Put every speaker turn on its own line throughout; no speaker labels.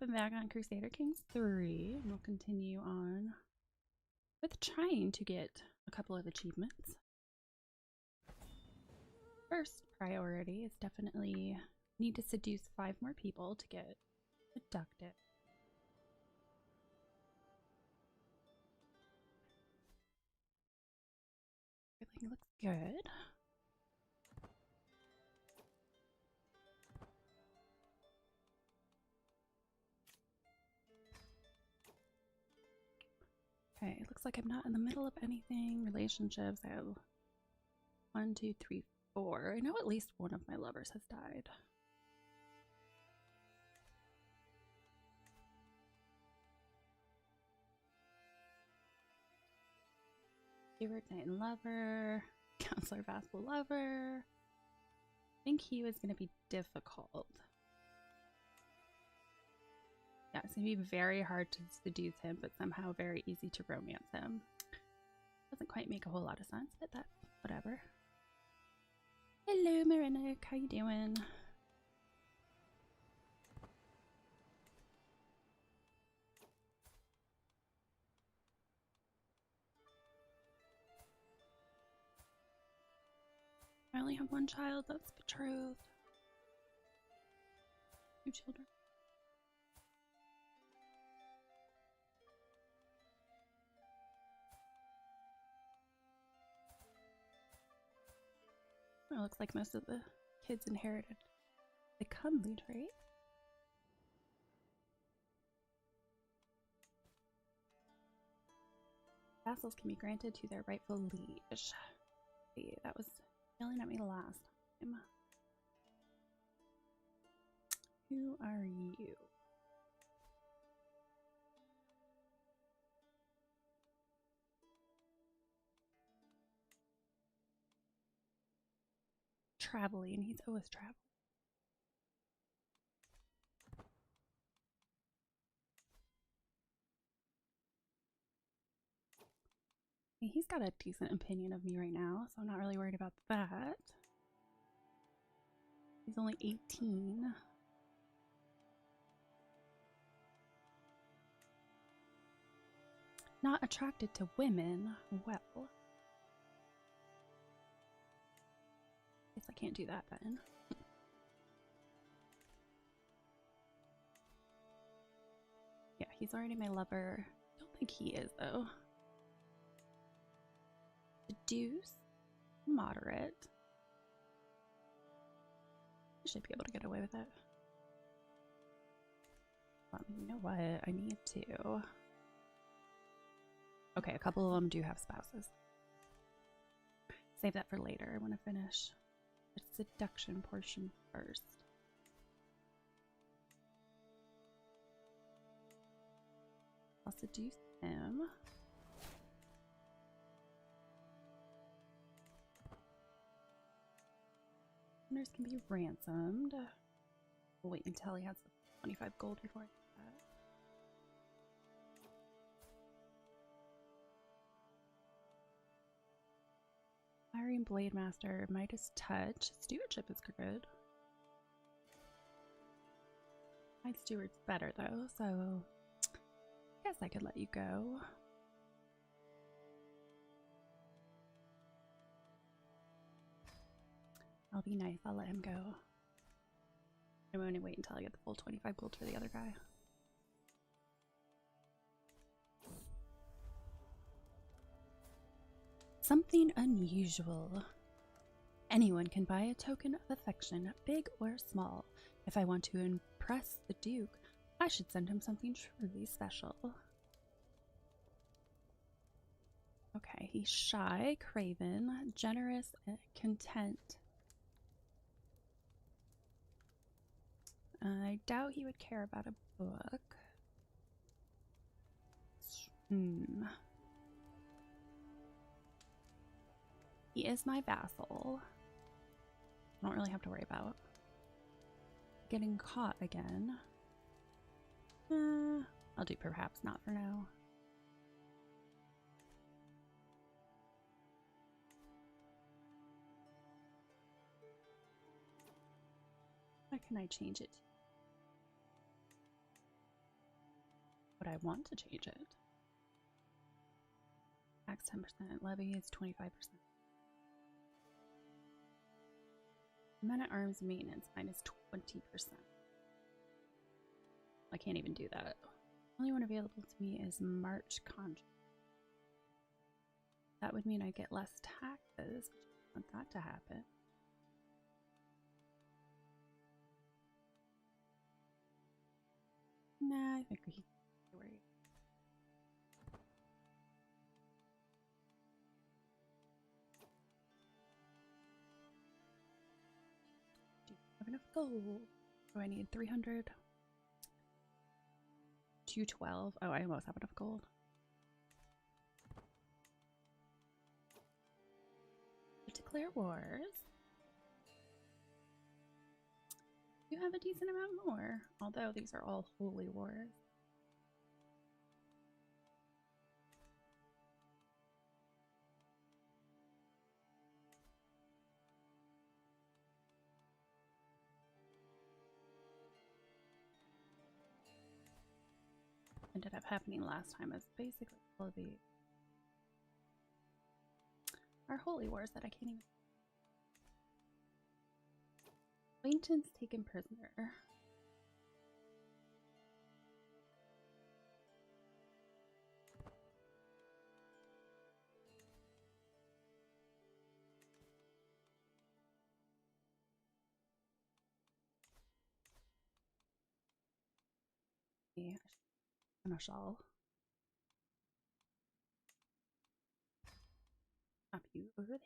hopping back on Crusader Kings 3, and we'll continue on with trying to get a couple of achievements. First priority is definitely need to seduce 5 more people to get Seductive. Everything looks good. Okay, it looks like I'm not in the middle of anything. Relationships, I have 1, 2, 3, 4. I know at least one of my lovers has died. Favorite knight and lover, counselor, vassal, lover. I think he was going to be difficult. Yeah, it's going to be very hard to seduce him, but somehow very easy to romance him. Doesn't quite make a whole lot of sense, but that's whatever. Hello, Marinic. How you doing? I only have 1 child that's betrothed. 2 children. It looks like most of the kids inherited the comely trait. Vassals can be granted to their rightful liege. See, that was yelling at me last time. Who are you? Traveling. He's always traveling. He's got a decent opinion of me right now, so I'm not really worried about that. He's only 18. Not attracted to women. Well. Guess I can't do that then. Yeah, he's already my lover. Don't think he is, though. Seduce. Moderate. I should be able to get away with it. You know what? I need to. Okay, a couple of them do have spouses. Save that for later. I want to finish the seduction portion first. I'll seduce him. Prisoners can be ransomed. We'll wait until he has 25 gold before I do that. Iron Blade Master, Midas Touch. Stewardship is good. My steward's better though, so I guess I could let you go. I'll be nice, I'll let him go. I'm going to wait until I get the full 25 gold for the other guy. Something unusual. Anyone can buy a token of affection, big or small. If I want to impress the Duke, I should send him something truly special. Okay, he's shy, craven, generous, and content. I doubt he would care about a book. He is my vassal. I don't really have to worry about getting caught again. I'll do perhaps not for now. What can I change it to? would I want to change it? Tax 10%, levy is 25%. Men at arms maintenance minus 20%. I can't even do that. Only one available to me is March contract. That would mean I get less taxes. I want that to happen. Nah, I think we can worry. Do you have enough gold? Do I need 300? 212. Oh, I almost have enough gold. Declare wars. You have a decent amount more, although these are all holy wars. Ended up happening last time is basically all of the our holy wars that I can't even. Acquaintance taken prisoner. Yeah, and a shawl. Up you over there.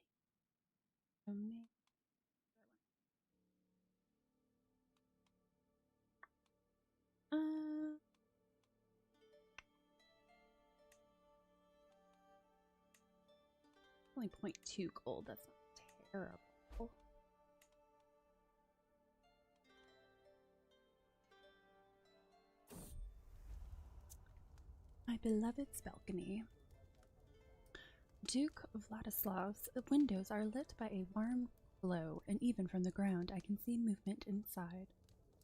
Only 0.2 gold. That's not terrible. My beloved's balcony. Duke Vladislav's windows are lit by a warm glow, and even from the ground I can see movement inside.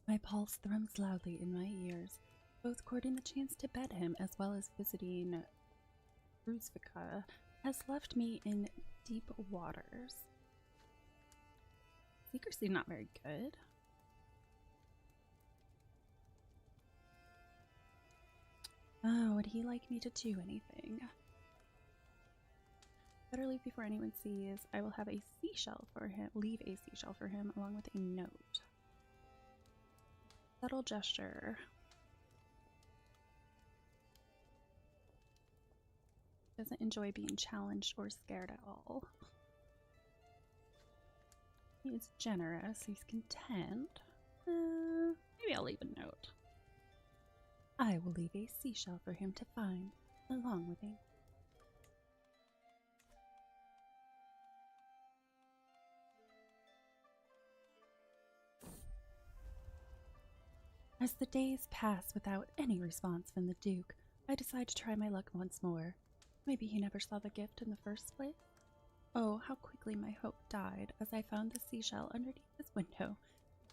My pulse thrums loudly in my ears, both courting the chance to bed him as well as visiting Rusvika has left me in deep waters. Secrecy not very good. Oh, would he like me to do anything? Better leave before anyone sees. I will have a seashell for him. Leave a seashell for him along with a note. Subtle gesture. Doesn't enjoy being challenged or scared at all. He's generous. He's content. Maybe I'll leave a note. I will leave a seashell for him to find, along with a. As the days pass without any response from the Duke, I decide to try my luck once more. Maybe he never saw the gift in the first place? Oh, how quickly my hope died as I found the seashell underneath his window,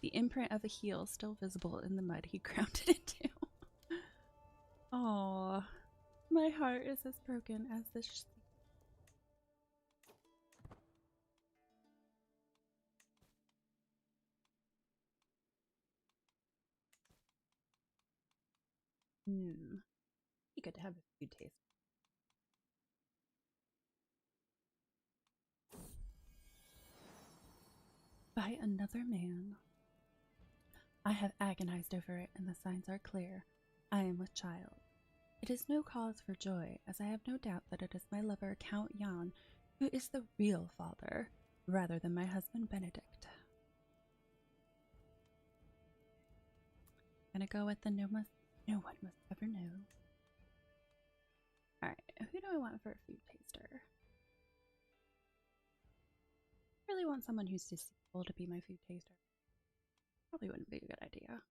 the imprint of a heel still visible in the mud he grounded into. Aww, my heart is as broken as this. Be good to have a food taste. By another man. I have agonized over it, and the signs are clear. I am with child. It is no cause for joy, as I have no doubt that it is my lover, Count Jan, who is the real father, rather than my husband, Benedict. Gonna go with the no one must ever know. Alright, who do I want for a food taster? I really want someone who's disabled to be my food taster. Probably wouldn't be a good idea.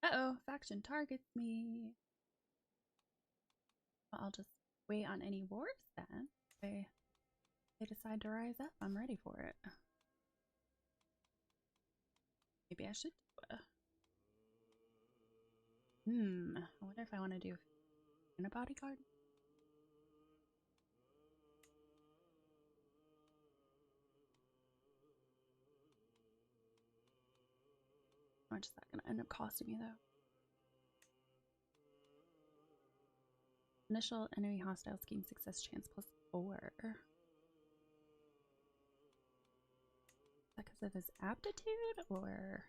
Uh-oh, faction targets me. Well, I'll just wait on any wars then. If they decide to rise up, I'm ready for it. Maybe I should do a I wonder if I want to do in a bodyguard. How much is that going to end up costing me, though? Initial enemy hostile scheme success chance +4. Is that because of his aptitude, or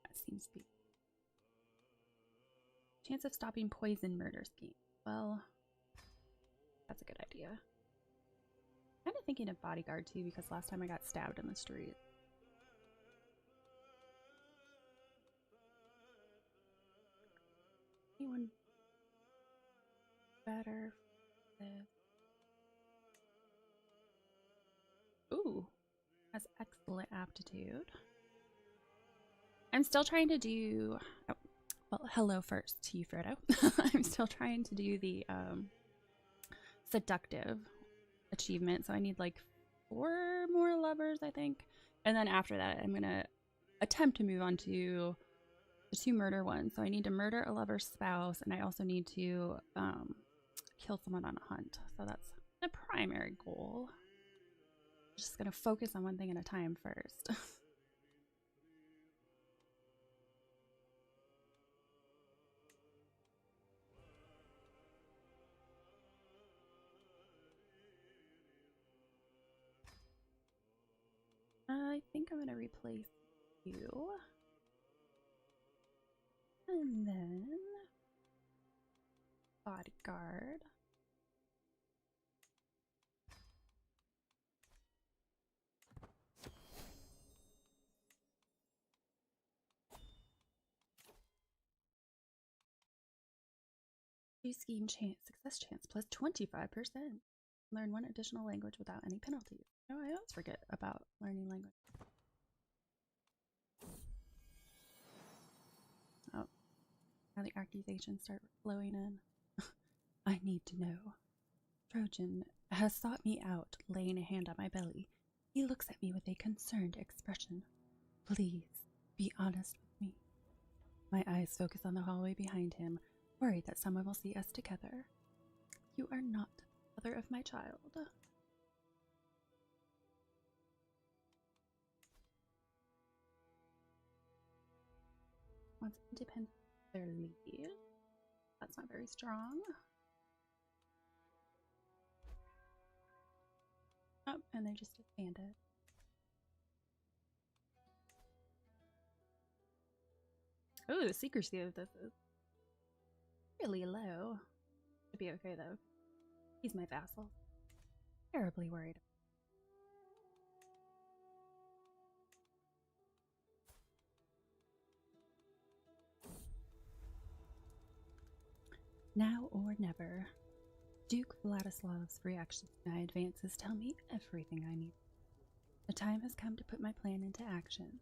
that seems to be chance of stopping poison murder scheme? Well, that's a good idea. Kind of thinking of bodyguard too, because last time I got stabbed in the street. Anyone better for this? Ooh, has excellent aptitude. I'm still trying to do. Oh, well, hello first to you, Frodo. I'm still trying to do the seductive achievement, so I need like 4 more lovers, I think, and then after that, I'm gonna attempt to move on to the 2 murder ones. So I need to murder a lover's spouse, and I also need to kill someone on a hunt. So that's the primary goal. Just gonna focus on one thing at a time first. I think I'm gonna replace you. And then bodyguard. Scheme chance, success chance +25%. Learn 1 additional language without any penalties. Oh, I always forget about learning language. Oh, now the accusations start flowing in. I need to know. Trojan has sought me out, laying a hand on my belly. He looks at me with a concerned expression. Please, be honest with me. My eyes focus on the hallway behind him, worried that someone will see us together. You are not the mother of my child. Wants independent their lead. That's not very strong. Oh, and they just disbanded. Oh, the secrecy of this is really low. Should be okay though. He's my vassal. Terribly worried. Now or never. Duke Vladislav's reactions to my advances tell me everything I need. The time has come to put my plan into action.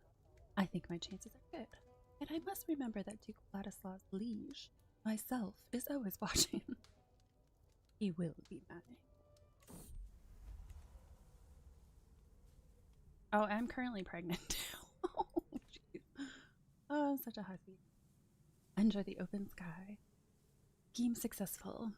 I think my chances are good, and I must remember that Duke Vladislav's liege, myself, is always watching. He will be mine. Oh, I'm currently pregnant too. Oh, jeez. Oh, I'm such a hussy. Under the open sky. Scheme successful.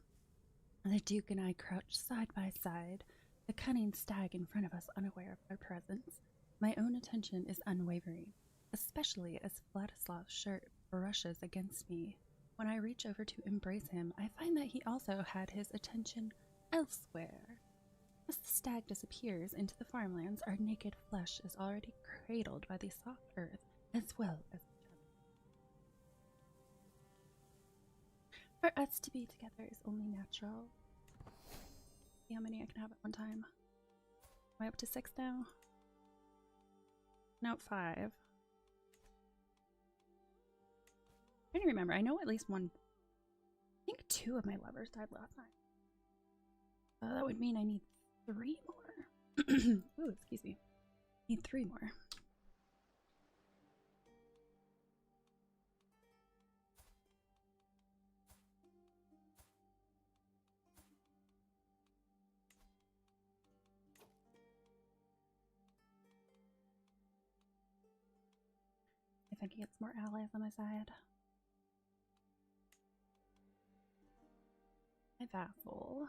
The Duke and I crouch side by side, the cunning stag in front of us unaware of our presence. My own attention is unwavering, especially as Vladislav's shirt brushes against me. When I reach over to embrace him, I find that he also had his attention elsewhere. As the stag disappears into the farmlands, our naked flesh is already cradled by the soft earth as well as each other. For us to be together is only natural. See how many I can have at one time. Am I up to 6 now? No, 5. I don't remember. I know at least one. I think 2 of my lovers died last night. That would mean I need 3 more. Ooh, excuse me. Need 3 more. If I can get some more allies on my side. My vassal.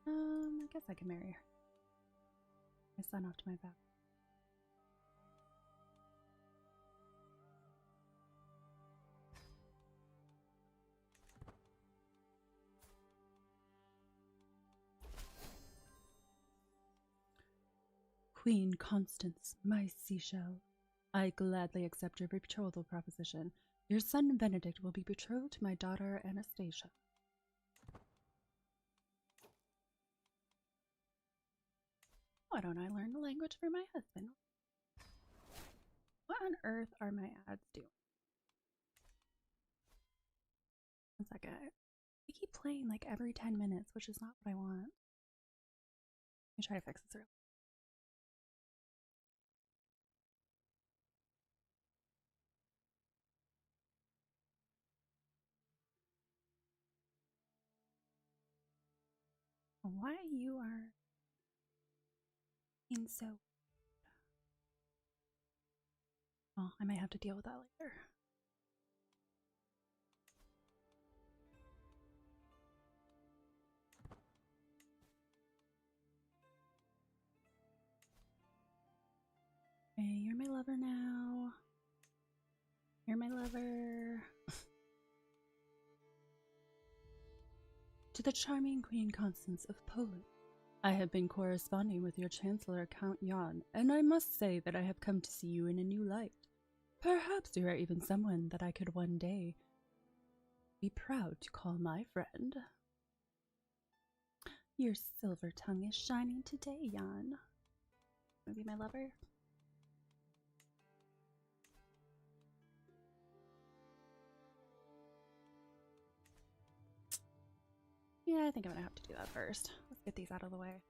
I guess I can marry her. My son off to my vassal. Queen Constance, my seashell. I gladly accept your betrothal proposition. Your son Benedict will be betrothed to my daughter Anastasia. Why don't I learn the language for my husband? What on earth are my ads doing? 1 second. They keep playing like every 10 minutes, which is not what I want. Let me try to fix this early. Why you are being so... Well, I might have to deal with that later. Okay, you're my lover now. You're my lover. To the charming Queen Constance of Poland. I have been corresponding with your Chancellor, Count Jan, and I must say that I have come to see you in a new light. Perhaps you are even someone that I could one day be proud to call my friend. Your silver tongue is shining today, Jan. Wanna be my lover? Yeah, I think I'm gonna have to do that first. Let's get these out of the way.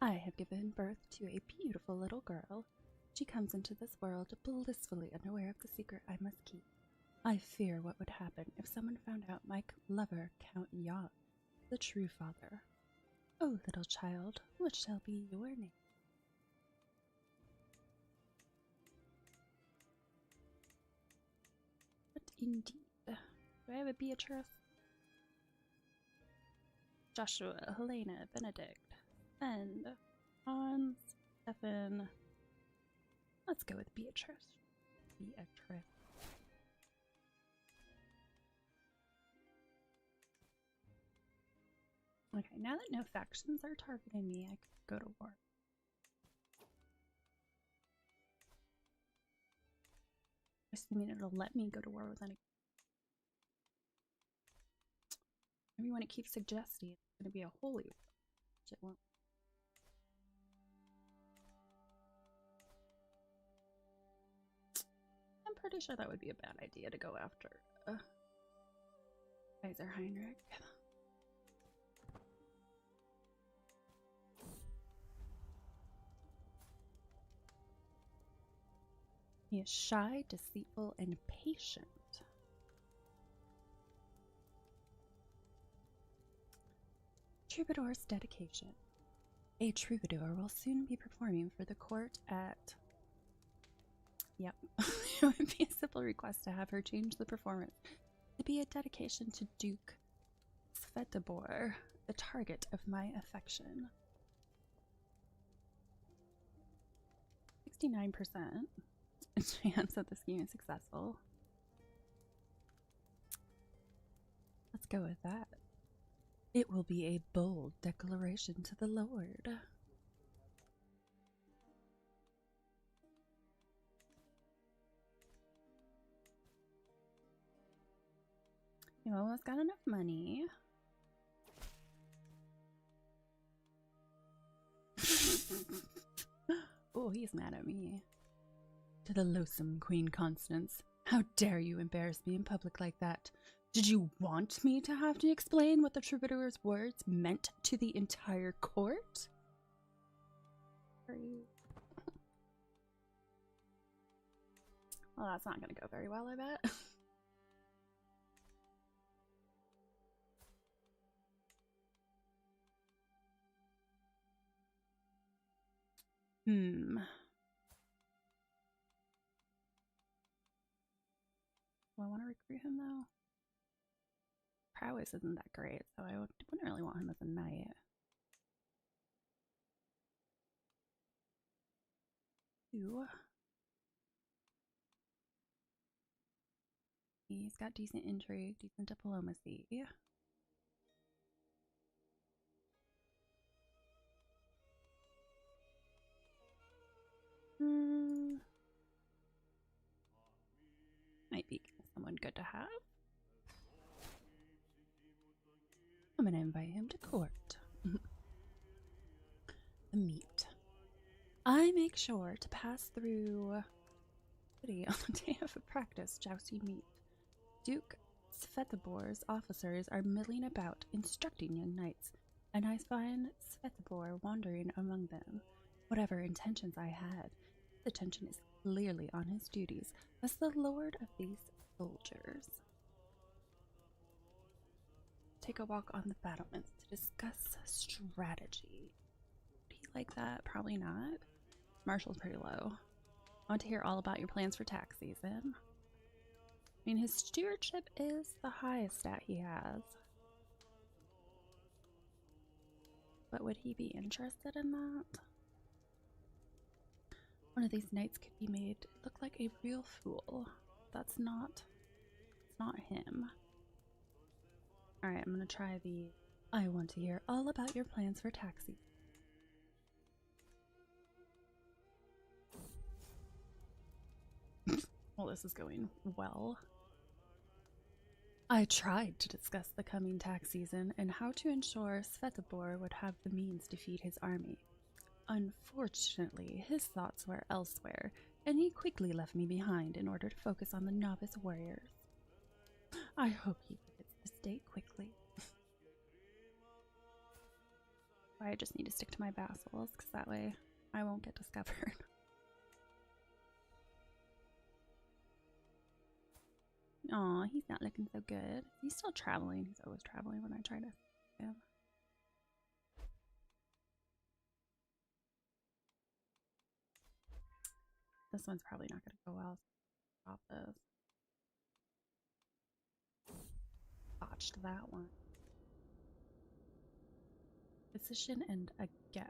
I have given birth to a beautiful little girl. She comes into this world blissfully unaware of the secret I must keep. I fear what would happen if someone found out my lover, Count Jan, the true father. Oh, little child, what shall be your name? What indeed? Do I have a Beatrice? Joshua, Helena, Benedict, and Hans, Stefan. Let's go with Beatrice. Beatrice. Okay, now that no factions are targeting me, I could go to war. Assuming it'll let me go to war with any. Maybe when it keeps suggesting it's going to be a holy war, which it won't. I'm pretty sure that would be a bad idea to go after Kaiser Heinrich. He is shy, deceitful, and patient. Troubadour's dedication. A troubadour will soon be performing for the court at... Yep. It would be a simple request to have her change the performance to be a dedication to Duke Svetibor, the target of my affection. 69% chance that the scheme is successful. Let's go with that. It will be a bold declaration to the Lord. You almost got enough money. Oh, he's mad at me. To the loathsome Queen Constance. How dare you embarrass me in public like that? Did you want me to have to explain what the troubadour's words meant to the entire court? Sorry. Well, that's not gonna go very well, I bet. Hmm. Do I want to recruit him though? Prowess isn't that great, so I wouldn't really want him as a knight. Ooh. He's got decent intrigue, decent diplomacy. Hmm. Might be someone good to have. I'm gonna invite him to court. The meet. I make sure to pass through city on the day of a practice jousting meet. Duke Svetobor's officers are milling about, instructing young knights, and I find Svetobor wandering among them. Whatever intentions I had, his attention is clearly on his duties as the lord of these soldiers. Take a walk on the battlements to discuss strategy. Would he like that? Probably not. Marshall's pretty low. I want to hear all about your plans for tax season. I mean, his stewardship is the highest stat he has. But would he be interested in that? One of these knights could be made look like a real fool. It's not him. Alright, I'm gonna try the I want to hear all about your plans for tax season. Well, this is going well. I tried to discuss the coming tax season and how to ensure Svetobor would have the means to feed his army. Unfortunately, his thoughts were elsewhere, and he quickly left me behind in order to focus on the novice warriors. I hope he visits this day quickly. I just need to stick to my vassals, because that way I won't get discovered. Aw, he's not looking so good. He's still traveling. He's always traveling when I try to him. This one's probably not going to go well. Stop this. Botched that one. Physician and a guest.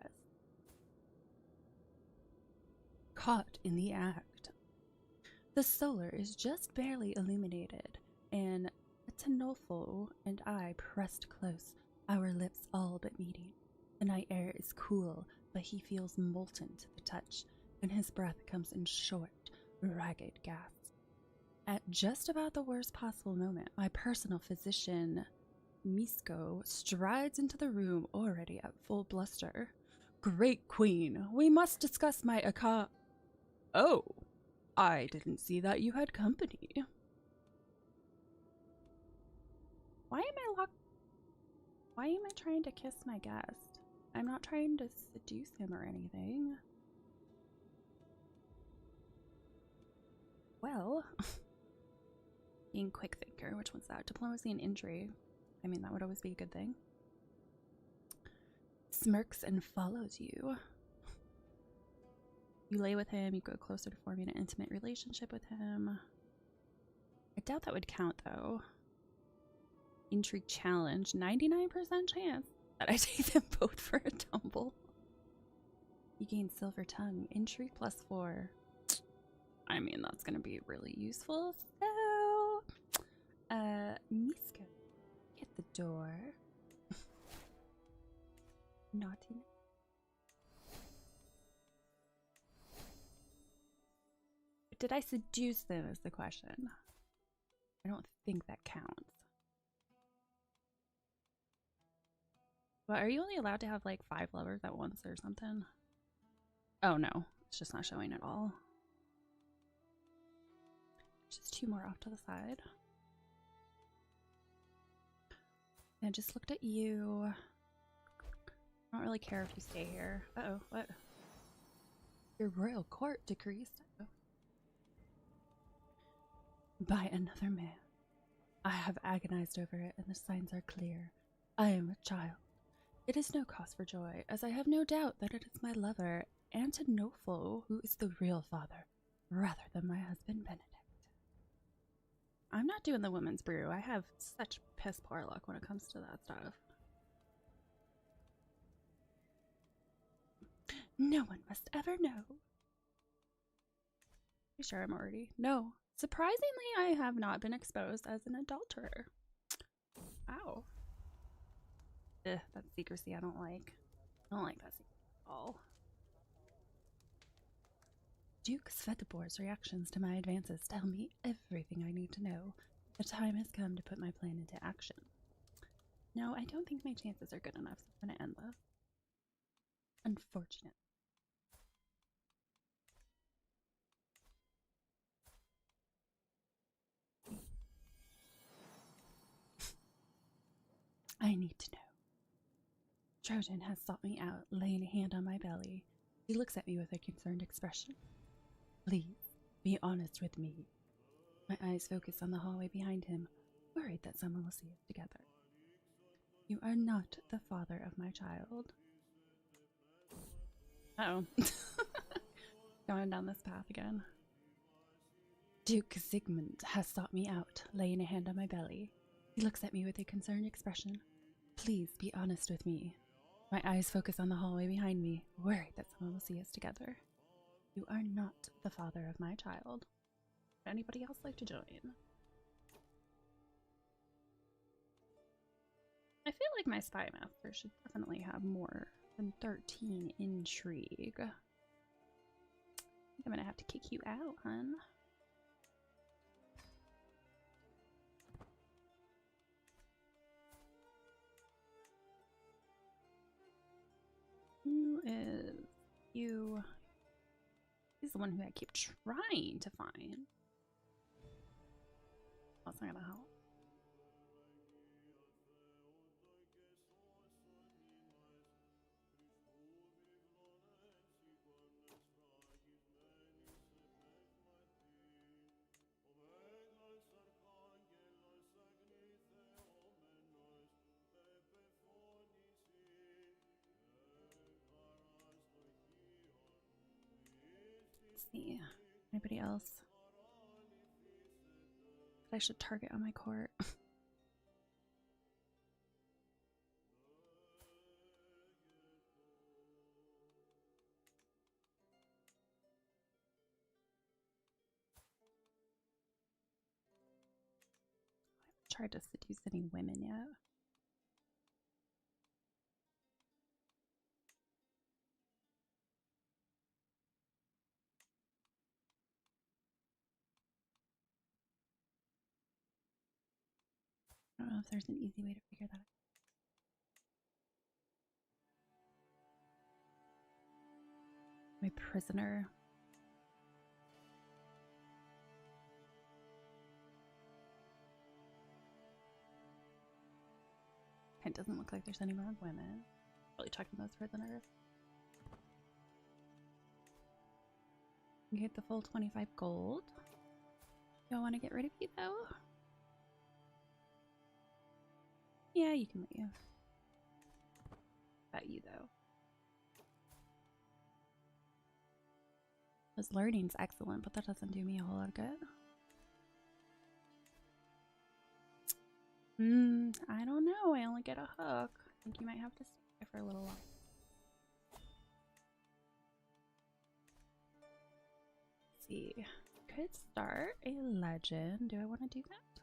Caught in the act. The solar is just barely illuminated, and Tenolfo and I pressed close, our lips all but meeting. The night air is cool, but he feels molten to the touch, and his breath comes in short, ragged gasps. At just about the worst possible moment, my personal physician, Misko, strides into the room already at full bluster. Great Queen, we must discuss my Oh, I didn't see that you had company. Why am I trying to kiss my guest? I'm not trying to seduce him or anything. Well, being quick thinker, which one's that? Diplomacy and intrigue. I mean, that would always be a good thing. Smirks and follows you. You lay with him, you go closer to forming an intimate relationship with him. I doubt that would count, though. Intrigue challenge, 99% chance that I take them both for a tumble. You gain silver tongue, intrigue +4. I mean, that's gonna be really useful. So, Misko, hit the door. Naughty. Did I seduce them is the question. I don't think that counts. But are you only allowed to have like 5 lovers at once or something? Oh no, it's just not showing at all. Just 2 more off to the side. And I just looked at you. I don't really care if you stay here. Uh-oh, what? Your royal court decrees so. By another man. I have agonized over it, and the signs are clear. I am a child. It is no cause for joy, as I have no doubt that it is my lover, Antinofo, who is the real father, rather than my husband Benedict. I'm not doing the women's brew. I have such piss poor luck when it comes to that stuff. No one must ever know. You sure I'm already? No. Surprisingly, I have not been exposed as an adulterer. Ow. Ugh, that's secrecy I don't like. I don't like that secrecy at all. Duke Svetobor's reactions to my advances tell me everything I need to know. The time has come to put my plan into action. No, I don't think my chances are good enough, so I'm going to end this. Unfortunate. I need to know. Trojan has sought me out, laying a hand on my belly. He looks at me with a concerned expression. Please, be honest with me. My eyes focus on the hallway behind him, worried that someone will see us together. You are not the father of my child. Uh-oh. Going down this path again. Duke Sigmund has sought me out, laying a hand on my belly. He looks at me with a concerned expression. Please be honest with me. My eyes focus on the hallway behind me, worried that someone will see us together. You are not the father of my child. Would anybody else like to join? I feel like my spy master should definitely have more than 13 intrigue. I think I'm gonna have to kick you out, hun. Who is you? He's the one who I keep trying to find. That's not gonna help. Let's see. Anybody else that I should target on my court? I haven't tried to seduce any women yet. I don't know if there's an easy way to figure that out. My prisoner. It doesn't look like there's any more women. Really checking those prisoners. You get the full 25 gold. Don't want to get rid of you though? Yeah, you can leave. About you though. His learning's excellent, but that doesn't do me a whole lot of good. I don't know. I only get a hook. I think you might have to stay for a little while. Let's see. Could start a legend. Do I want to do that?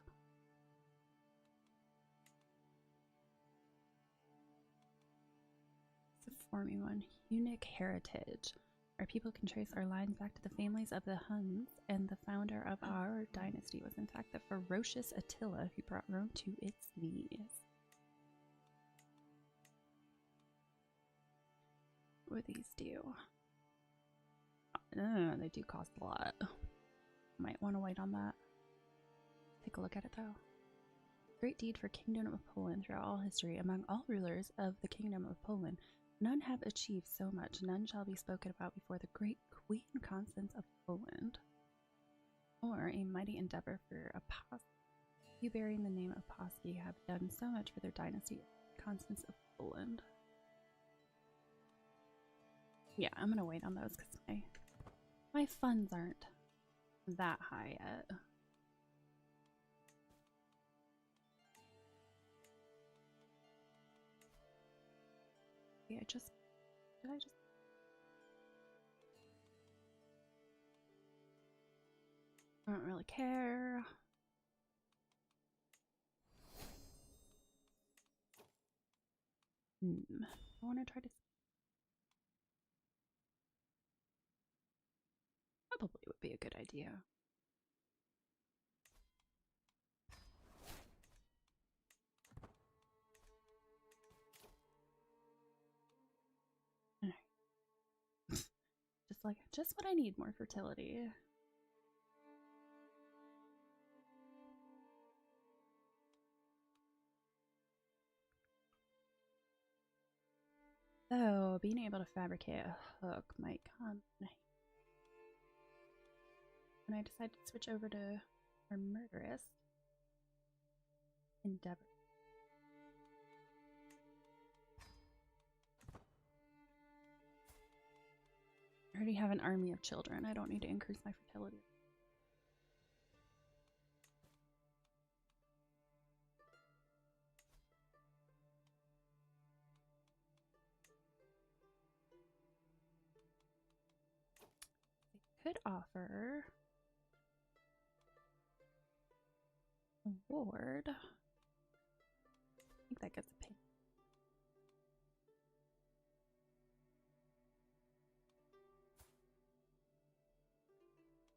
It's a forming one. Unique heritage. Our people can trace our lines back to the families of the Huns, and the founder of our dynasty was in fact the ferocious Attila who brought Rome to its knees. What do these do? They do cost a lot. Might want to wait on that. Take a look at it though. Great deed for Kingdom of Poland throughout all history. Among all rulers of the Kingdom of Poland, none have achieved so much. None shall be spoken about before the great Queen Constance of Poland, or a mighty endeavor for apostasy. You bearing the name apostasy have done so much for their dynasty, Constance of Poland. Yeah, I'm gonna wait on those because my funds aren't that high yet. Yeah, did I just I don't really care. I want to try to probably would be a good idea. Just what I need, more fertility. So, being able to fabricate a hook might come when I decide to switch over to our murderous endeavor. I already have an army of children. I don't need to increase my fertility. I could offer a ward. I think that gets a pin.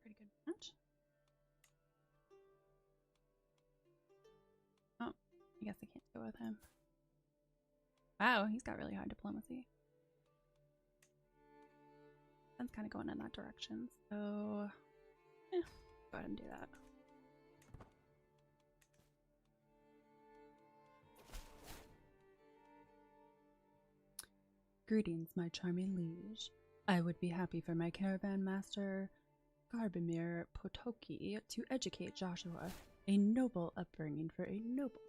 Pretty good match. Oh, I guess I can't go with him. Wow, he's got really high diplomacy. That's kind of going in that direction, so go ahead and do that. Greetings, my charming liege. I would be happy for my caravan master, Garbimir Potoki, to educate Joshua, a noble upbringing for a noble.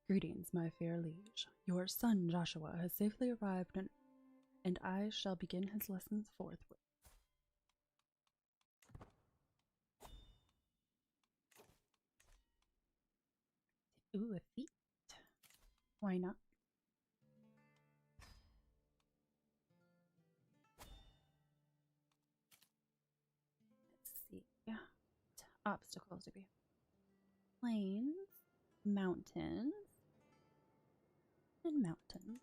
Greetings, my fair liege. Your son Joshua has safely arrived, and I shall begin his lessons forthwith. Ooh, a feat. Why not? Let's see. What obstacles do we have? Plains, mountains, and mountains.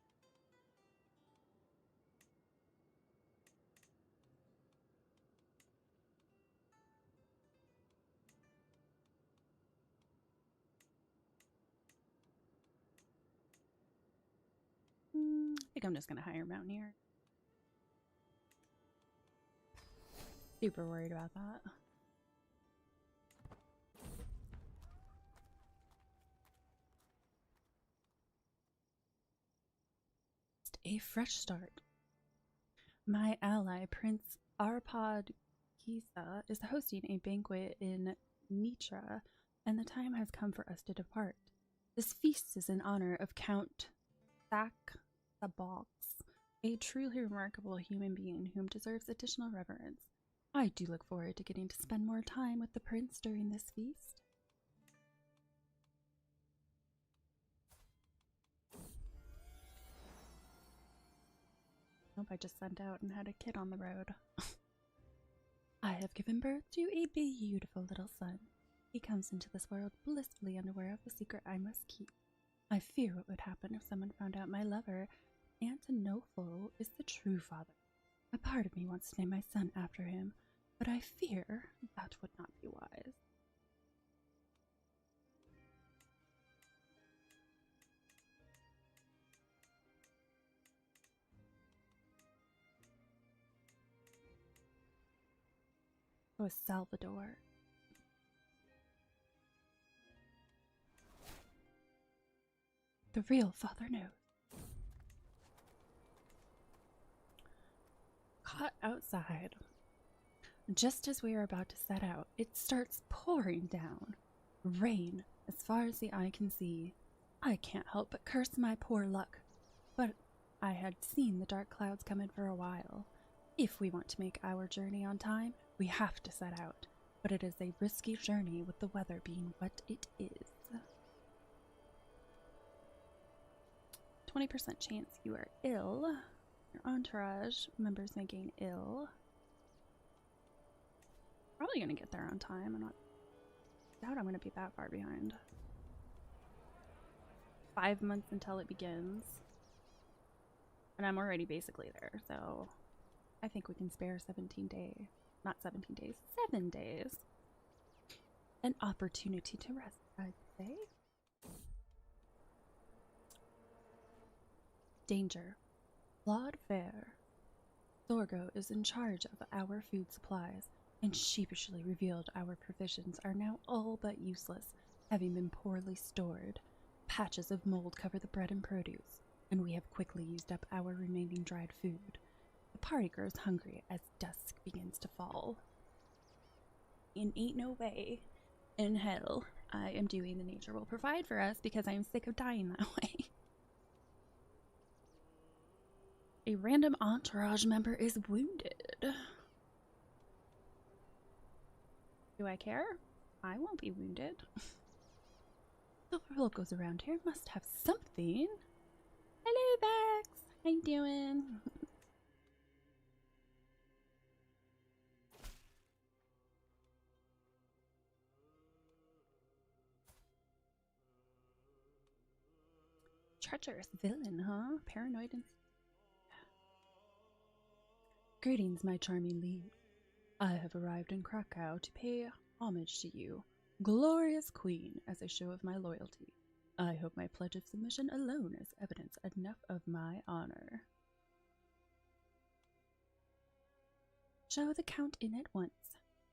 I think I'm just going to hire Mountaineer. Super worried about that. Just a fresh start. My ally, Prince Arpad Kisa, is hosting a banquet in Nitra, and the time has come for us to depart. This feast is in honor of Count Sax-Sabox, a truly remarkable human being whom deserves additional reverence. I do look forward to getting to spend more time with the prince during this feast. Nope, I just sent out and had a kid on the road. I have given birth to a beautiful little son. He comes into this world blissfully unaware of the secret I must keep. I fear what would happen if someone found out my lover, Antonopho, is the true father. A part of me wants to name my son after him, but I fear that would not be wise. Oh, Salvador. The real father knows. Caught outside. Just as we are about to set out, it starts pouring down. Rain, as far as the eye can see. I can't help but curse my poor luck. But I had seen the dark clouds coming for a while. If we want to make our journey on time, we have to set out. But it is a risky journey with the weather being what it is. 20% chance you are ill. Your entourage members may gain ill. Probably gonna get there on time. I doubt I'm gonna be that far behind. 5 months until it begins. And I'm already basically there, so I think we can spare 17 days. Not 17 days, 7 days. An opportunity to rest, I'd say. Danger. Claude Fair. Thorgo is in charge of our food supplies, and sheepishly revealed our provisions are now all but useless, having been poorly stored. Patches of mold cover the bread and produce, and we have quickly used up our remaining dried food. The party grows hungry as dusk begins to fall. And ain't no way in hell I am doing the nature will provide for us because I am sick of dying that way. A random entourage member is wounded. Do I care? I won't be wounded. The locals around here must have something. Hello, Bax. How you doing? Treacherous villain, huh? Paranoid and... Greetings, my charming liege. I have arrived in Krakow to pay homage to you, glorious queen, as a show of my loyalty. I hope my pledge of submission alone is evidence enough of my honor. Show the count in at once.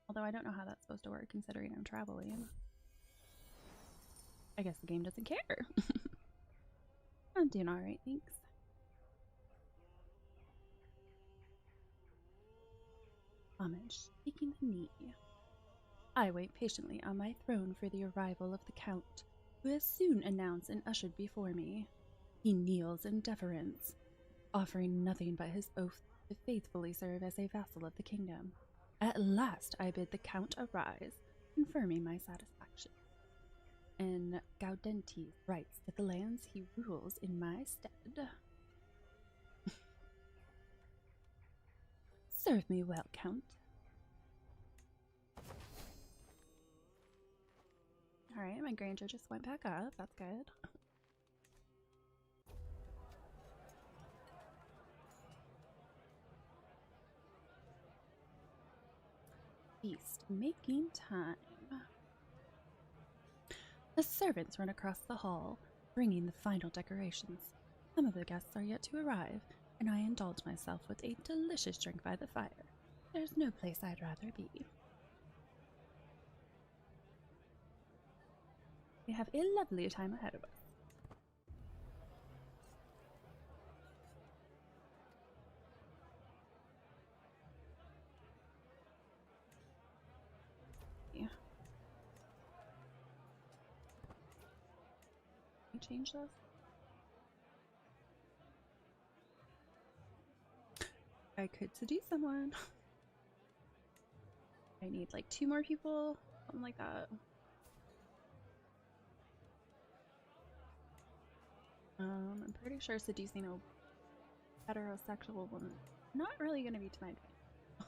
Although I don't know how that's supposed to work considering I'm traveling. I guess the game doesn't care. I'm doing alright, thanks. Homage, taking the knee. I wait patiently on my throne for the arrival of the Count, who is soon announced and ushered before me. He kneels in deference, offering nothing but his oath to faithfully serve as a vassal of the kingdom. At last I bid the Count arise, confirming my satisfaction. And Gaudenti writes that the lands he rules in my stead. Serve me well, Count. Alright, my grandeur just went back up. That's good. Feast making time. The servants run across the hall, bringing the final decorations. Some of the guests are yet to arrive, and I indulge myself with a delicious drink by the fire. There's no place I'd rather be. We have a lovely time ahead of us. Yeah. Can we change this? I could seduce someone. I need like 2 more people, something like that. I'm pretty sure seducing a heterosexual woman not really gonna be to my advantage.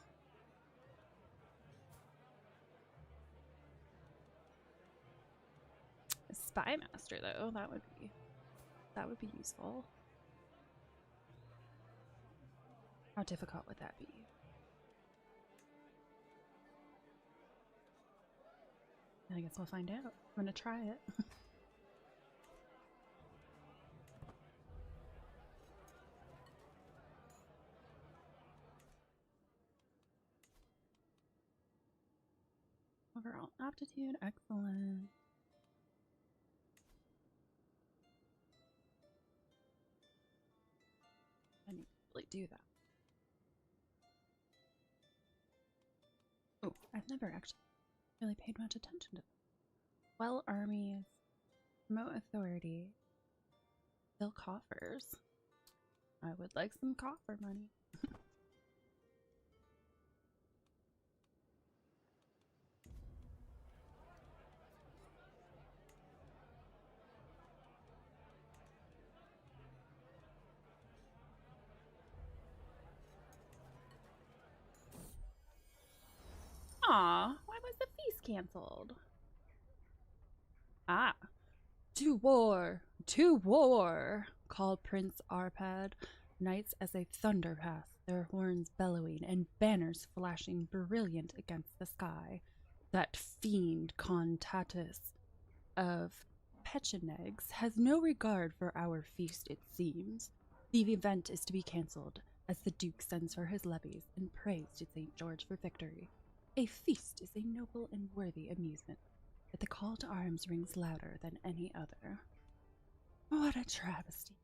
A spy master though, that would be useful. How difficult would that be? I guess we'll find out. I'm gonna try it. Overall aptitude, excellent. really do that. Oh, I've never actually really paid much attention to them. Well, armies, promote authority, fill coffers. I would like some coffer money. Aw, why was the feast cancelled? Ah, to war! To war! Called Prince Arpad. Knights as a thunder pass, their horns bellowing and banners flashing brilliant against the sky. That fiend Contatus of Pechenegs has no regard for our feast, it seems. The event is to be cancelled, as the Duke sends for his levies and prays to St. George for victory. A feast is a noble and worthy amusement, but the call to arms rings louder than any other. What a travesty.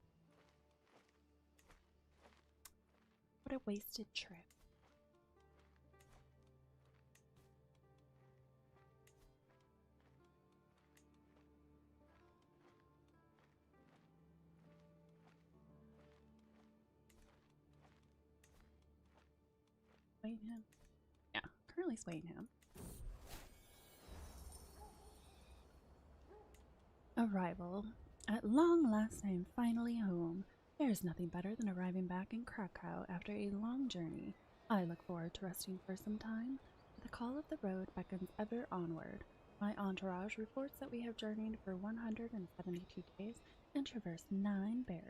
What a wasted trip. Swainham? Yeah, currently Swainham. Arrival. At long last I am finally home. There is nothing better than arriving back in Krakow after a long journey. I look forward to resting for some time. The call of the road beckons ever onward. My entourage reports that we have journeyed for 172 days and traversed 9 bearings.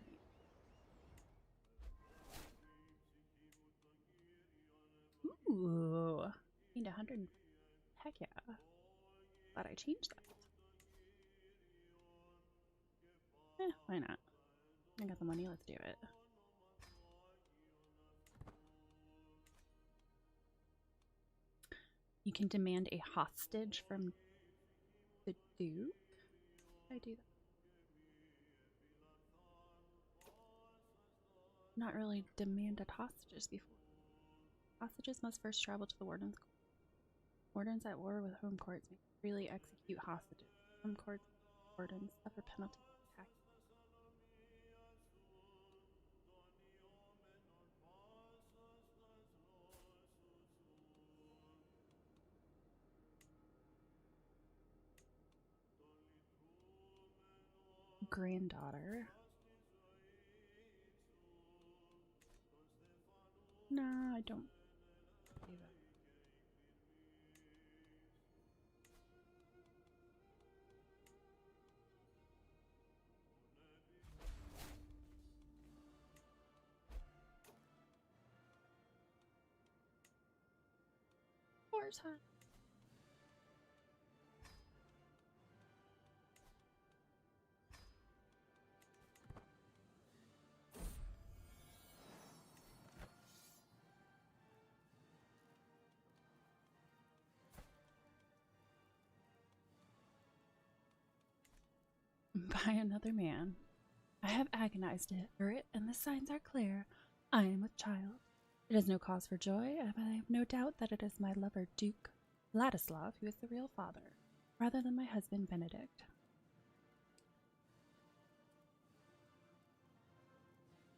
Ooh, gained 100. Heck yeah. Glad I changed that. Why not? I got the money, let's do it. You can demand a hostage from the Duke. I do that. Not really demanded hostages before. Hostages must first travel to the warden's court. Wardens at war with home courts may freely execute hostages. Home courts wardens suffer penalties of tax. Granddaughter. No, I don't do that. Horse hunt. By another man. I have agonized for it, and the signs are clear. I am with child. It is no cause for joy, and I have no doubt that it is my lover, Duke Vladislav, who is the real father, rather than my husband, Benedict.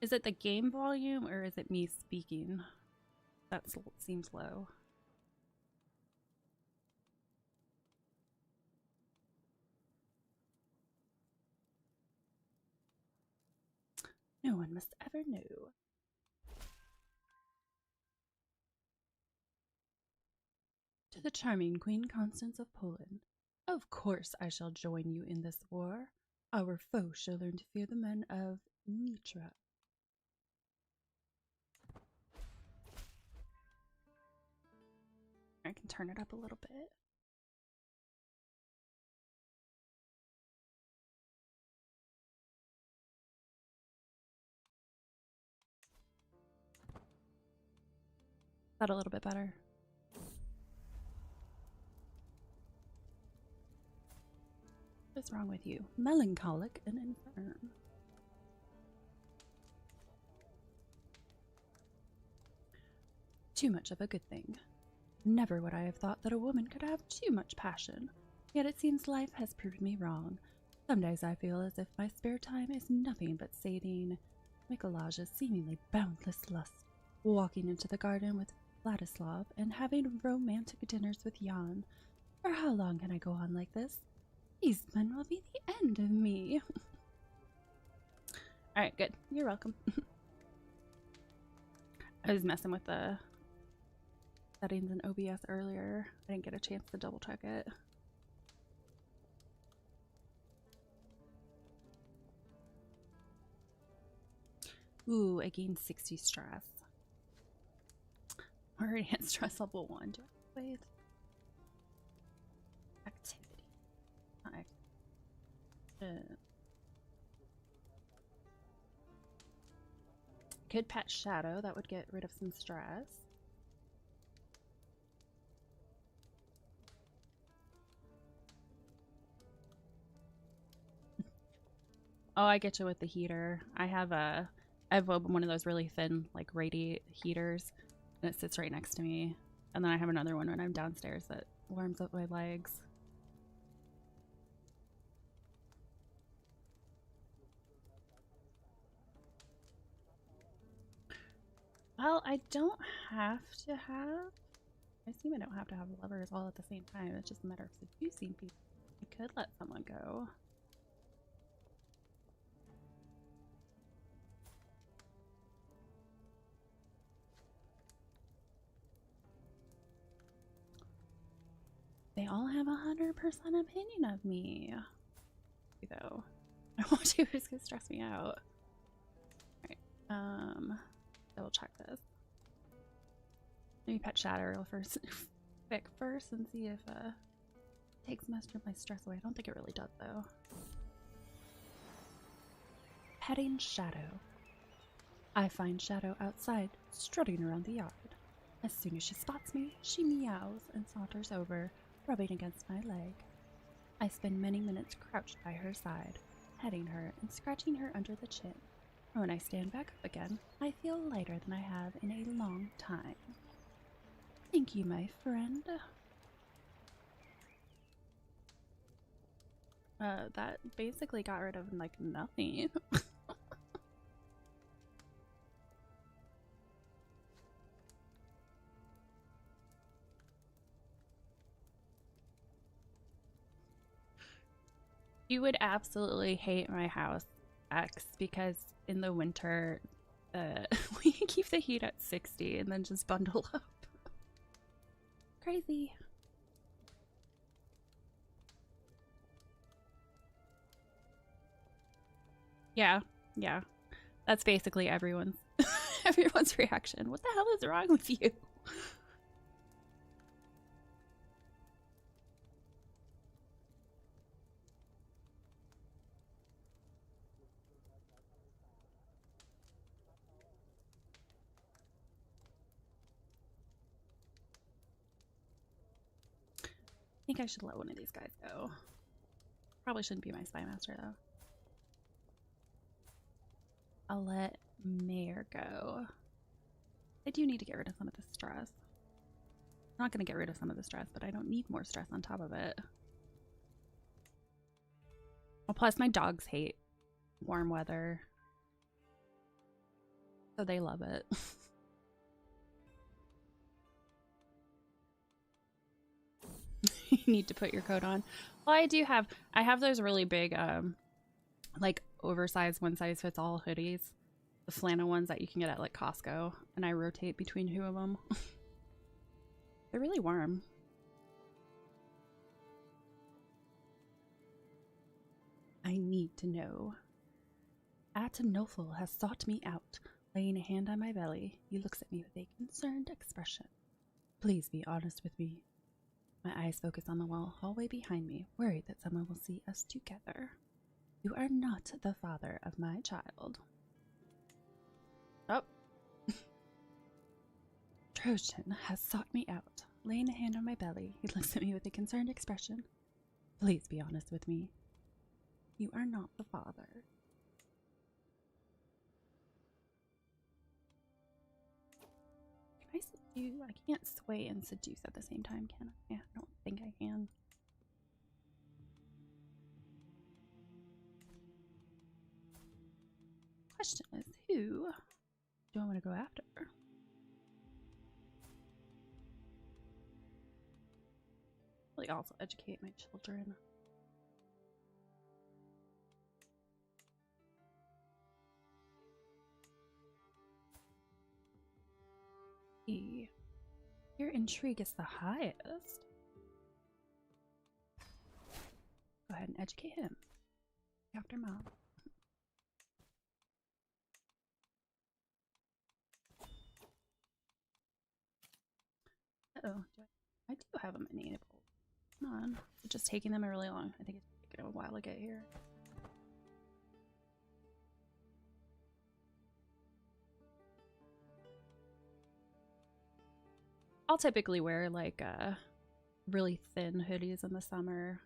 Is it the game volume, or is it me speaking? That seems low. No one must ever know. To the charming Queen Constance of Poland. Of course I shall join you in this war. Our foe shall learn to fear the men of Mitra. I can turn it up a little bit. Is that a little bit better? What is wrong with you? Melancholic and infirm. too much of a good thing. Never would I have thought that a woman could have too much passion. Yet it seems life has proved me wrong. Some days I feel as if my spare time is nothing but sating Mikolaj's seemingly boundless lust, walking into the garden with Vladislav and having romantic dinners with Jan. For how long can I go on like this? These men will be the end of me. Alright, good. You're welcome. I was messing with the settings in OBS earlier. I didn't get a chance to double check it. Ooh, I gained 60 stress. Already at stress level 1. Do I wait? Activity. Not activity. Could pet Shadow. That would get rid of some stress. Oh, I get you with the heater. I have one of those really thin, like, radiate heaters, and it sits right next to me. And then I have another one when I'm downstairs that warms up my legs. Well, I don't have to have... I assume I don't have to have lovers all at the same time. It's just a matter of seducing people. I could let someone go. They all have 100% opinion of me. Though. I want to, it's gonna stress me out. Alright, double check this. Maybe pet Shadow first. Pick first and see if it takes most of my stress away. I don't think it really does though. Petting Shadow. I find Shadow outside, strutting around the yard. As soon as she spots me, she meows and saunters over, rubbing against my leg. I spend many minutes crouched by her side, petting her and scratching her under the chin. When I stand back up again, I feel lighter than I have in a long time. Thank you, my friend. That basically got rid of, like, nothing. You would absolutely hate my house, X, because in the winter, we keep the heat at 60 and then just bundle up. Crazy. Yeah, yeah. That's basically everyone's everyone's reaction. What the hell is wrong with you? I think I should let one of these guys go. Probably shouldn't be my spy master though. I'll let Mayor go. I do need to get rid of some of the stress. I'm not going to get rid of some of the stress, but I don't need more stress on top of it. Well, plus my dogs hate warm weather. So they love it. You need to put your coat on. Well, I have those really big, like oversized one size fits all hoodies. The flannel ones that you can get at like Costco. And I rotate between two of them. They're really warm. I need to know. Atenofel has sought me out. Laying a hand on my belly, he looks at me with a concerned expression. Please be honest with me. My eyes focus on the hallway behind me, worried that someone will see us together. You are not the father of my child. Oh. Trojan has sought me out. Laying a hand on my belly, he looks at me with a concerned expression. Please be honest with me. You are not the father. Can I I can't sway and seduce at the same time, can I? I don't think I can. Question is, who do I want to go after? Really also educate my children. Your intrigue is the highest. Go ahead and educate him. After mom. Uh-oh. I do have them enabled. Come on. It's just taking them really long. I think it's taking a while to get here. I'll typically wear like really thin hoodies in the summer.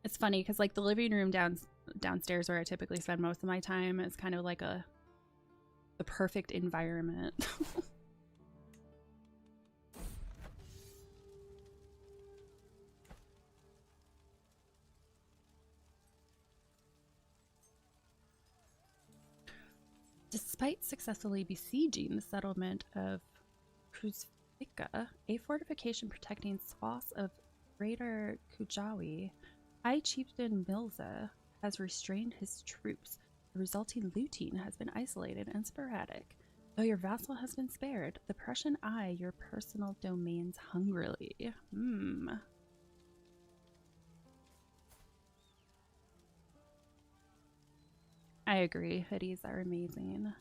It's funny because like the living room downstairs where I typically spend most of my time is kind of like the perfect environment. Despite successfully besieging the settlement of Kruzvika, a fortification protecting swaths of Greater Kujawi, High Chieftain Milza has restrained his troops. The resulting looting has been isolated and sporadic. Though your vassal has been spared, the Prussian eye your personal domains hungrily. I agree. Hoodies are amazing.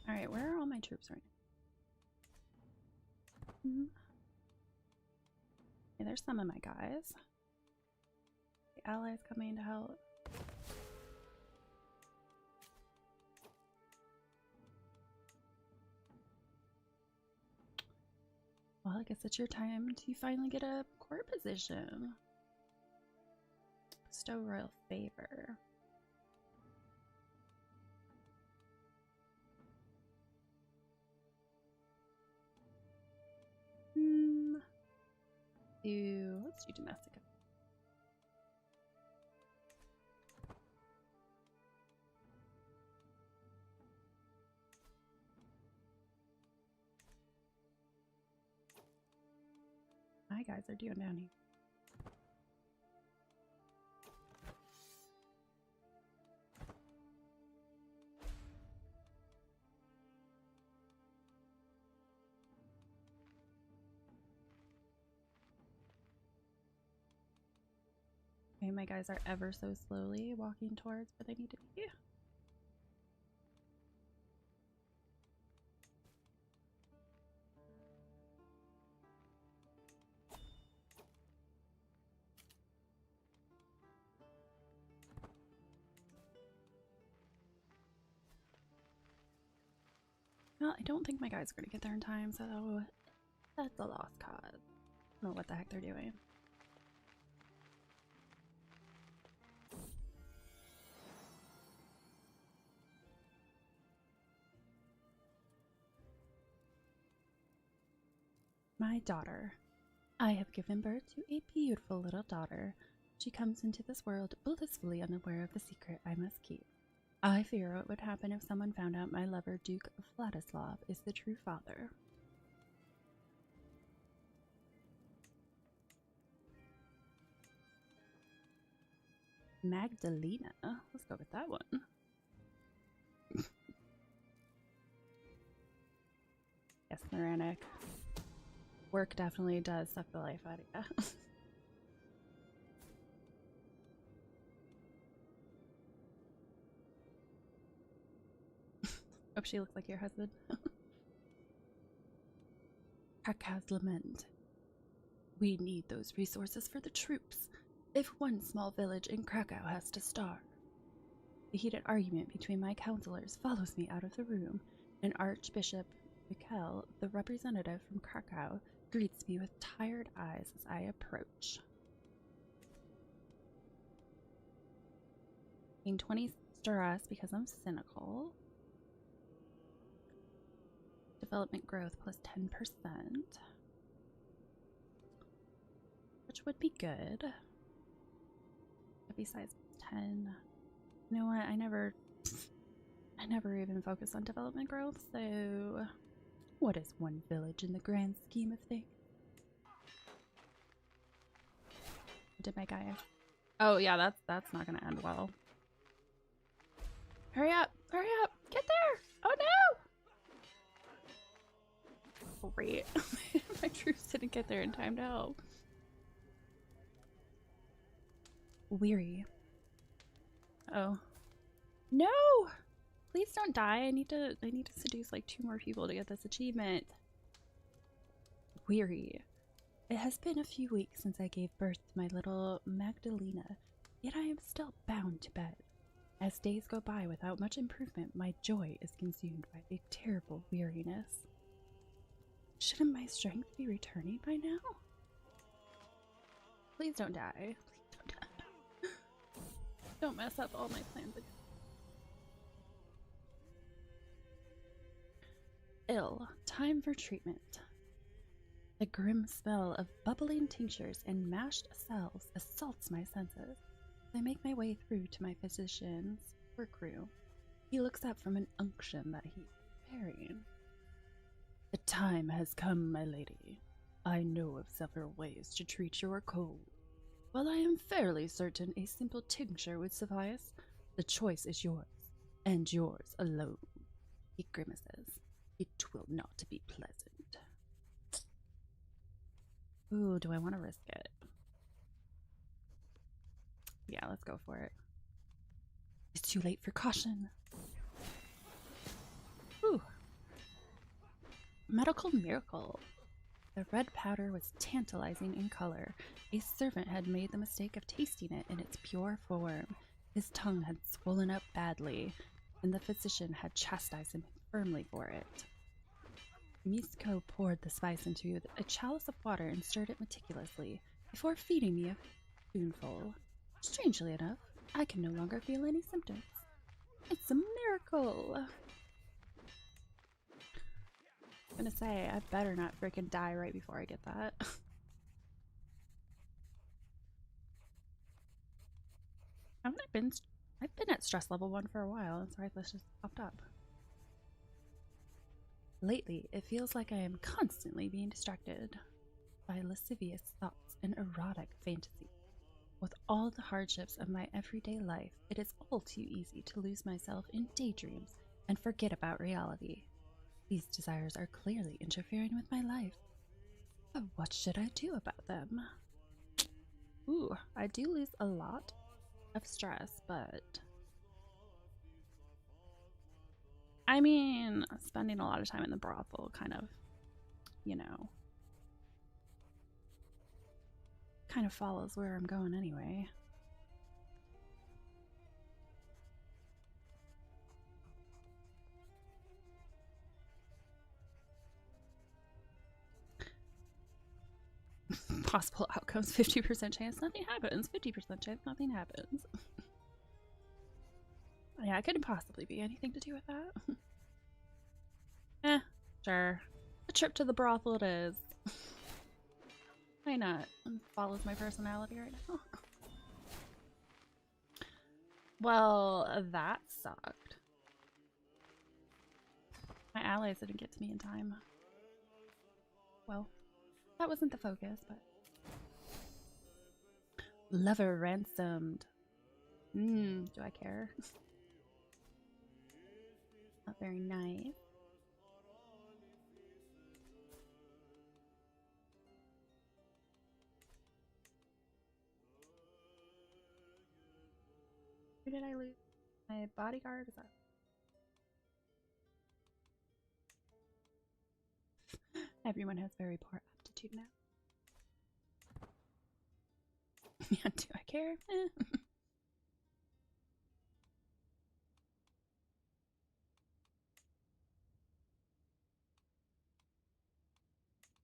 Alright, where are all my troops right now? Okay, there's some of my guys. The allies coming to help. Well, I guess it's your time to finally get a court position. Bestow royal favor. Let's do domestic. My guys are doing down here. Okay, my guys are ever so slowly walking towards where they need to be. Well, I don't think my guys are going to get there in time, so that's a lost cause. I don't know what the heck they're doing. My daughter. I have given birth to a beautiful little daughter. She comes into this world blissfully unaware of the secret I must keep. I fear what would happen if someone found out my lover, Duke Vladislav, is the true father. Magdalena. Let's go with that one. Yes, Moranic. Work definitely does suck the life out of you. Hope she looks like your husband. Krakow's lament. We need those resources for the troops. If one small village in Krakow has to starve. The heated argument between my counselors follows me out of the room, and Archbishop Mikkel, the representative from Krakow, greets me with tired eyes as I approach. Gain 20 stress because I'm cynical. Development growth plus 10%. Which would be good. Besides 10. You know what? I never even focused on development growth, so what is one village in the grand scheme of things? Did my guy? Oh yeah, that's not gonna end well. Hurry up! Hurry up! Get there! Oh no! Great. My troops didn't get there in time to help. Weary. Oh. No! Please don't die. I need to seduce like 2 more people to get this achievement. Weary. It has been a few weeks since I gave birth to my little Magdalena, yet I am still bound to bed. As days go by without much improvement, my joy is consumed by a terrible weariness. Shouldn't my strength be returning by now? Please don't die. Please don't die. Don't mess up all my plans again. Ill. Time for treatment. The grim smell of bubbling tinctures and mashed cells assaults my senses. I make my way through to my physician's workroom. He looks up from an unction that he's preparing. The time has come, my lady. I know of several ways to treat your cold. While I am fairly certain a simple tincture would suffice, the choice is yours, and yours alone. He grimaces. It will not be pleasant. Ooh, do I want to risk it? Yeah, let's go for it. It's too late for caution. Ooh. Medical miracle. The red powder was tantalizing in color. A servant had made the mistake of tasting it in its pure form. His tongue had swollen up badly, and the physician had chastised him firmly for it. Misko poured the spice into a chalice of water and stirred it meticulously before feeding me a spoonful. Strangely enough, I can no longer feel any symptoms. It's a miracle! I'm gonna say, I better not freaking die right before I get that. I've been at stress level 1 for a while, and sorry this just popped up. Lately, it feels like I am constantly being distracted by lascivious thoughts and erotic fantasies. With all the hardships of my everyday life, it is all too easy to lose myself in daydreams and forget about reality. These desires are clearly interfering with my life. But what should I do about them? Ooh, I do lose a lot of stress, but I mean, spending a lot of time in the brothel kind of, you know, kind of follows where I'm going anyway. Possible outcomes, 50% chance nothing happens, 50% chance nothing happens. Yeah, it couldn't possibly be anything to do with that. Sure. A trip to the brothel it is. Why not? It follows my personality right now. Well, that sucked. My allies didn't get to me in time. Well, that wasn't the focus, but... Lover ransomed. Do I care? Not very nice. Who did I lose? My bodyguard? Is that... Everyone has very poor aptitude now. Yeah, do I care?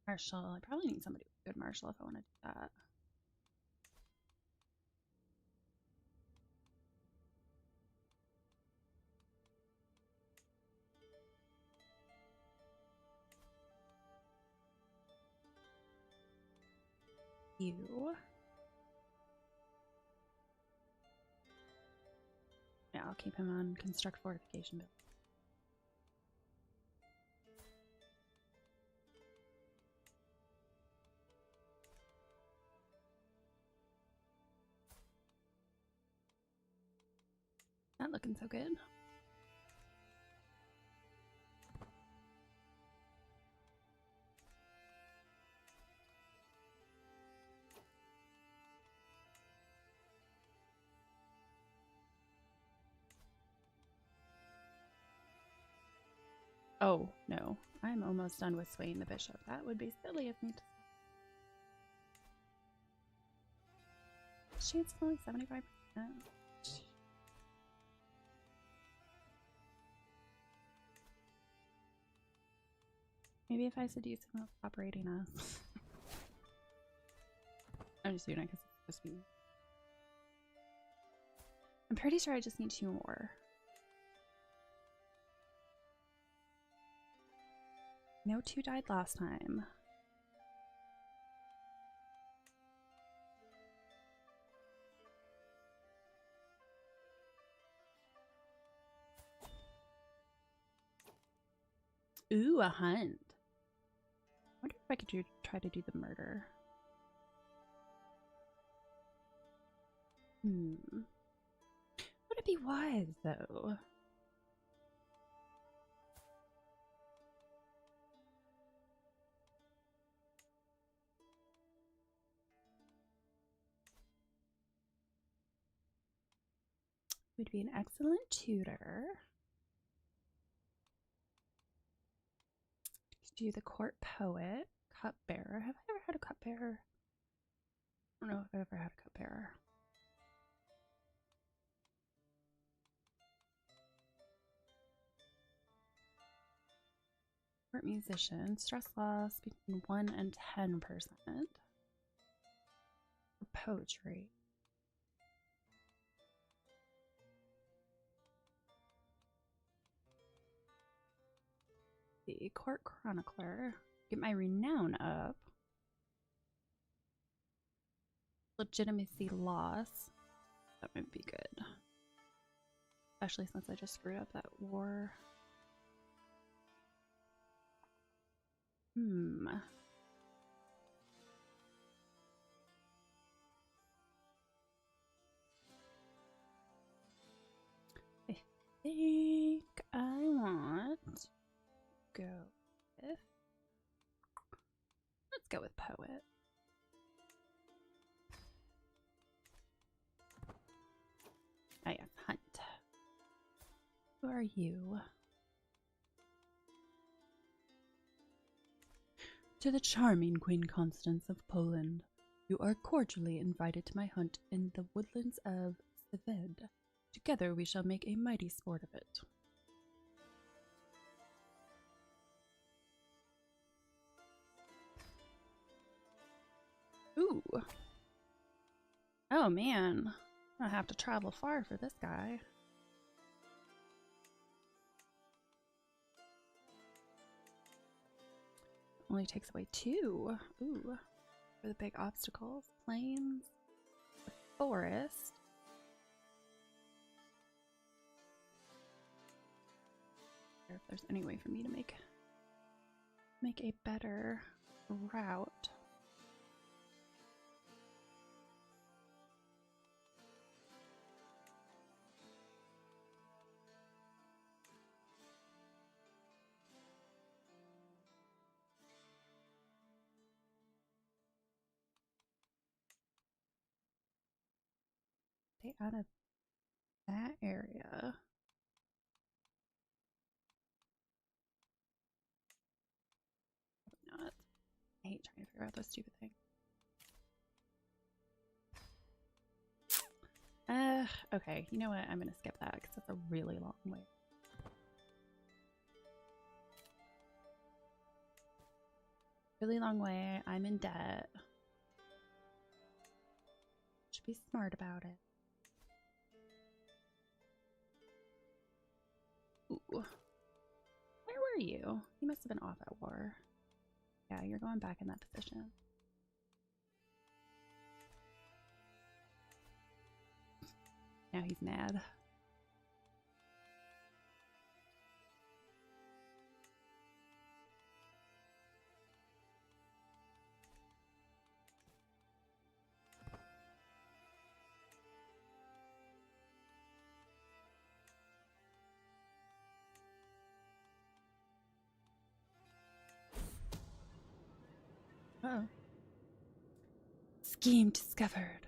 Marshall. I probably need somebody with good Marshall if I want to do that. You. Yeah, I'll keep him on construct fortification build. Not looking so good. Oh, no. I'm almost done with swaying the bishop. That would be silly of me to... Chance only 75%. Maybe if I seduce him, he'll stop raiding us. I'm just doing it because it's just me. I'm pretty sure I just need 2 more. No 2 died last time. Ooh, a hunt. I wonder if I could try to do the murder. Would it be wise, though? Would be an excellent tutor. Do the court poet, cupbearer. Have I ever had a cupbearer? I don't know if I've ever had a cupbearer. Court musician, stress loss between 1 and 10%. For poetry. The court chronicler. Get my renown up. Legitimacy loss. That might be good. Especially since I just screwed up that war. I think I want to go with... Let's go with poet. Oh yes, hunt. Who are you? To the charming Queen Constance of Poland. You are cordially invited to my hunt in the woodlands of Seductive. Together we shall make a mighty sport of it. Ooh. Oh man. I have to travel far for this guy. Only takes away 2. Ooh. For the big obstacles. Plains. The forest. I wonder if there's any way for me to make a better route. Stay out of that area. Not. I hate trying to figure out this stupid thing. Okay. You know what? I'm gonna skip that because that's a really long way. really long way. I'm in debt. Should be smart about it. Ooh. Where were you? You must have been off at war. Yeah, you're going back in that position. Now he's mad. Oh. Scheme discovered.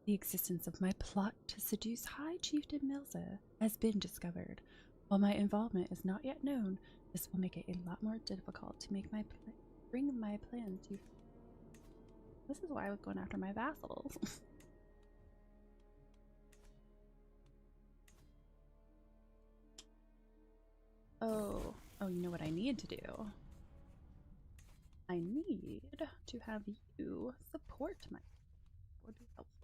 The existence of my plot to seduce High Chieftain Milza has been discovered. While my involvement is not yet known, this will make it a lot more difficult to make bring my plan to. This is why I was going after my vassals. Oh, you know what I need to do? I need to have you support my. Would be helpful.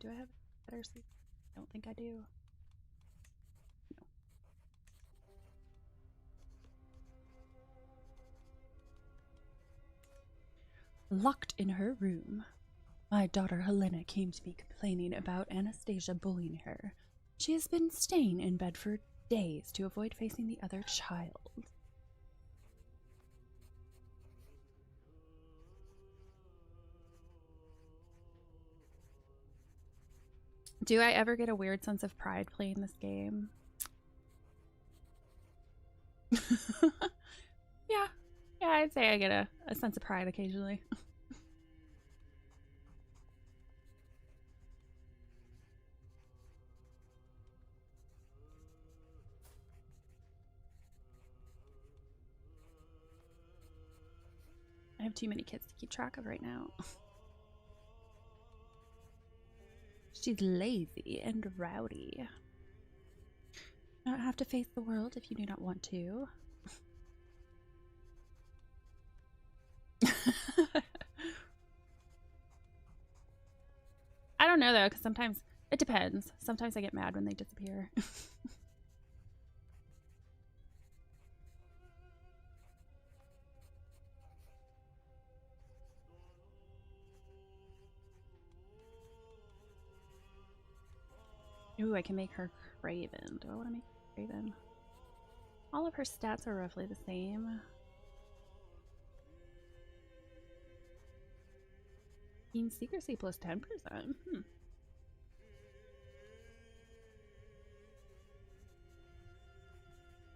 Do I have better sleep? I don't think I do. No. Locked in her room. My daughter Helena came to me complaining about Anastasia bullying her. She has been staying in bed for days to avoid facing the other child. Do I ever get a weird sense of pride playing this game? Yeah, I'd say I get a sense of pride occasionally. I have too many kids to keep track of right now. She's lazy and rowdy. You don't have to face the world if you do not want to. I don't know though, because sometimes it depends. Sometimes I get mad when they disappear. Ooh, I can make her Craven. Do I want to make her Craven? All of her stats are roughly the same. Keen secrecy plus 10%.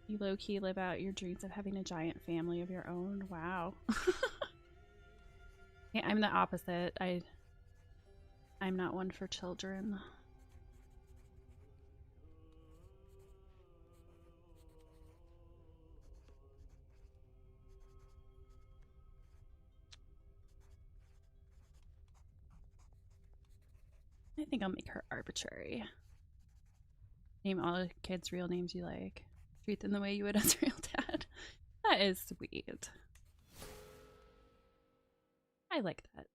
You low-key live out your dreams of having a giant family of your own. Wow. Yeah, I'm the opposite. I'm not one for children. I think I'll make her arbitrary. Name all the kids' real names you like. Treat them the way you would as a real dad. That is sweet. I like that.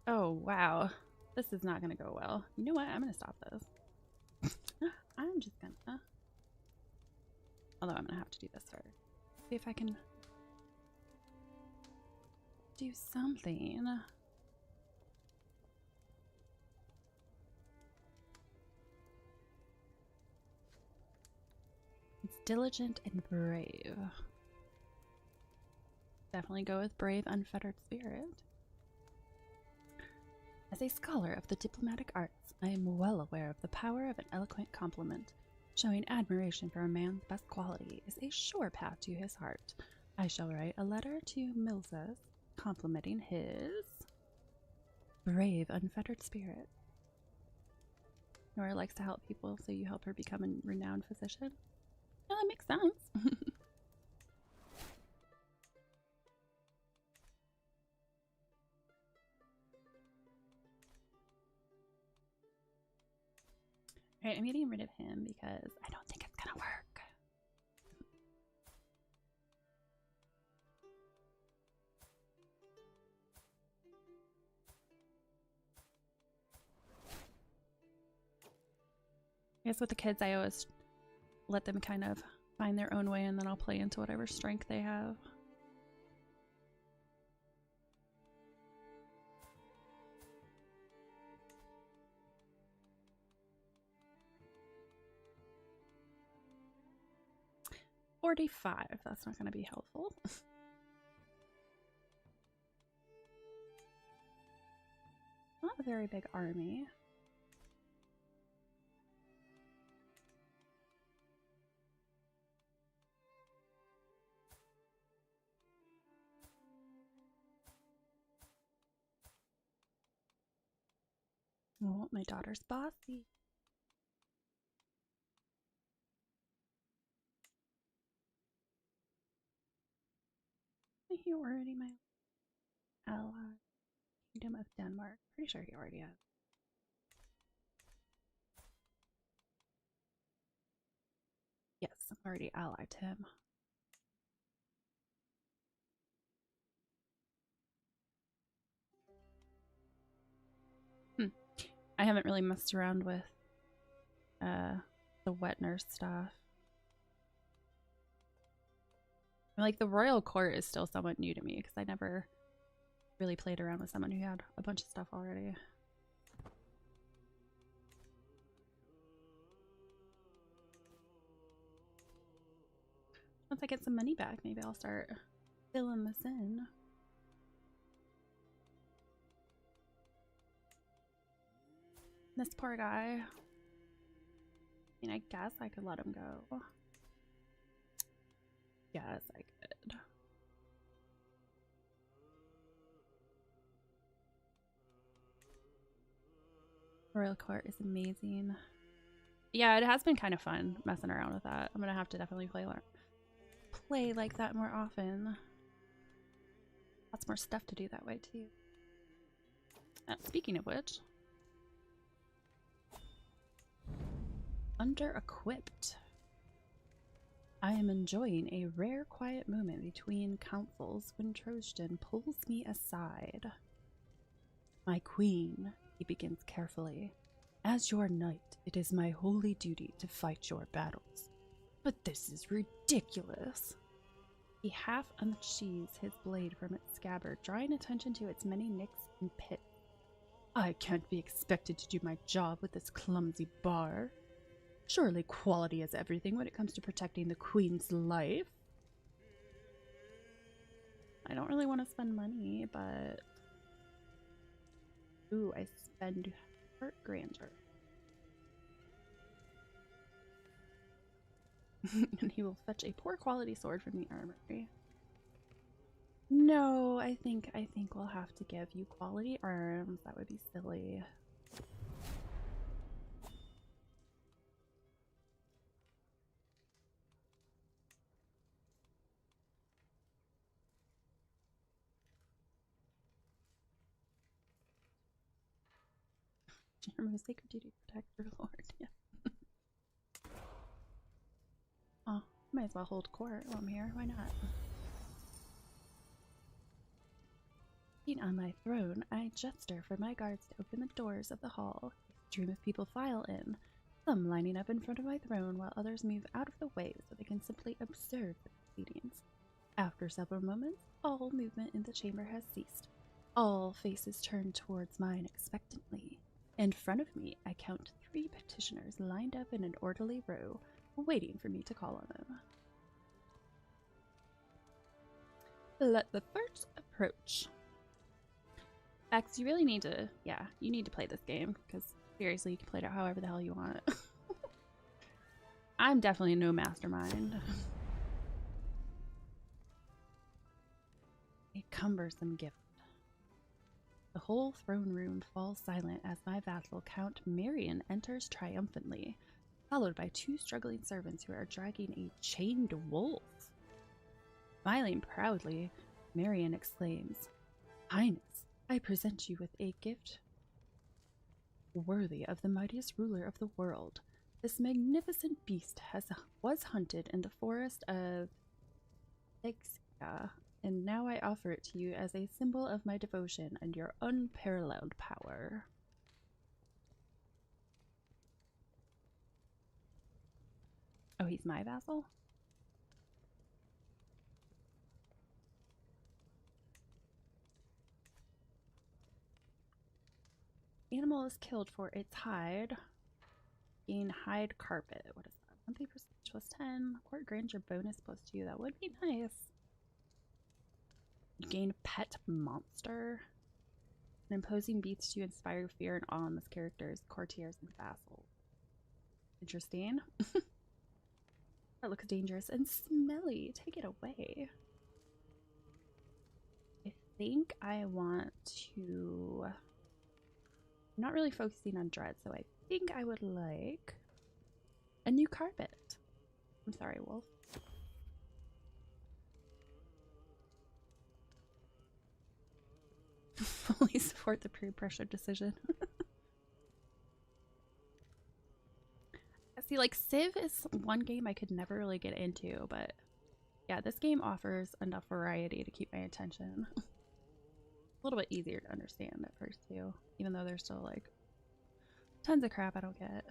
Oh, wow. This is not going to go well. You know what? I'm going to stop this. I'm just going to... Although I'm going to have to do this first. See if I can... do something. It's diligent and brave. Definitely go with brave, unfettered spirit. As a scholar of the diplomatic arts, I am well aware of the power of an eloquent compliment. Showing admiration for a man's best quality is a sure path to his heart. I shall write a letter to Milza complimenting his brave, unfettered spirit. Nora likes to help people, so you help her become a renowned physician. Yeah, that makes sense. Alright, I'm getting rid of him because I don't think it's gonna work. I guess with the kids, I always let them kind of find their own way, and then I'll play into whatever strength they have. $45. That's not going to be helpful. Not a very big army. Oh, my daughter's bossy. He already my ally. Kingdom of Denmark. Pretty sure he already has. Yes, I'm already allied to him. I haven't really messed around with the wet nurse stuff. Like, the royal court is still somewhat new to me because I never really played around with someone who had a bunch of stuff already. Once I get some money back, maybe I'll start filling this in. This poor guy. I mean, I guess I could let him go. Yes, I could. Royal Court is amazing. Yeah, it has been kind of fun messing around with that. I'm gonna have to definitely play like that more often. Lots more stuff to do that way too. Speaking of which, under-equipped. I am enjoying a rare quiet moment between councils when Trojan pulls me aside. My queen, he begins carefully. As your knight, it is my holy duty to fight your battles. But this is ridiculous. He half unsheathes his blade from its scabbard, drawing attention to its many nicks and pits. I can't be expected to do my job with this clumsy bar. Surely quality is everything when it comes to protecting the queen's life. I don't really want to spend money, but... Ooh, I spend heart grandeur. And he will fetch a poor quality sword from the armory. No, I think we'll have to give you quality arms. That would be silly. Remove sacred duty to protect your lord. Yeah. Oh, might as well hold court while I'm here. Why not? Sitting on my throne, I gesture for my guards to open the doors of the hall. A stream of people file in, some lining up in front of my throne while others move out of the way so they can simply observe the proceedings. After several moments, all movement in the chamber has ceased. All faces turn towards mine expectantly. In front of me, I count 3 petitioners lined up in an orderly row, waiting for me to call on them. Let the first approach. X, you really need to, you need to play this game, because seriously, you can play it out however the hell you want. I'm definitely no mastermind. A cumbersome gift. The whole throne room falls silent as my vassal Count Marion enters triumphantly, followed by 2 struggling servants who are dragging a chained wolf. Smiling proudly, Marion exclaims, "Highness, I present you with a gift worthy of the mightiest ruler of the world. This magnificent beast was hunted in the forest of Exia, and now I offer it to you as a symbol of my devotion and your unparalleled power." Oh, he's my vassal? Animal is killed for its hide. Gain hide carpet. What is that? Monthly prestige plus 10. Court grants your bonus plus 2. That would be nice. You gain pet monster. An imposing beast to inspire fear and awe in this character's courtiers and vassals. Interesting. That looks dangerous and smelly. Take it away. I think I want to... I'm not really focusing on dread, so I think I would like a new carpet. I'm sorry, wolf. Fully support the peer pressure decision. See, like, Civ is one game I could never really get into, but yeah, this game offers enough variety to keep my attention. A little bit easier to understand at first, too, even though there's still, like, tons of crap I don't get.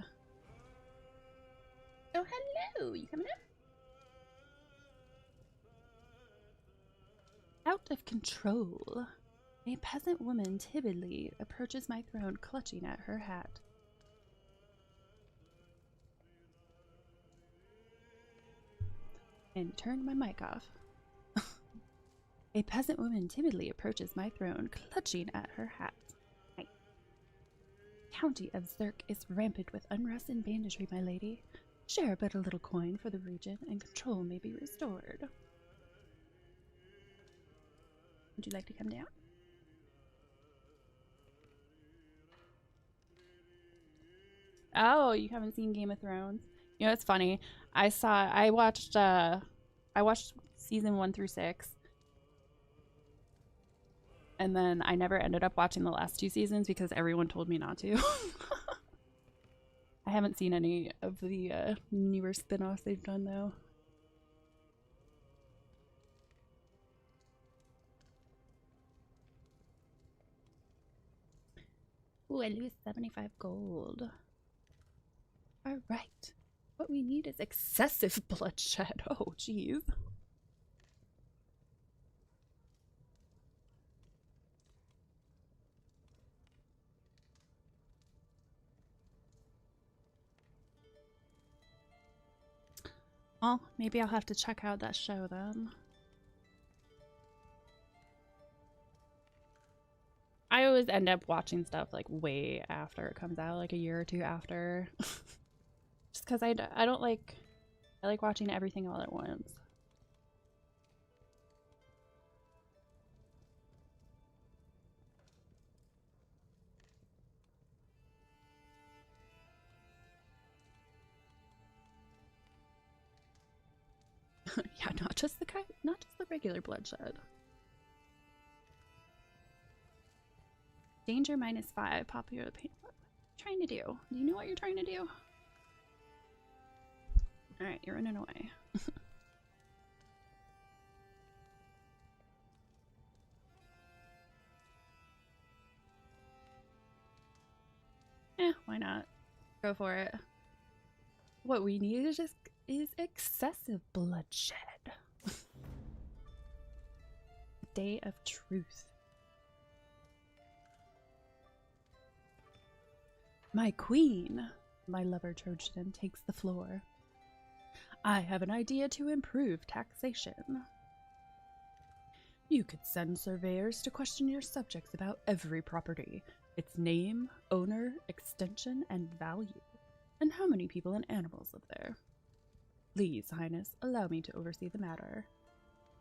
Oh, hello! You coming up? Out of control. A peasant woman timidly approaches my throne, clutching at her hat. And turned my mic off. A peasant woman timidly approaches my throne, clutching at her hat. The county of Zerk is rampant with unrest and banditry, my lady. Share but a little coin for the region, and control may be restored. Would you like to come down? Oh, you haven't seen Game of Thrones? You know, it's funny. I watched season 1 through 6. And then I never ended up watching the last 2 seasons because everyone told me not to. I haven't seen any of the newer spin-offs they've done, though. Ooh, I lose 75 gold. Alright. What we need is excessive bloodshed. Oh, jeez. Well, maybe I'll have to check out that show then. I always end up watching stuff like way after it comes out, like a year or 2 after. Just because I don't like... I like watching everything all at once. Yeah, not just the regular bloodshed. Danger -5. Popular pain. What are you trying to do? Do you know what you're trying to do? Alright, you're running away. Why not? Go for it. What we need is excessive bloodshed. Day of truth. My queen, my lover Trojan takes the floor. I have an idea to improve taxation. You could send surveyors to question your subjects about every property, its name, owner, extension, and value, and how many people and animals live there. Please, Highness, allow me to oversee the matter.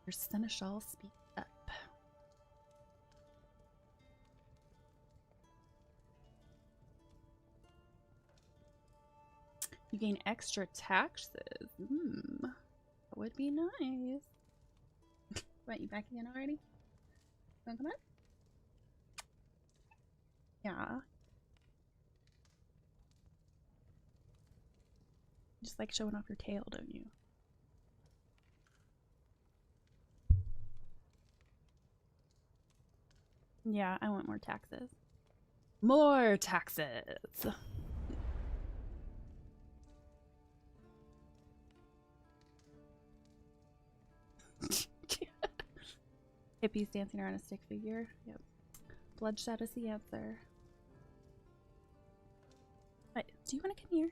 Your seneschal speaks up. You gain extra taxes. That would be nice. What, you back again already? Wanna come on? Yeah. You just like showing off your tail, don't you? Yeah, I want more taxes. More taxes! Hippies dancing around a stick figure. Yep. Bloodshed is the answer. What? Do you want to come here?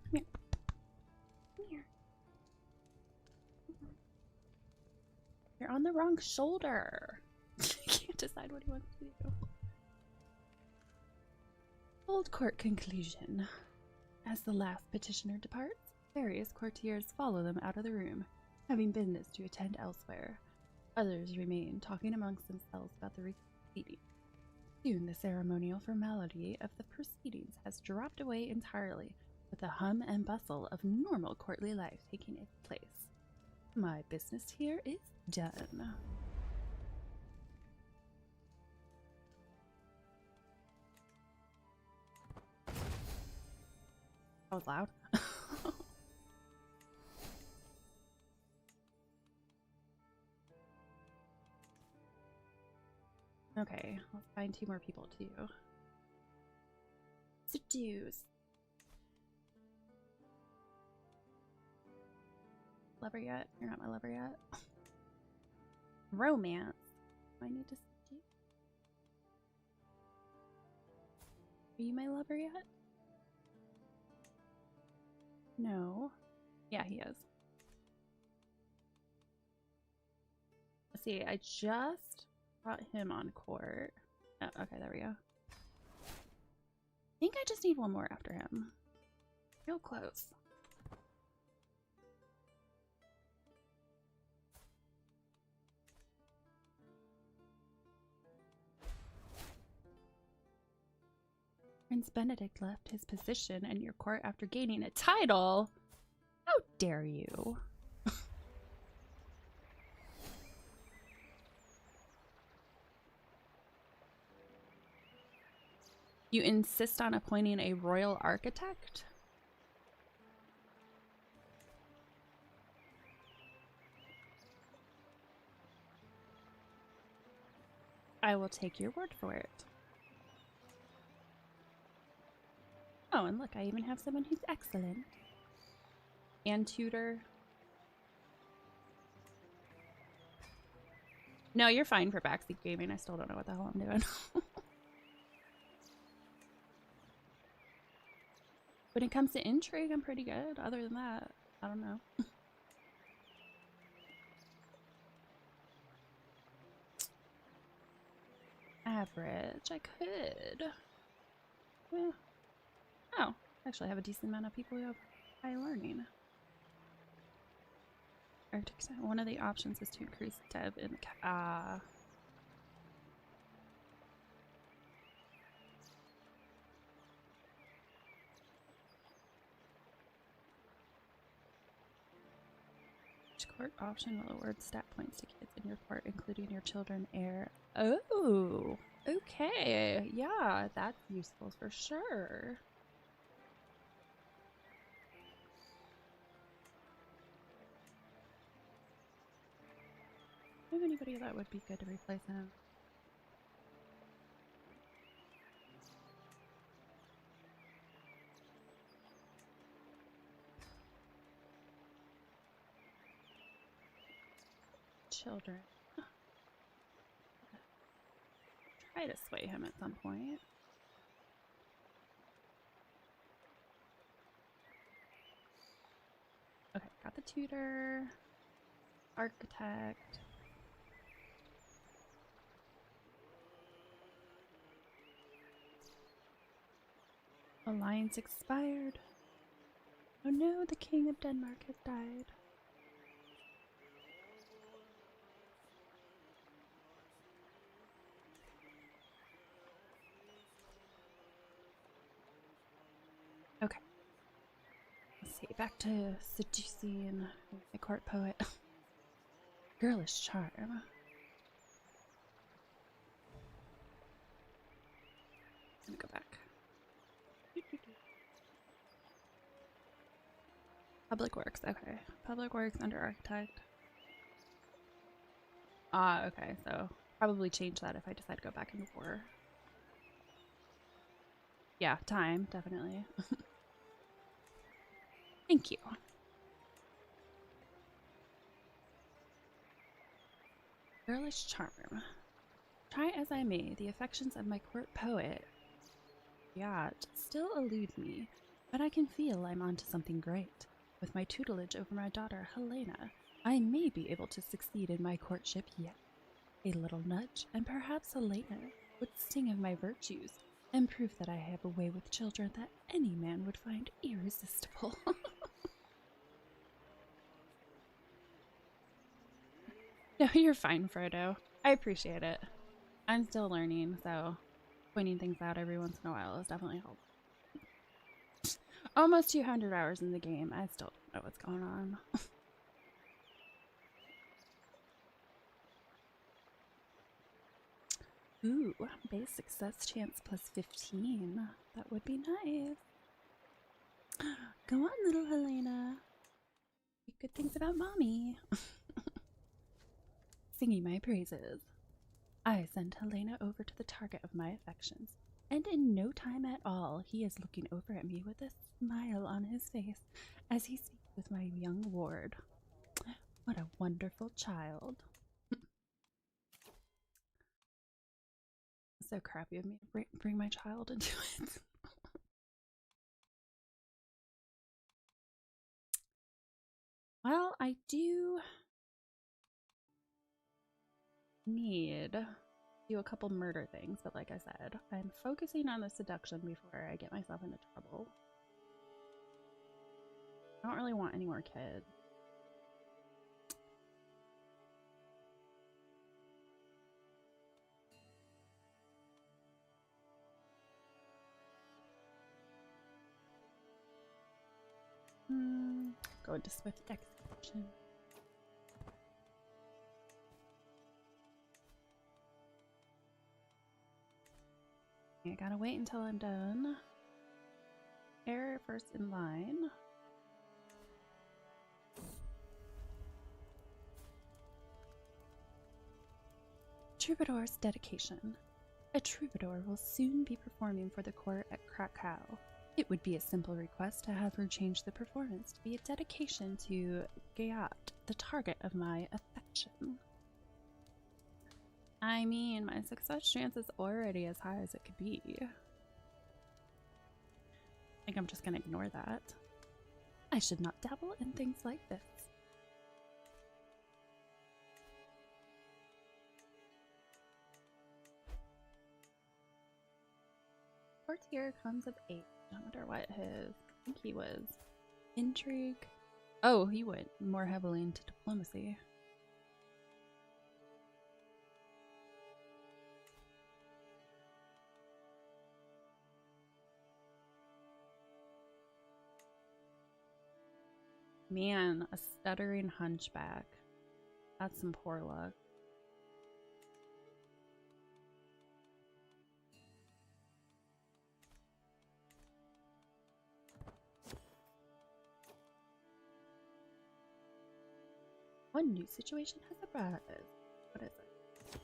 Come here. Come here. You're on the wrong shoulder. He can't decide what he wants to do. Old court conclusion. As the last petitioner departs, various courtiers follow them out of the room, having business to attend elsewhere. Others remain, talking amongst themselves about the proceedings. Soon the ceremonial formality of the proceedings has dropped away entirely, with the hum and bustle of normal courtly life taking its place. My business here is done. That was loud. Okay, let's find 2 more people too. Seduce. Lover yet? You're not my lover yet. Romance. Do I need to seduce? Are you my lover yet? No. Yeah, he is. Let's see, I just brought him on court. Oh, okay, there we go. I think I just need 1 more after him. Real close. Prince Benedict left his position in your court after gaining a title. How dare you? You insist on appointing a royal architect? I will take your word for it. Oh, and look, I even have someone who's excellent. And tutor. No, you're fine for backseat gaming. I still don't know what the hell I'm doing. When it comes to intrigue, I'm pretty good. Other than that, I don't know. Average. I could. Yeah. Oh, actually, I have a decent amount of people who have high learning. One of the options is to increase dev in the Which court option will award stat points to kids in your court, including your children, heir? Oh, okay. Yeah, that's useful for sure. Do you have anybody that would be good to replace him? Children. Try to sway him at some point. Okay, got the tutor. Architect. Alliance expired. Oh no, the King of Denmark has died. Okay, Okay, back to seducing the court poet. Girlish charm. Let me go back. Public Works, okay. Public Works under Architect. Ah, okay, so probably change that if I decide to go back into war. Yeah, time, definitely. Thank you. Girlish charm. Try as I may, the affections of my court poet, yacht, still elude me, but I can feel I'm onto something great. With my tutelage over my daughter, Helena, I may be able to succeed in my courtship yet. A little nudge, and perhaps Helena would sing of my virtues, and prove that I have a way with children that any man would find irresistible. No, you're fine, Frodo. I appreciate it. I'm still learning, so pointing things out every once in a while is definitely helpful. Almost 200 hours in the game. I still don't know what's going on. Ooh, base success chance plus 15. That would be nice. Go on, little Helena. Say good things about mommy. Singing my praises. I send Helena over to the target of my affections, and in no time at all he is looking over at me with a smile on his face as he speaks with my young ward. What a wonderful child. So crappy of me to bring my child into it. Well, I do need to do a couple murder things, but like I said, I'm focusing on the seduction before I get myself into trouble. I don't really want any more kids. Go into swift execution. I gotta wait until I'm done. Error first in line. Troubadour's dedication. A troubadour will soon be performing for the court at Krakow. It would be a simple request to have her change the performance to be a dedication to Gayat, the target of my affection. I mean, my success chance is already as high as it could be. I think I'm just gonna ignore that. I should not dabble in things like this. Courtier comes of 8. I wonder what his, I think he was intrigue. Oh, he went more heavily into diplomacy. Man, a stuttering hunchback. That's some poor luck. One new situation has arisen. What is it?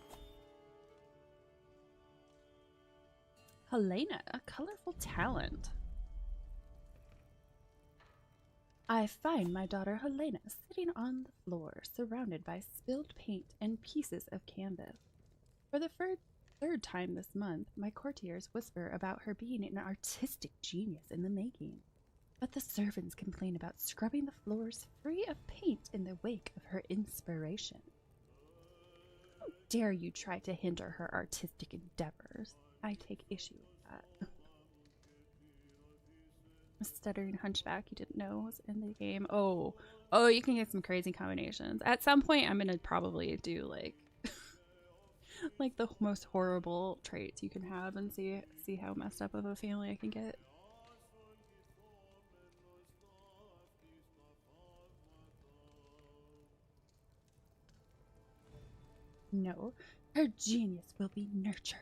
Helena, a colorful talent. I find my daughter Helena sitting on the floor, surrounded by spilled paint and pieces of canvas. For the third time this month, my courtiers whisper about her being an artistic genius in the making. But the servants complain about scrubbing the floors free of paint in the wake of her inspiration. How dare you try to hinder her artistic endeavors? I take issue with that. A stuttering hunchback you didn't know was in the game. Oh, you can get some crazy combinations. At some point, I'm gonna probably do like, like the most horrible traits you can have and see how messed up of a family I can get. No, her genius will be nurtured.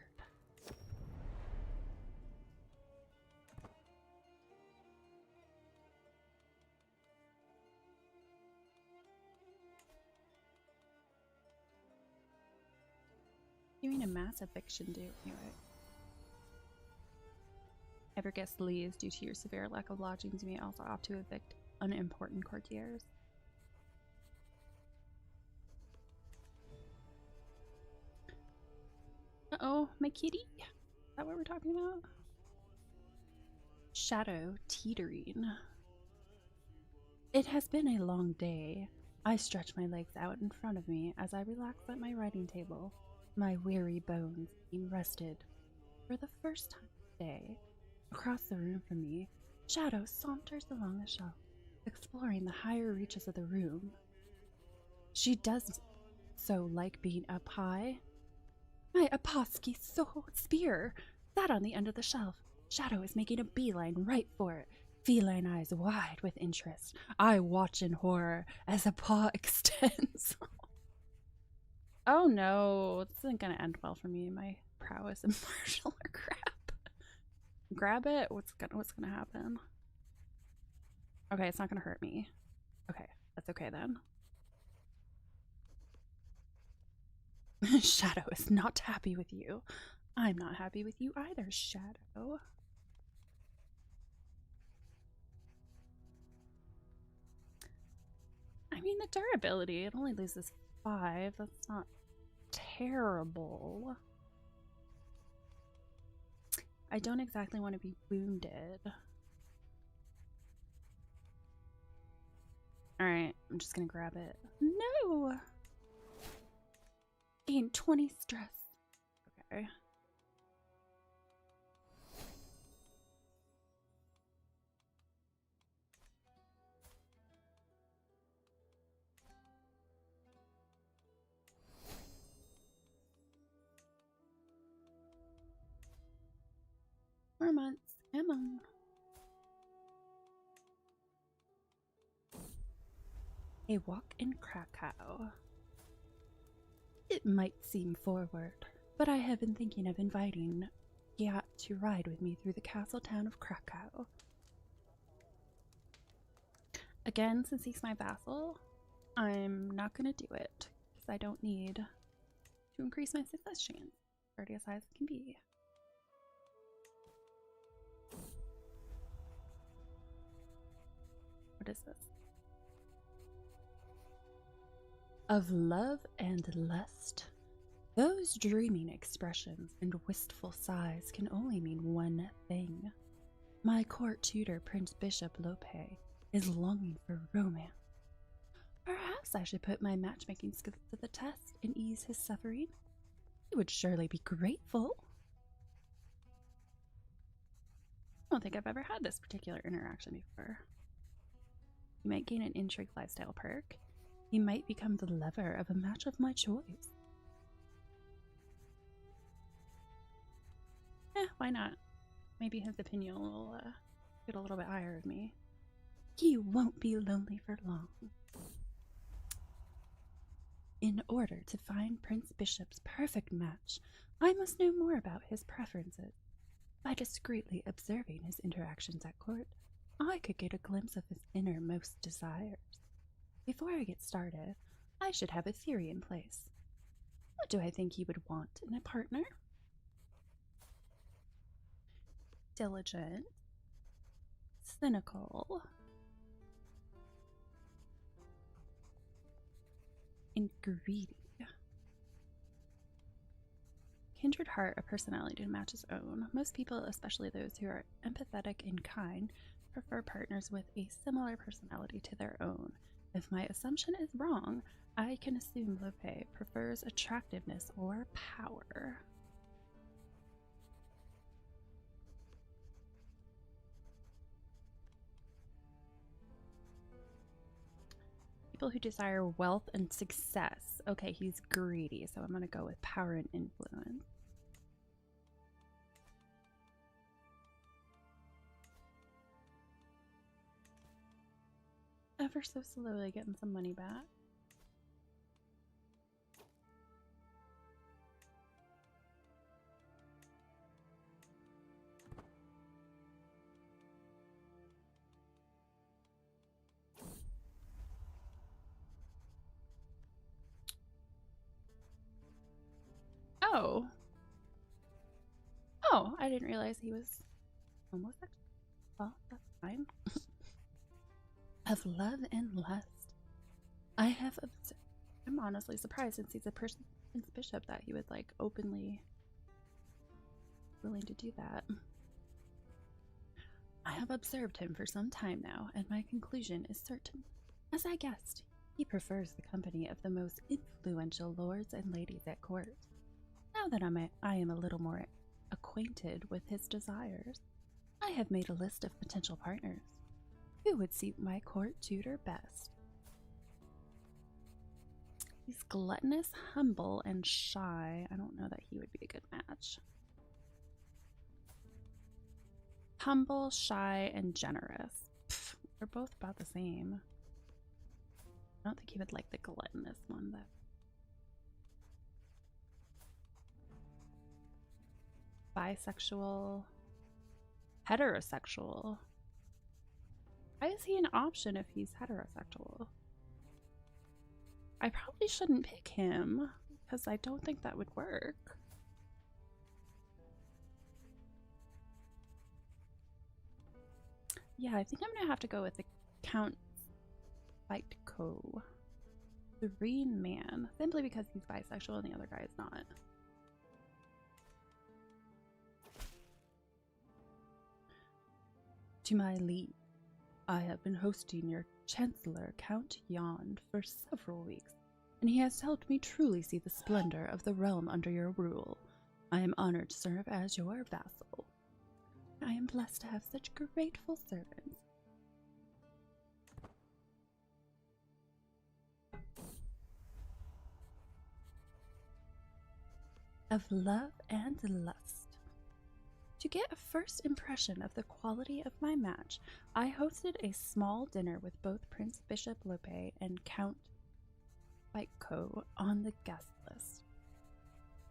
Doing a mass eviction due anyway. Ever guest leaves due to your severe lack of lodgings, you may also opt to evict unimportant courtiers. Uh-oh, my kitty. Is that what we're talking about? Shadow teetering. It has been a long day. I stretch my legs out in front of me as I relax at my writing table, my weary bones being rested. For the first time today, across the room from me, Shadow saunters along the shelf, exploring the higher reaches of the room. She does so like being up high. My Aposky spear sat on the end of the shelf. Shadow is making a beeline right for it, feline eyes wide with interest. I watch in horror as a paw extends. Oh no, this isn't gonna end well for me. My prowess and martial are crap. Grab it. What's gonna happen? Okay, it's not gonna hurt me. Okay, that's okay then. Shadow is not happy with you. I'm not happy with you either, Shadow. I mean, the durability, it only loses 5. That's not terrible. I don't exactly want to be wounded. Alright, I'm just gonna grab it. No! Gain 20 stress. Okay. Four months. Come on. A walk in Krakow. It might seem forward, but I have been thinking of inviting Giat to ride with me through the castle town of Krakow. Again, since he's my vassal, I'm not gonna do it because I don't need to increase my success chance. Already as high as it can be. What is this? Of love and lust. Those dreaming expressions and wistful sighs can only mean one thing. My court tutor, Prince Bishop Lope, is longing for romance. Perhaps I should put my matchmaking skills to the test and ease his suffering. He would surely be grateful. I don't think I've ever had this particular interaction before. You might gain an intrigue lifestyle perk. He might become the lover of a match of my choice. Why not? Maybe his opinion will get a little bit higher of me. He won't be lonely for long. In order to find Prince Bishop's perfect match, I must know more about his preferences. By discreetly observing his interactions at court, I could get a glimpse of his innermost desires. Before I get started, I should have a theory in place. What do I think he would want in a partner? Diligent, cynical, and greedy. Kindred heart, a personality to match his own. Most people, especially those who are empathetic and kind, prefer partners with a similar personality to their own. If my assumption is wrong, I can assume Lope prefers attractiveness or power. People who desire wealth and success. Okay, he's greedy, so I'm going to go with power and influence. Ever so slowly getting some money back. Oh. Oh, I didn't realize he was homosexual. Well, that's fine. Of love and lust. I have observed. I'm honestly surprised since he's a Prince Bishop that he would like openly willing to do that. I have observed him for some time now, and my conclusion is certain. As I guessed, he prefers the company of the most influential lords and ladies at court. Now that I am a little more acquainted with his desires, I have made a list of potential partners. Who would suit my court tutor best? He's gluttonous, humble, and shy. I don't know that he would be a good match. Humble, shy, and generous. Pfft, they're both about the same. I don't think he would like the gluttonous one, though. Bisexual. Heterosexual. Why is he an option if he's heterosexual? I probably shouldn't pick him because I don't think that would work. Yeah, I think I'm gonna have to go with the Count Fightco. The Serene Man, simply because he's bisexual and the other guy is not. To my liege, I have been hosting your Chancellor, Count Yond, for several weeks, and he has helped me truly see the splendor of the realm under your rule. I am honored to serve as your vassal. I am blessed to have such grateful servants. Of love and lust. To get a first impression of the quality of my match, I hosted a small dinner with both Prince Bishop Lope and Count Fightco on the guest list.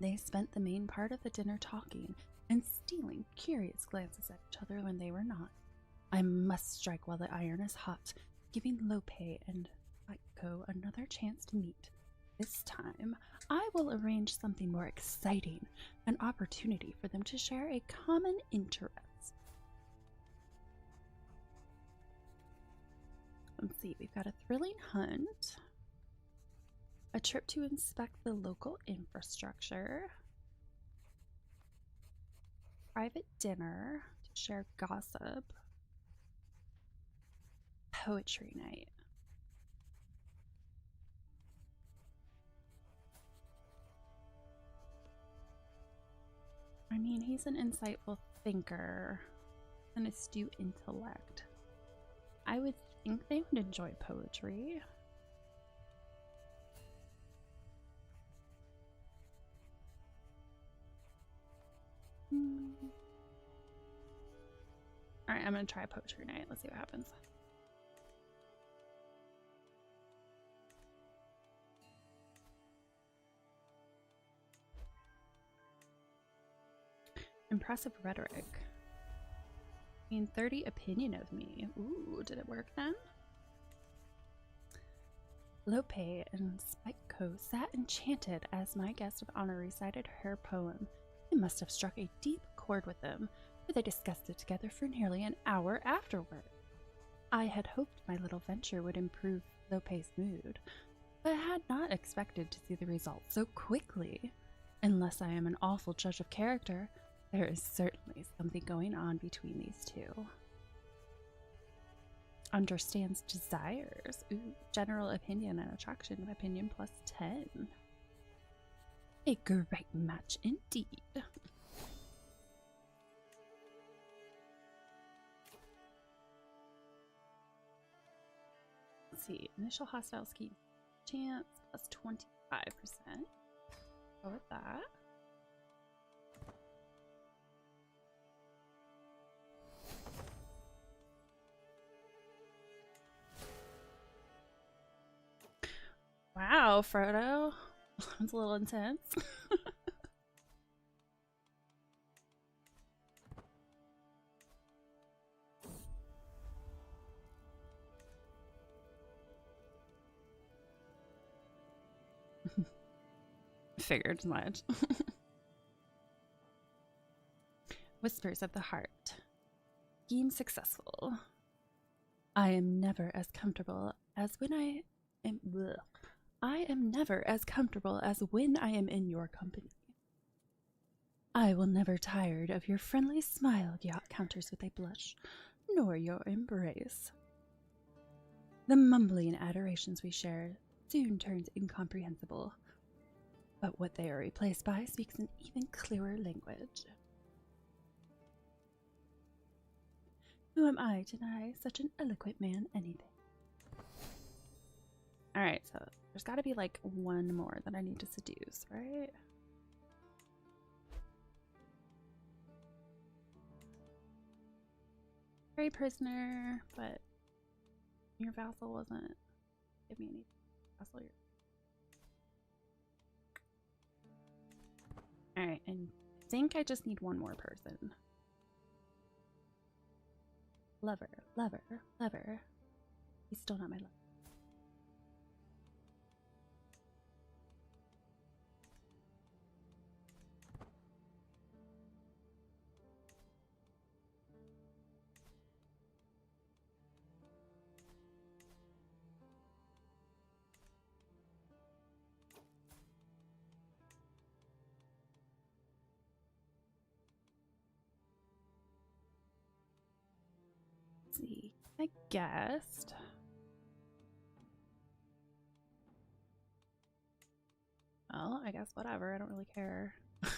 They spent the main part of the dinner talking and stealing curious glances at each other when they were not. I must strike while the iron is hot, giving Lope and Fightco another chance to meet. This time, I will arrange something more exciting, an opportunity for them to share a common interest. Let's see, we've got a thrilling hunt, a trip to inspect the local infrastructure, private dinner to share gossip, poetry night. I mean, he's an insightful thinker, an astute intellect. I would think they would enjoy poetry. Alright, I'm gonna try poetry night. Let's see what happens. Impressive rhetoric. I mean, 30 opinion of me. Ooh, did it work then? Lope and Spikeco sat enchanted as my guest of honor recited her poem. It must have struck a deep chord with them, for they discussed it together for nearly an hour afterward. I had hoped my little venture would improve Lope's mood, but I had not expected to see the result so quickly. Unless I am an awful judge of character, there is certainly something going on between these two. Understands desires. Ooh, general opinion and attraction of opinion plus 10. A great match indeed. Let's see. Initial hostile ski chance plus 25%. Go with that. Wow, Frodo. That's a little intense. Figured as much. Whispers of the heart. Scheme successful. I am never as comfortable as when I am. Blech. I am never as comfortable as when I am in your company. I will never tired of your friendly smile, Yacht counters with a blush, nor your embrace. The mumbling adorations we share soon turns incomprehensible, but what they are replaced by speaks an even clearer language. Who am I to deny such an eloquent man anything? Alright, so there's gotta be like one more that I need to seduce, right? Very prisoner, but your vassal wasn't give me any vassal. Alright, and I think I just need one more person. Lover, lover, lover. He's still not my lover. See, I guessed. Well, I guess whatever. I don't really care. I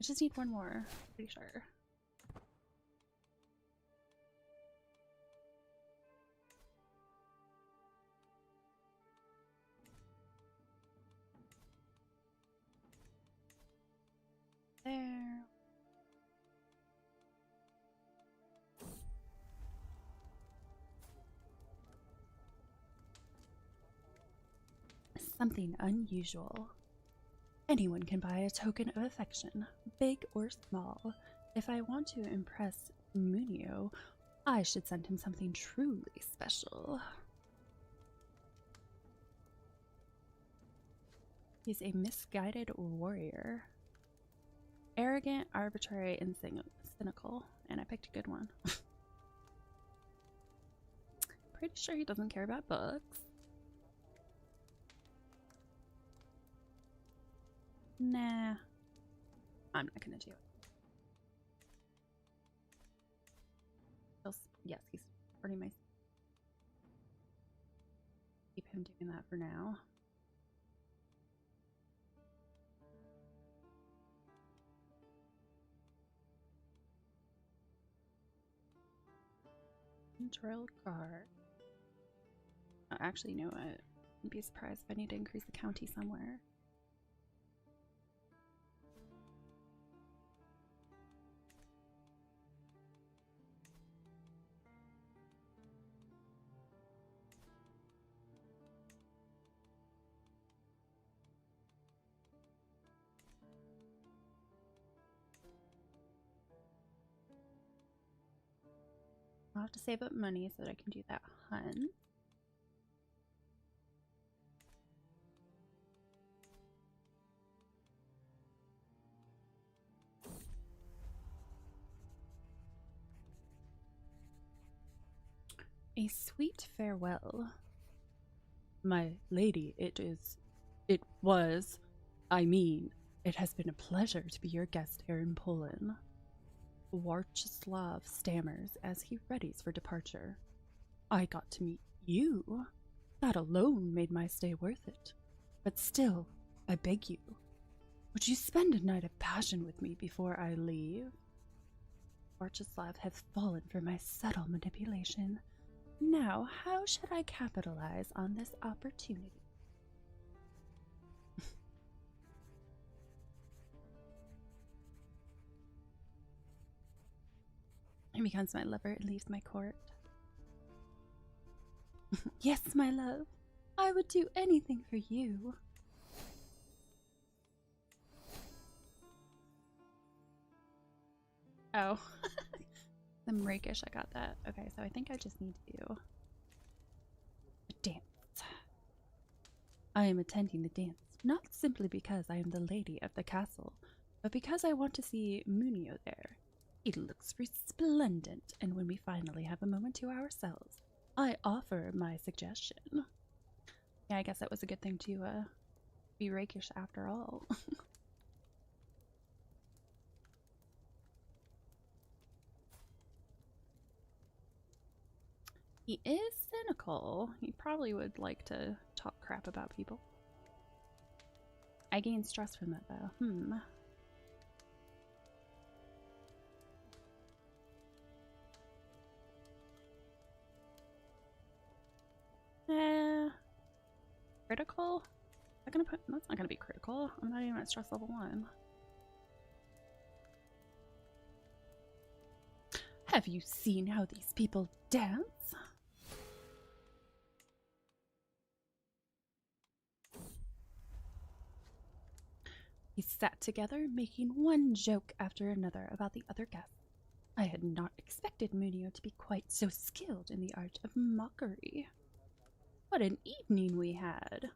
just need one more. Pretty sure. There. Something unusual. Anyone can buy a token of affection, big or small. If I want to impress Munio, I should send him something truly special. He's a misguided warrior. Arrogant, arbitrary, and cynical. And I picked a good one. Pretty sure he doesn't care about books. Nah. I'm not gonna do it. Yes, he's pretty nice. Keep him doing that for now. Control guard. Oh, actually, you know what? I'd be surprised if I need to increase the county somewhere. I'll have to save up money so that I can do that hunt. A sweet farewell. My lady, it has been a pleasure to be your guest here in Poland. Warchislav stammers as he readies for departure. I got to meet you. That alone made my stay worth it. But still, I beg you, would you spend a night of passion with me before I leave? Warchislav has fallen for my subtle manipulation. Now, how should I capitalize on this opportunity? He becomes my lover and leaves my court. Yes, my love. I would do anything for you. Oh. I'm rakish, I got that. Okay, so I think I just need to do a dance. I am attending the dance, not simply because I am the lady of the castle, but because I want to see Munio there. He looks resplendent, and when we finally have a moment to ourselves, I offer my suggestion. Yeah, I guess that was a good thing to be rakish after all. He is cynical. He probably would like to talk crap about people. I gain stress from that, though. Critical? That's not gonna be critical. I'm not even at stress level 1. Have you seen how these people dance? We sat together, making one joke after another about the other guests. I had not expected Munio to be quite so skilled in the art of mockery. What an evening we had!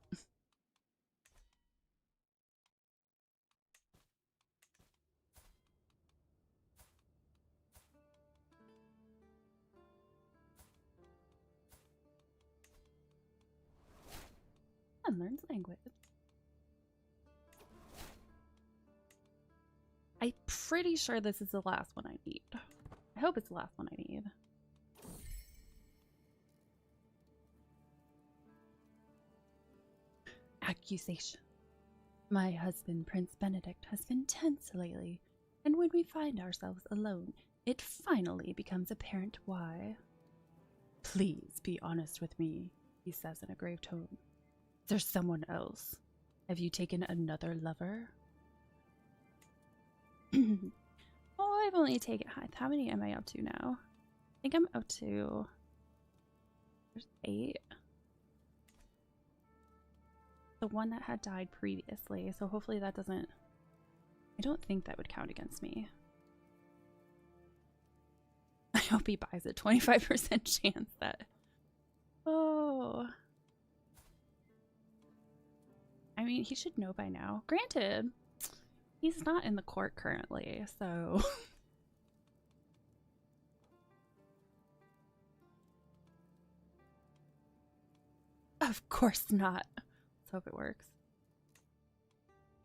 Unlearned language. I'm pretty sure this is the last one I need. I hope it's the last one I need. Accusation. My husband, Prince Benedict, has been tense lately, and when we find ourselves alone, it finally becomes apparent why. Please be honest with me, he says in a grave tone. Is there someone else? Have you taken another lover? Oh, I've only taken... How many am I up to now? I think I'm up to... There's 8. The one that had died previously, so hopefully that doesn't... I don't think that would count against me. I hope he buys a 25% chance that... Oh... I mean, he should know by now. Granted, he's not in the court currently, so... Of course not. Let's hope it works.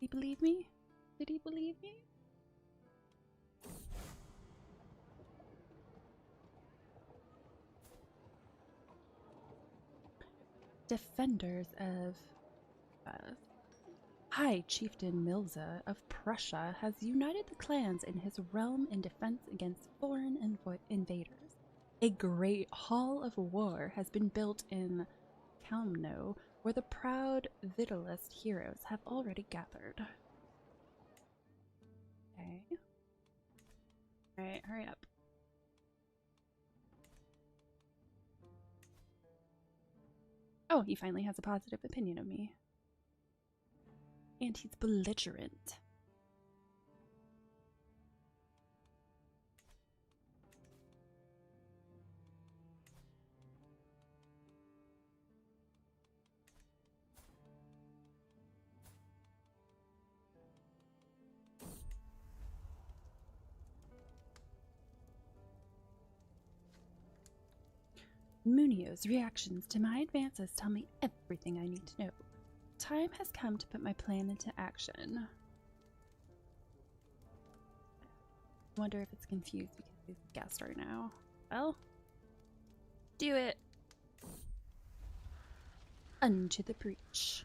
Did he believe me? Did he believe me? Defenders of... High Chieftain Milza of Prussia has united the clans in his realm in defense against foreign invaders. A great hall of war has been built in Kalmno, where the proud Vitalist heroes have already gathered. Okay. Alright, hurry up. Oh, he finally has a positive opinion of me. And he's belligerent. Munio's reactions to my advances tell me everything I need to know. Time has come to put my plan into action. I wonder if it's confused because he's a guest right now. Well, do it. Unto the breach.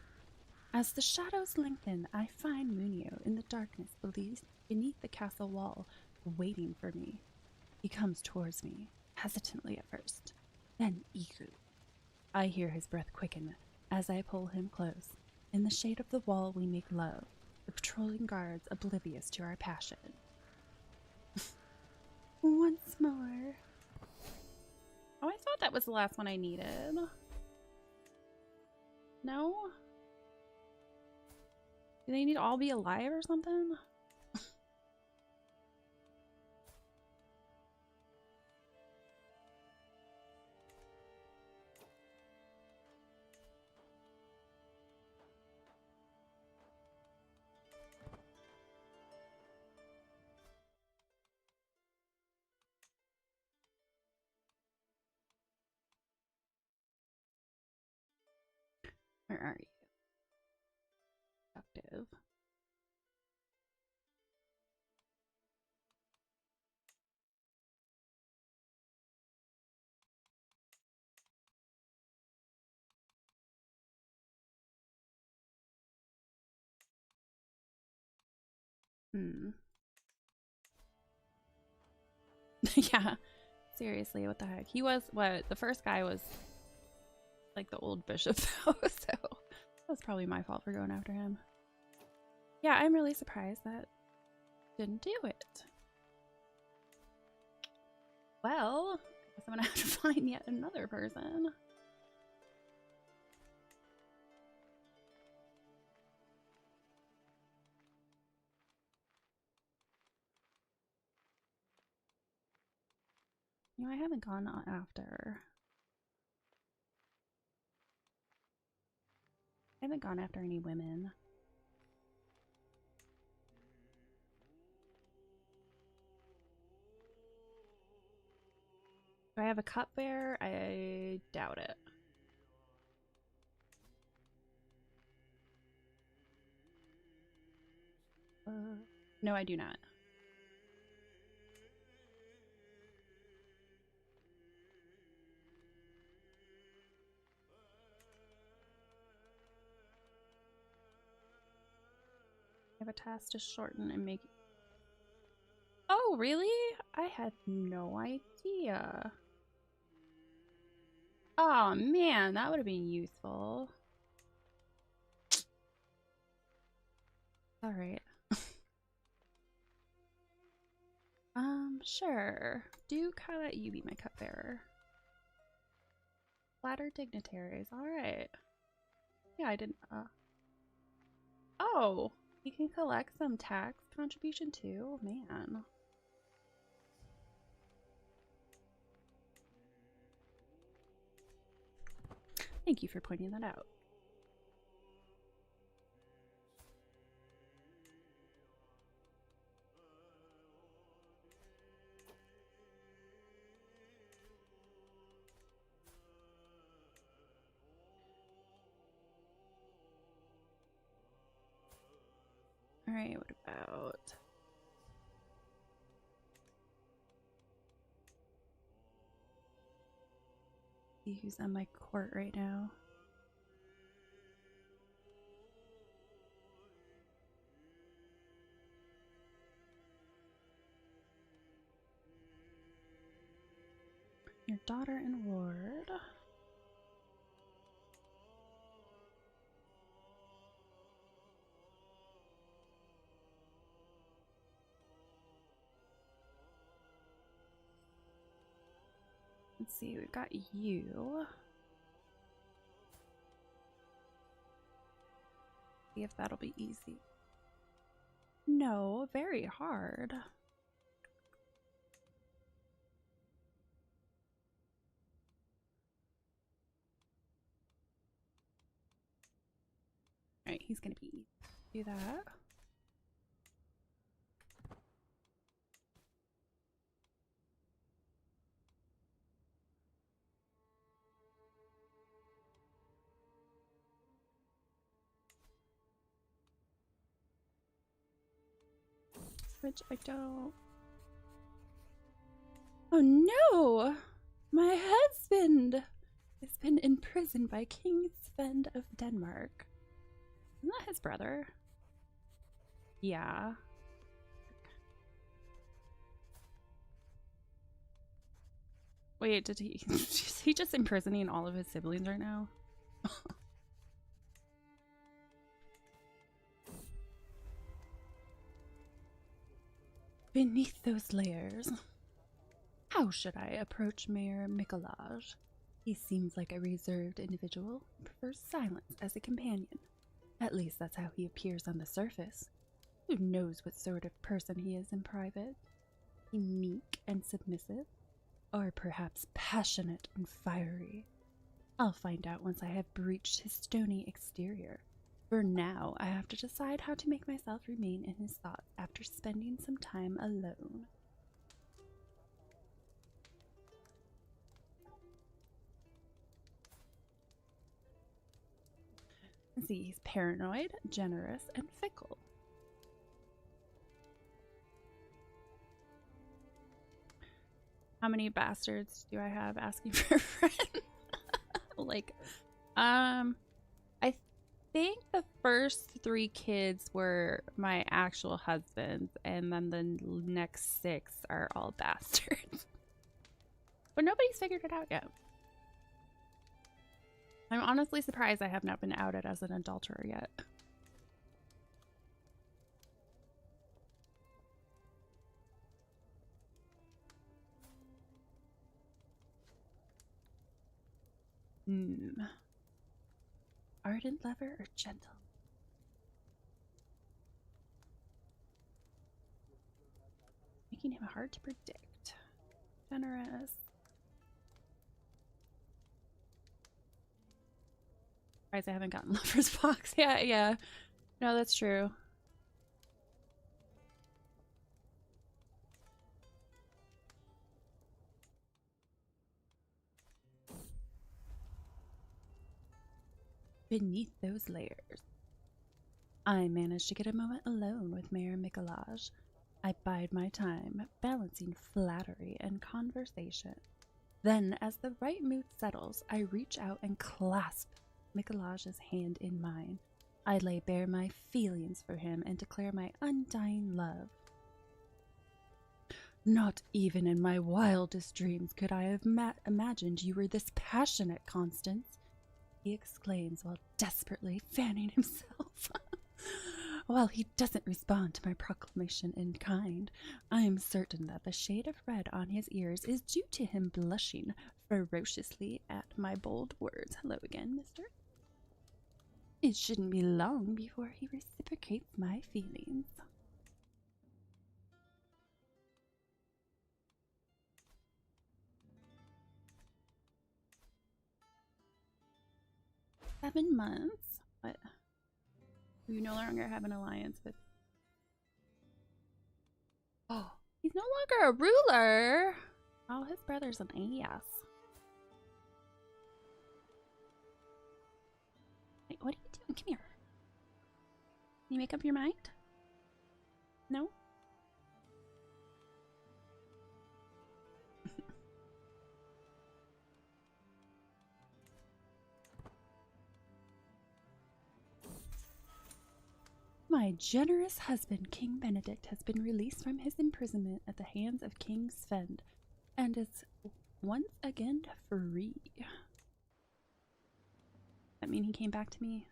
As the shadows lengthen, I find Munio in the darkness beneath the castle wall, waiting for me. He comes towards me, hesitantly at first, then eagerly. I hear his breath quicken as I pull him close. In the shade of the wall we make love, the patrolling guards oblivious to our passion. Once more. Oh, I thought that was the last one I needed. No? Do they need to all be alive or something? Where are you? Seductive. Yeah. Seriously, what the heck? He was what? The first guy was like the old bishop though, so that's probably my fault for going after him. Yeah, I'm really surprised that didn't do it. Well, I guess I'm gonna have to find yet another person. You know, I haven't gone after. I haven't gone after any women. Do I have a cupbearer? I doubt it. No, I do not. I have a task to shorten and make. Oh, really? I had no idea. Oh man, that would have been useful. Alright. Sure. Duke, how about you be my cupbearer? Flatter dignitaries. Alright. Yeah, I didn't Oh! You can collect some tax contribution too? Man. Thank you for pointing that out. Alright, what about... see who's on my court right now. Your daughter and ward. Let's see, we've got you. See if that'll be easy. No, very hard. Alright, he's gonna be easy. Do that. Which I don't... Oh no! My husband has been imprisoned by King Sven of Denmark. Isn't that his brother? Yeah. Wait, did he... is he just imprisoning all of his siblings right now? Beneath those layers... How should I approach Mayor Mikolaj? He seems like a reserved individual, prefers silence as a companion. At least that's how he appears on the surface. Who knows what sort of person he is in private? He meek and submissive? Or perhaps passionate and fiery? I'll find out once I have breached his stony exterior. For now, I have to decide how to make myself remain in his thoughts after spending some time alone. Let's see, he's paranoid, generous, and fickle. How many bastards do I have asking for a friend? Like, I think the first 3 kids were my actual husbands, and then the next 6 are all bastards. But nobody's figured it out yet. I'm honestly surprised I have not been outed as an adulterer yet. Ardent lover or gentle? Making him hard to predict. Generous. Surprised I haven't gotten lover's box. Yeah. No, that's true. Beneath those layers. I managed to get a moment alone with Mayor Mikolaj. I bide my time, balancing flattery and conversation. Then, as the right mood settles, I reach out and clasp Mikolaj's hand in mine. I lay bare my feelings for him and declare my undying love. Not even in my wildest dreams could I have imagined you were this passionate, Constance, he exclaims while desperately fanning himself. While he doesn't respond to my proclamation in kind, I am certain that the shade of red on his ears is due to him blushing ferociously at my bold words. Hello again, mister. It shouldn't be long before he reciprocates my feelings. "7 months? What? You no longer have an alliance with..." Oh, he's no longer a ruler! Oh, his brother's an ass. Wait, what are you doing? Come here. Can you make up your mind? No? My generous husband, King Benedict, has been released from his imprisonment at the hands of King Sven, and is once again free. That mean he came back to me?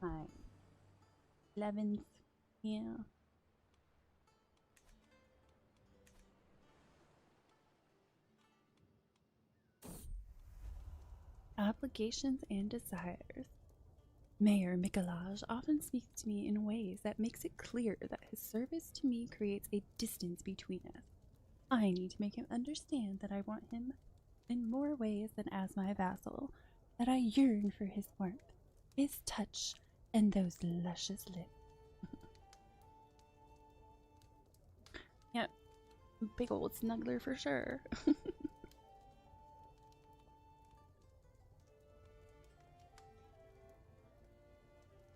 Fine. 11th, yeah. Obligations and desires. Mayor Mikolaj often speaks to me in ways that makes it clear that his service to me creates a distance between us. I need to make him understand that I want him in more ways than as my vassal, that I yearn for his warmth, his touch, and those luscious lips. Yep, big old snuggler for sure.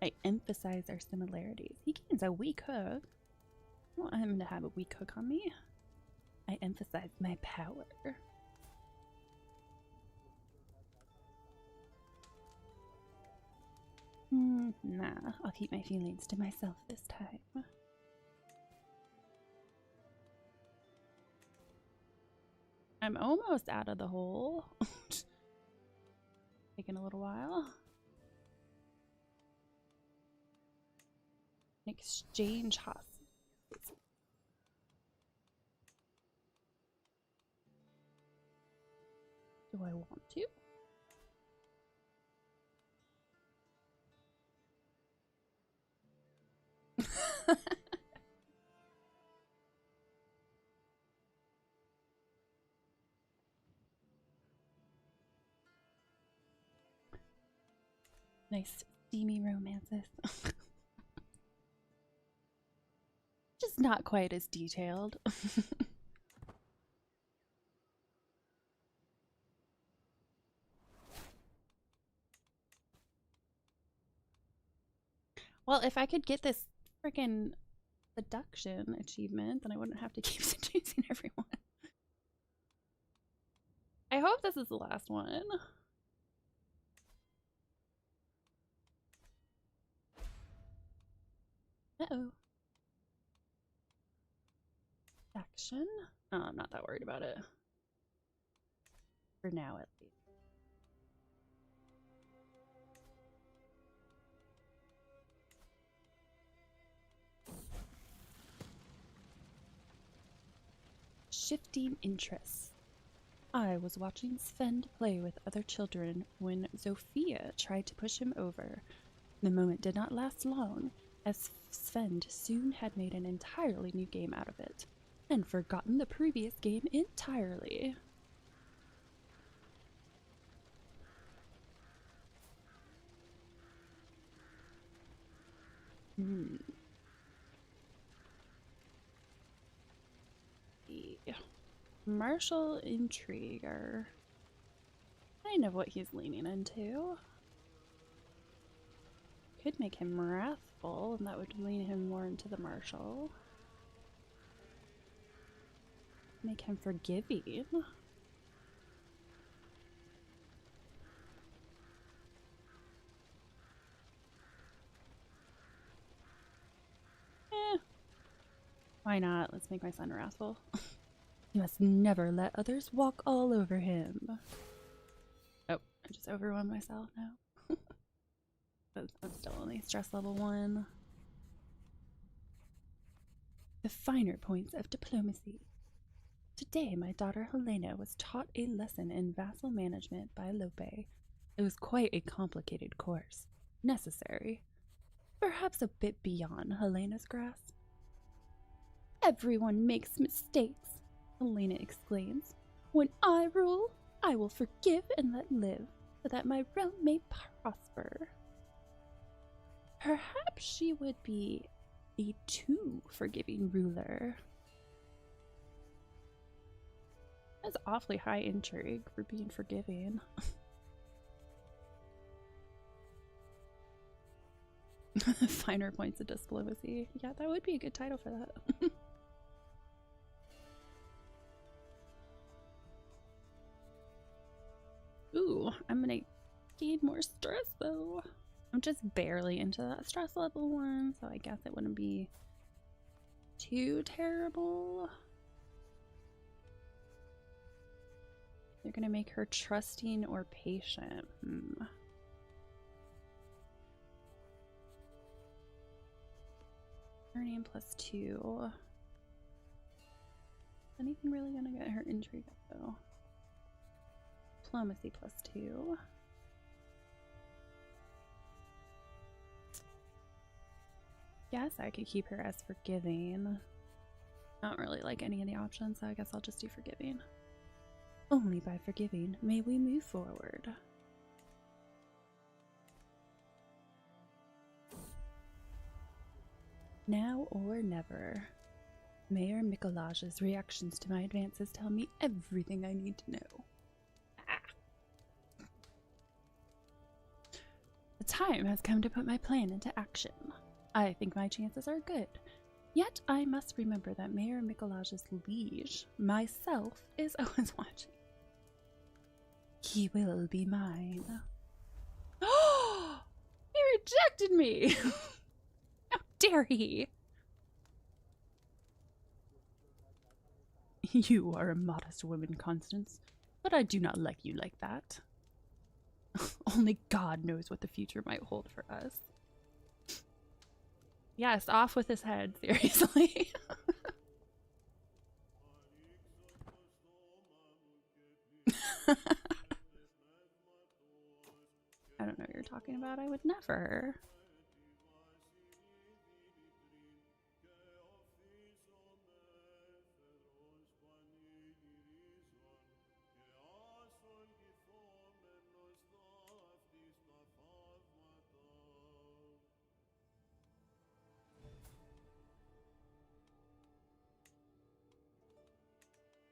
I emphasize our similarities. He gains a weak hook. I want him to have a weak hook on me. I emphasize my power. Nah, I'll keep my feelings to myself this time. I'm almost out of the hole. Taking a little while. Exchange hostages. Do I want to? Nice steamy romances. just not quite as detailed. Well, if I could get this freaking seduction achievement, then I wouldn't have to keep seducing everyone. I hope this is the last one. Uh-oh. Action? Oh, I'm not that worried about it. For now, at least. Shifting interests. I was watching Sven play with other children when Sophia tried to push him over. The moment did not last long, as Sven soon had made an entirely new game out of it, and forgotten the previous game entirely. The martial intrigue are kind of what he's leaning into. Could make him wrathful, and that would lean him more into the martial. Make him forgiving. Why not? Let's make my son wrathful. You must never let others walk all over him. Oh, I just overwhelmed myself now. I'm still only stress level 1. The finer points of diplomacy. Today, my daughter Helena was taught a lesson in vassal management by Lope. It was quite a complicated course. Necessary. Perhaps a bit beyond Helena's grasp. Everyone makes mistakes, Helena exclaims. When I rule, I will forgive and let live, so that my realm may prosper. Perhaps she would be a too forgiving ruler. That's awfully high intrigue for being forgiving. Finer points of diplomacy. Yeah, that would be a good title for that. Ooh, I'm gonna gain more stress though. I'm just barely into that stress level 1, so I guess it wouldn't be too terrible. They're gonna make her trusting or patient. Learning +2. Is anything really gonna get her intrigue up though? Diplomacy +2. Guess I could keep her as forgiving. I don't really like any of the options, so I guess I'll just do forgiving. Only by forgiving may we move forward. Now or never. Mayor Mikolaj's reactions to my advances tell me everything I need to know. The time has come to put my plan into action. I think my chances are good. Yet I must remember that Mayor Mikolaj's liege, myself, is always watching. He will be mine. Oh! He rejected me! How dare he? You are a modest woman, Constance, but I do not like you like that. Only God knows what the future might hold for us. Yes, off with his head, seriously. I don't know what you're talking about. I would never.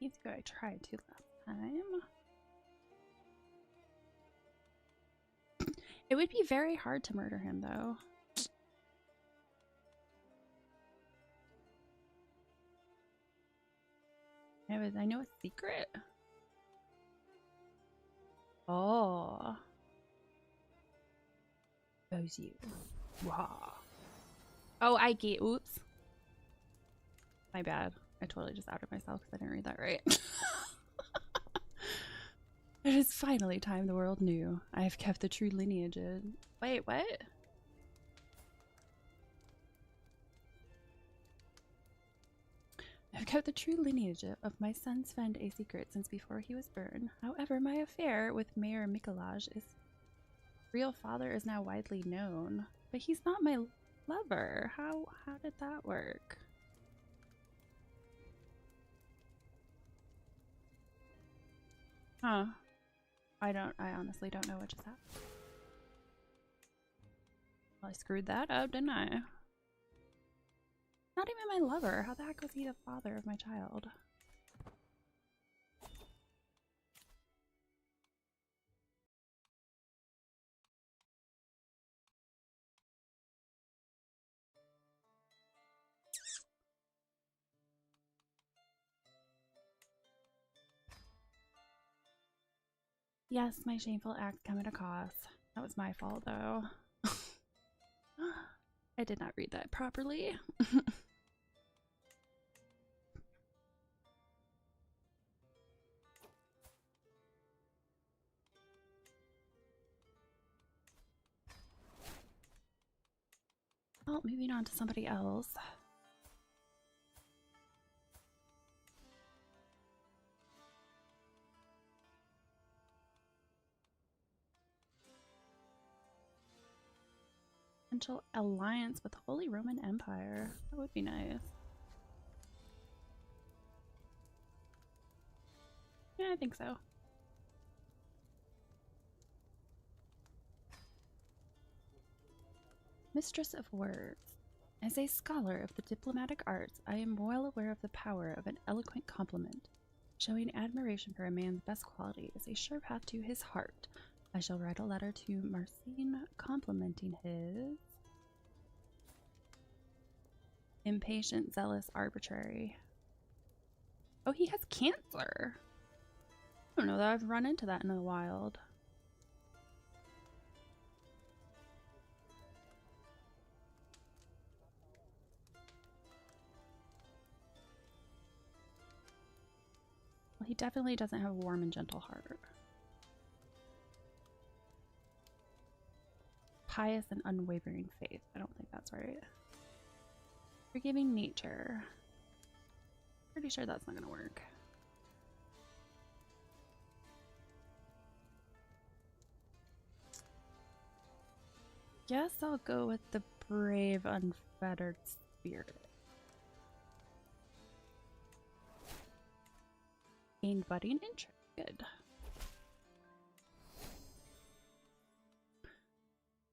Even though I tried to last time. It would be very hard to murder him, though. I know a secret. Oh. Those you. Wow. Oh, I get. Oops. My bad. I totally just outed myself because I didn't read that right. It is finally time the world knew. I have kept the true lineage. Wait, what? I've kept the true lineage of my son Sven a secret since before he was born. However, my affair with Mayor Mikolaj, his real father, is now widely known. But he's not my lover. How did that work? Huh. I honestly don't know what just happened. Well, I screwed that up, didn't I? Not even my lover. How the heck was he the father of my child? Yes, my shameful acts come at a cost. That was my fault, though. I did not read that properly. Well, moving on to somebody else. Potential alliance with the Holy Roman Empire. That would be nice. Yeah, I think so. Mistress of Words. As a scholar of the diplomatic arts, I am well aware of the power of an eloquent compliment. Showing admiration for a man's best quality is a sure path to his heart. I shall write a letter to Marcin complimenting his impatient, zealous, arbitrary. Oh, he has cancer. I don't know that I've run into that in the wild. Well, he definitely doesn't have a warm and gentle heart. Pious and unwavering faith. I don't think that's right. Forgiving nature. Pretty sure that's not gonna work. Guess I'll go with the brave, unfettered spirit. Gained budding interest. Good.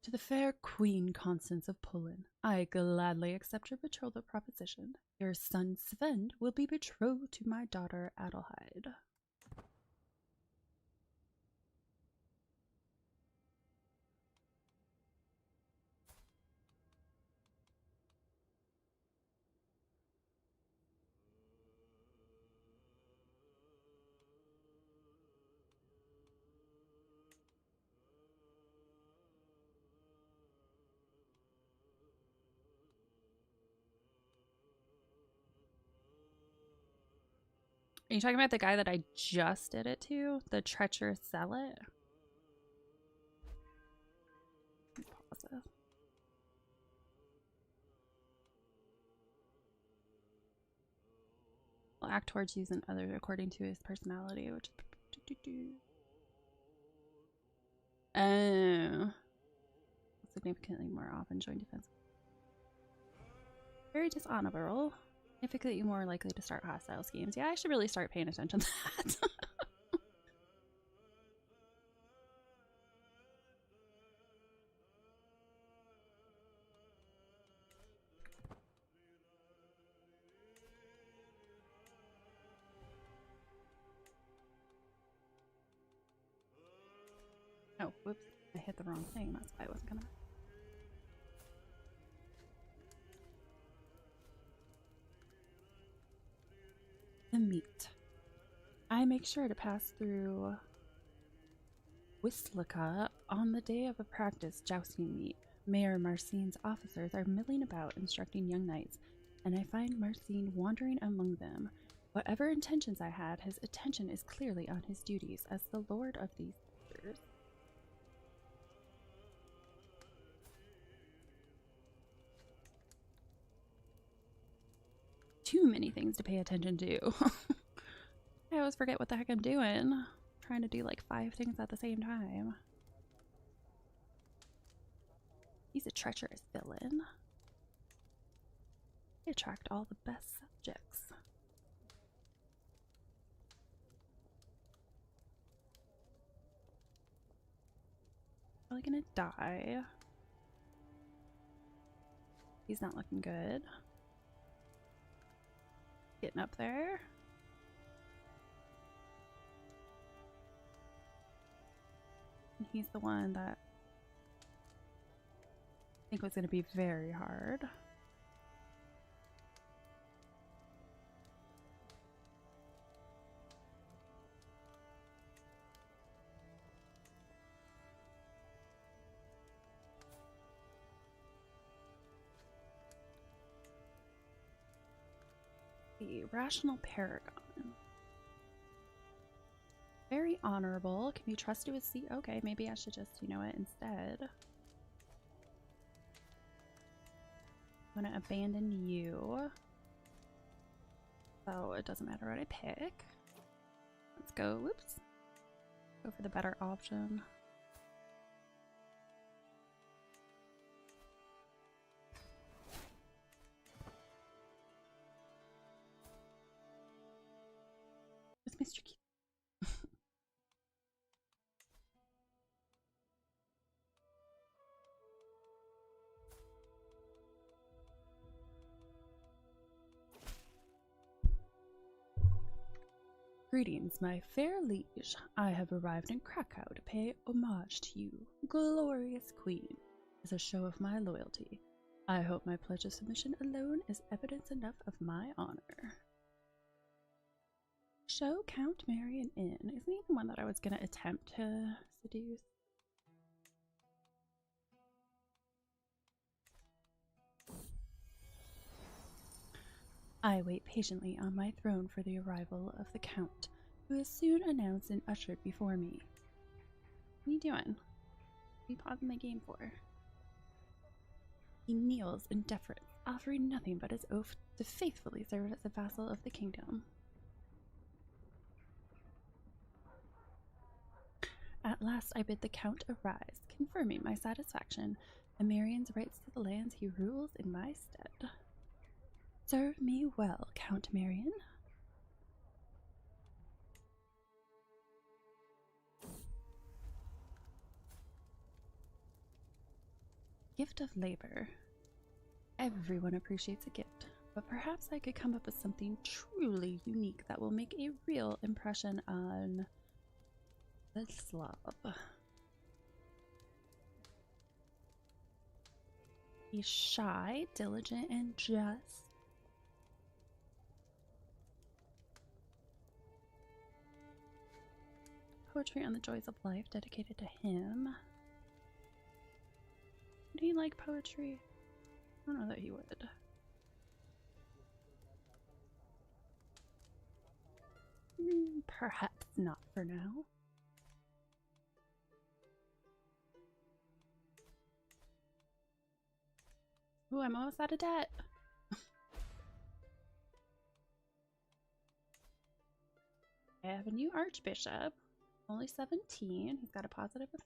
To the fair Queen Constance of Poland, I gladly accept your betrothal proposition. Your son Sven will be betrothed to my daughter Adelheid. Are you talking about the guy that I just did it to? The treacherous zealot? Pause this. Will act towards you and others according to his personality, which oh, significantly more often join defense. Very dishonorable. Significantly more likely to start hostile schemes. Yeah, I should really start paying attention to that. Oh, whoops. I hit the wrong thing. That's why I wasn't gonna. The meet. I make sure to pass through Wislica on the day of a practice jousting meet. Mayor Marcine's officers are milling about instructing young knights, and I find Marcine wandering among them. Whatever intentions I had, his attention is clearly on his duties as the lord of these years. Too many things to pay attention to. I always forget what the heck I'm doing. Trying to do like 5 things at the same time. He's a treacherous villain. They attract all the best subjects. Probably gonna die. He's not looking good. Getting up there. And he's the one that I think was gonna be very hard. The Rational Paragon. Very honorable. Can be trusted with seat. Okay, maybe I should just, you know what, instead. I'm gonna abandon you. So it doesn't matter what I pick. Let's go. Whoops. Go for the better option. With Mr. Keith. Greetings, my fair liege. I have arrived in Krakow to pay homage to you, glorious queen, as a show of my loyalty. I hope my pledge of submission alone is evidence enough of my honor. Show Count Marion in. Isn't he the one that I was going to attempt to seduce? I wait patiently on my throne for the arrival of the Count, who is soon announced and ushered before me. What are you doing? What are you pausing the game for? He kneels in deference, offering nothing but his oath to faithfully serve as a vassal of the kingdom. At last I bid the Count arise, confirming my satisfaction and Marion's rights to the lands he rules in my stead. Serve me well, Count Marion. Gift of labor. Everyone appreciates a gift, but perhaps I could come up with something truly unique that will make a real impression on the Slav. He's shy, diligent, and just. Poetry on the joys of life dedicated to him. Would he like poetry? I don't know that he would. Perhaps not for now. Ooh, I'm almost out of debt. I have a new archbishop. Only 17. He's got a positive effect.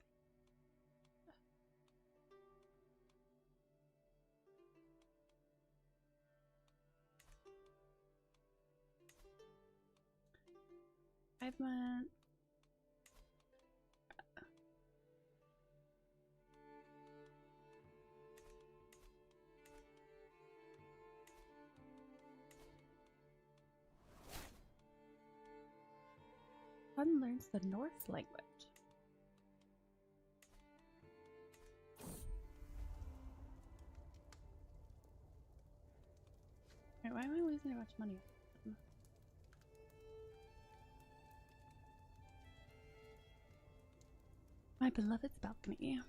I've met. Son learns the Norse language. losing a bunch of money. My beloved's balcony.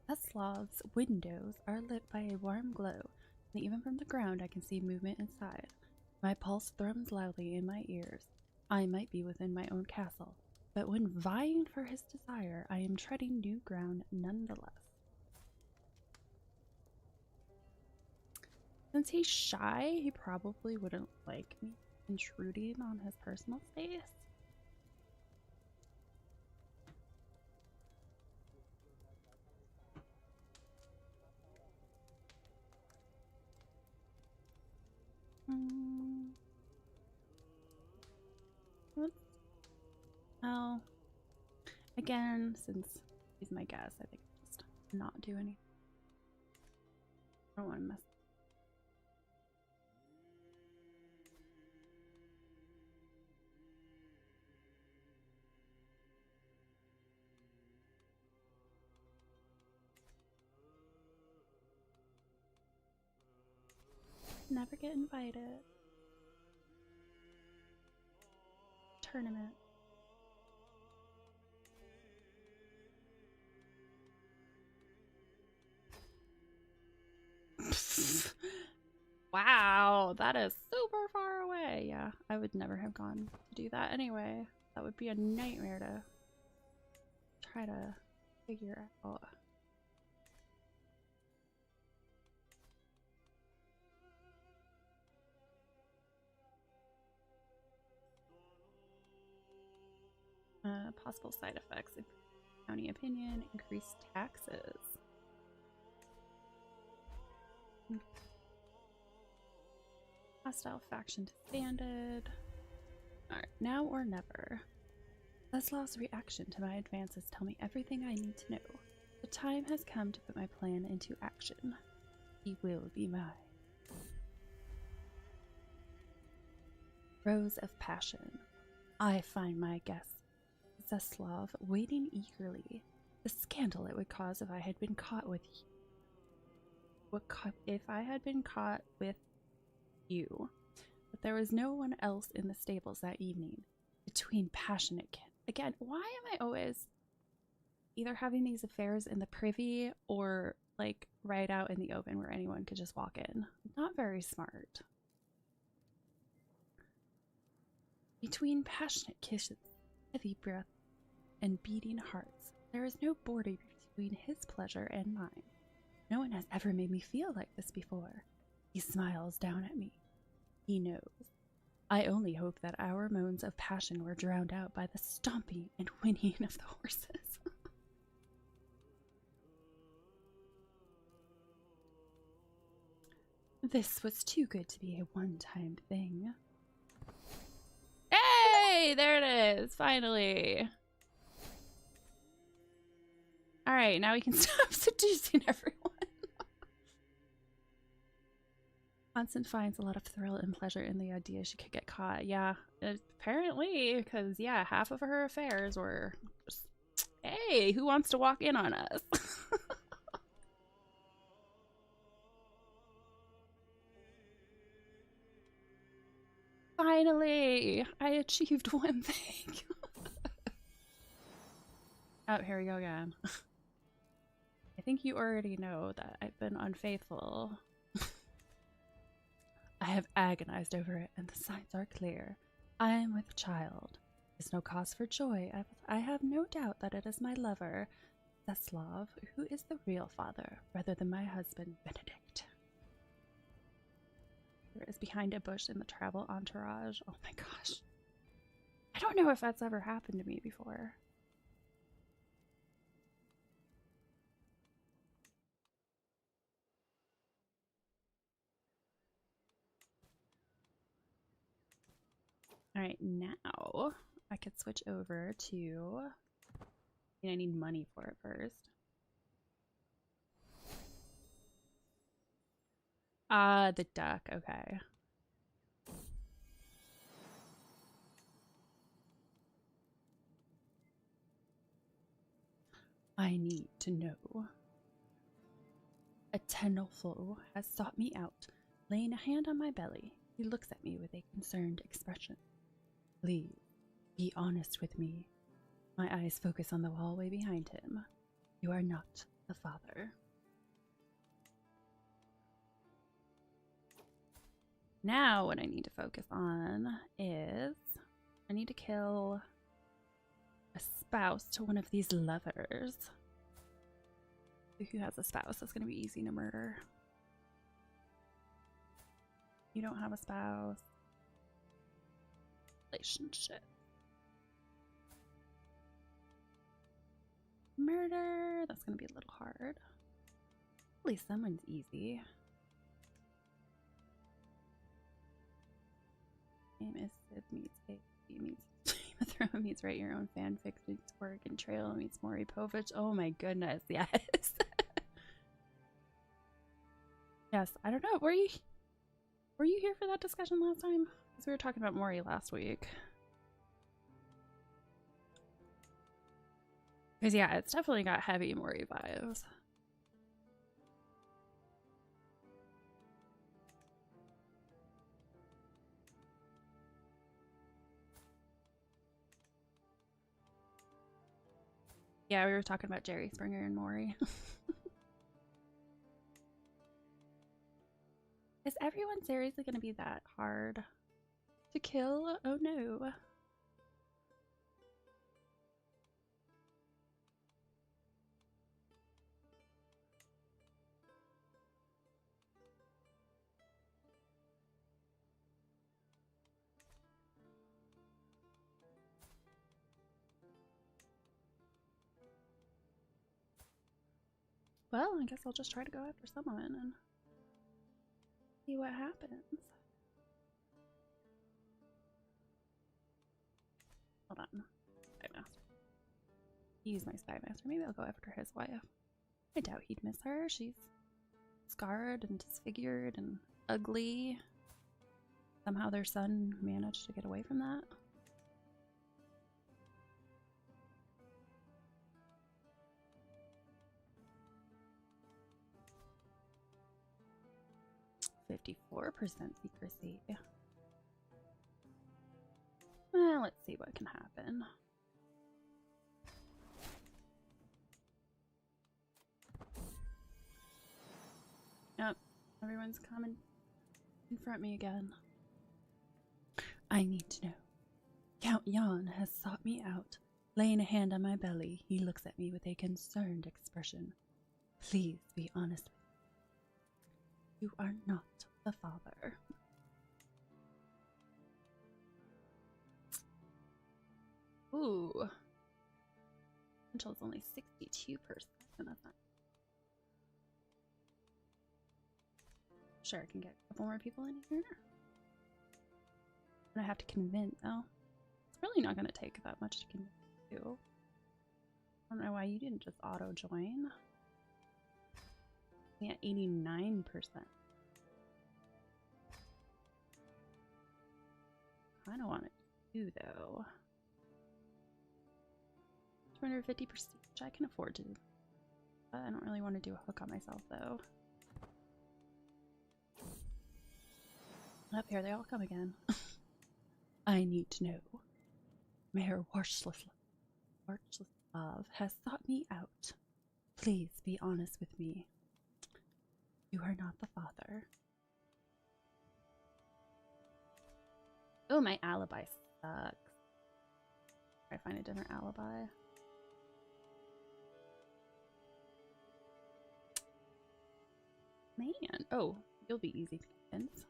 Teslav's windows are lit by a warm glow, and even from the ground I can see movement inside. My pulse thrums loudly in my ears. I might be within my own castle, but when vying for his desire, I am treading new ground nonetheless. Since he's shy, he probably wouldn't like me intruding on his personal space. Oh, again, since he's my guest, I think I'll just not do anything. I don't want to mess. Never get invited. Tournament. Wow, that is super far away. Yeah, I would never have gone to do that anyway. That would be a nightmare to try to figure out. Possible side effects: county opinion, increased taxes. Hostile faction disbanded. Alright, now or never. Leslav's reaction to my advances tell me everything I need to know. The time has come to put my plan into action. He will be mine. Rose of Passion. I find my guest, Zeslav, waiting eagerly. The scandal it would cause if I had been caught with you. But there was no one else in the stables that evening. Between passionate again, why am I always either having these affairs in the privy or like right out in the open where anyone could just walk in? Not very smart. Between passionate kisses, heavy breath, and beating hearts, there is no border between his pleasure and mine. No one has ever made me feel like this before. He smiles down at me. He knows. I only hope that our moans of passion were drowned out by the stomping and whinnying of the horses. This was too good to be a one-time thing. Hey, there it is, finally. All right, now we can stop seducing everyone. Constance finds a lot of thrill and pleasure in the idea she could get caught. Yeah, apparently, because, yeah, half of her affairs were just, hey, who wants to walk in on us? Finally, I achieved one thing. Oh, here we go again. I think you already know that I've been unfaithful. I have agonized over it, and the signs are clear. I am with child. There's no cause for joy. I have no doubt that it is my lover, Zeslav, who is the real father, rather than my husband, Benedict. There is behind a bush in the travel entourage. Oh my gosh. I don't know if that's ever happened to me before. Alright, now I could switch over to... I need money for it first. The duck, okay. I need to know. A tenofo has sought me out. Laying a hand on my belly, he looks at me with a concerned expression. Please, be honest with me. My eyes focus on the hallway behind him. You are not the father. Now what I need to focus on is I need to kill a spouse to one of these lovers. Who has a spouse? That's going to be easy to murder. You don't have a spouse. Relationship. Murder. That's going to be a little hard. At least someone's easy. Name is Sid meets A meets Game of Thrones meets Write Your Own Fanfic meets Oregon Trail meets Maury Povich. Oh my goodness, yes. Yes, I don't know. Were you here for that discussion last time? Because we were talking about Maury last week. Because yeah, it's definitely got heavy Maury vibes. Yeah, we were talking about Jerry Springer and Maury. Is everyone seriously going to be that hard to kill? Oh no. Well, I guess I'll just try to go after someone and see what happens. Hold on. Spy Master. Use my Spy Master. Maybe I'll go after his wife. I doubt he'd miss her. She's scarred and disfigured and ugly. Somehow their son managed to get away from that. .54% secrecy. Well, let's see what can happen. Yep, everyone's coming to confront me again. I need to know. Count Jan has sought me out. Laying a hand on my belly, he looks at me with a concerned expression. Please be honest with me. You are not the father. Ooh. Until it's only 62%. And that's not. Sure, I can get a couple more people in here. And I have to convince. Oh, it's really not going to take that much to convince you. I don't know why you didn't just auto join. Yeah, 89%. I don't want it to, though. 250%, which I can afford to. But I don't really want to do a hook on myself, though. Up here, they all come again. I need to know. Mayor Warslislav has sought me out. Please be honest with me. You are not the father. Oh, my alibi sucks. Try to find a different alibi. Man. Oh, you'll be easy to convince.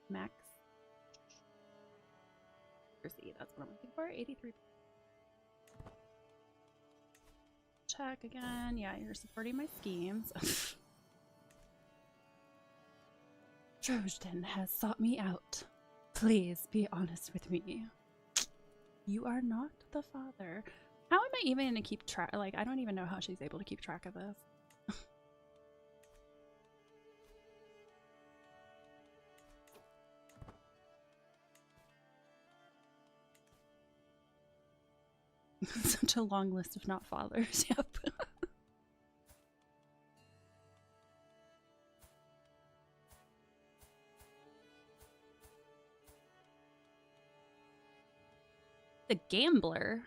Max. That's what I'm looking for. 83. Check again. Yeah, you're supporting my schemes. Trojan has sought me out. Please be honest with me. You are not the father. How am I even gonna keep track? Like, I don't even know how she's able to keep track of this. Such a long list of not fathers. Yep. The gambler.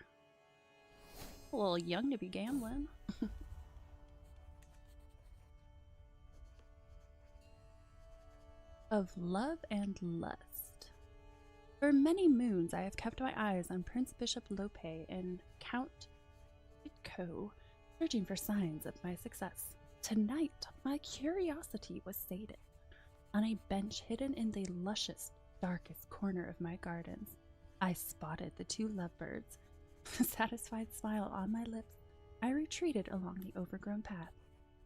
A little young to be gambling. Of love and lust. For many moons I have kept my eyes on Prince Bishop Lope and Count Itko, searching for signs of my success. Tonight, my curiosity was sated. On a bench hidden in the luscious, darkest corner of my gardens, I spotted the two lovebirds. A satisfied smile on my lips, I retreated along the overgrown path.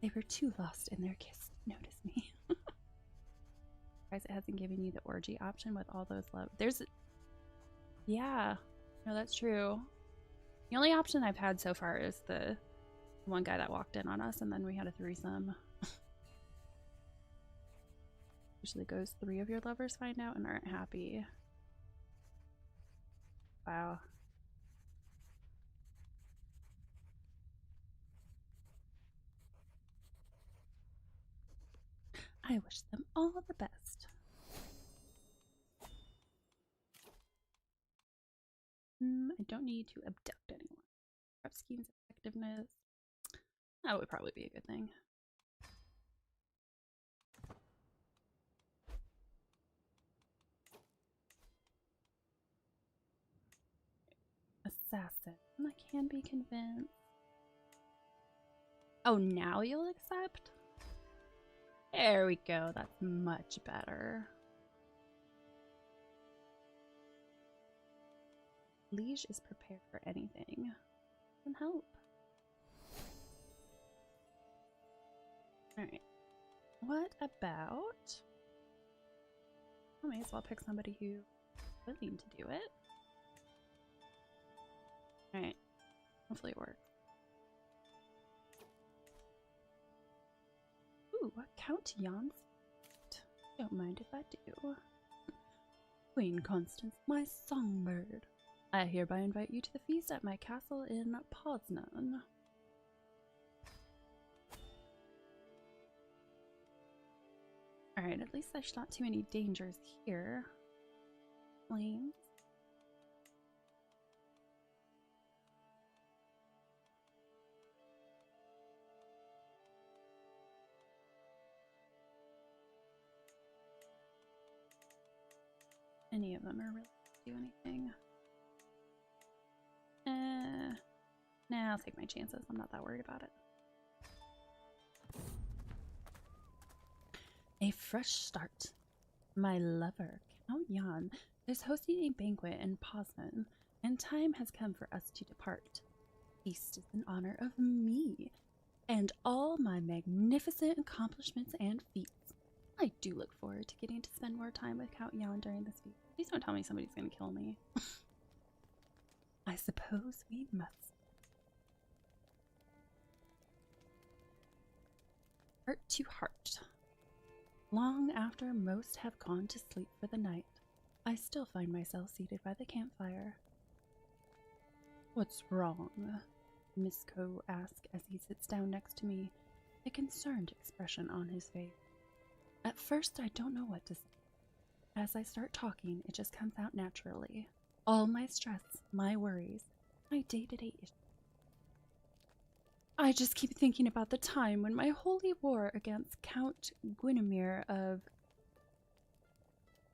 They were too lost in their kiss to notice me. Surprised it hasn't given you the orgy option with all those love. Yeah, no, that's true. The only option I've had so far is the one guy that walked in on us, and then we had a threesome. Usually goes 3 of your lovers find out and aren't happy. Wow. I wish them all the best. I don't need to abduct anyone. Prep schemes effectiveness. That would probably be a good thing. Assassin. I can be convinced. Oh, now you'll accept? There we go. That's much better. Liege is prepared for anything. Can help. Alright. What about... I may as well pick somebody who's willing to do it. Alright. Hopefully it works. Ooh, Count Jan's. Don't mind if I do. Queen Constance, my songbird. I hereby invite you to the feast at my castle in Poznan. Alright, at least there's not too many dangers here. Flames. Any of them are really do anything. Nah, I'll take my chances. I'm not that worried about it. A fresh start. My lover, Count Jan, is hosting a banquet in Poznan, and time has come for us to depart. Feast is in honor of me, and all my magnificent accomplishments and feats. I do look forward to getting to spend more time with Count Jan during this feast. Please don't tell me somebody's gonna kill me. I suppose we must. Heart to heart. Long after most have gone to sleep for the night, I still find myself seated by the campfire. What's wrong? Miss Coe asks as he sits down next to me, a concerned expression on his face. At first, I don't know what to say. As I start talking, it just comes out naturally. All my stress, my worries, my day-to-day issues. I just keep thinking about the time when my holy war against Count Guinevere of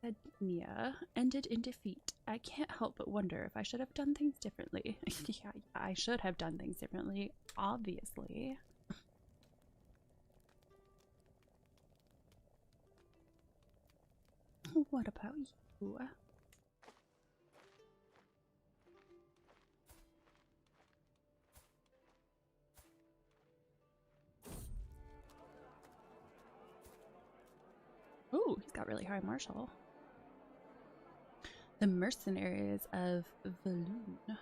Ednia ended in defeat. I can't help but wonder if I should have done things differently. Yeah, I should have done things differently, obviously. What about you? Ooh, he's got really high martial. The mercenaries of Valune.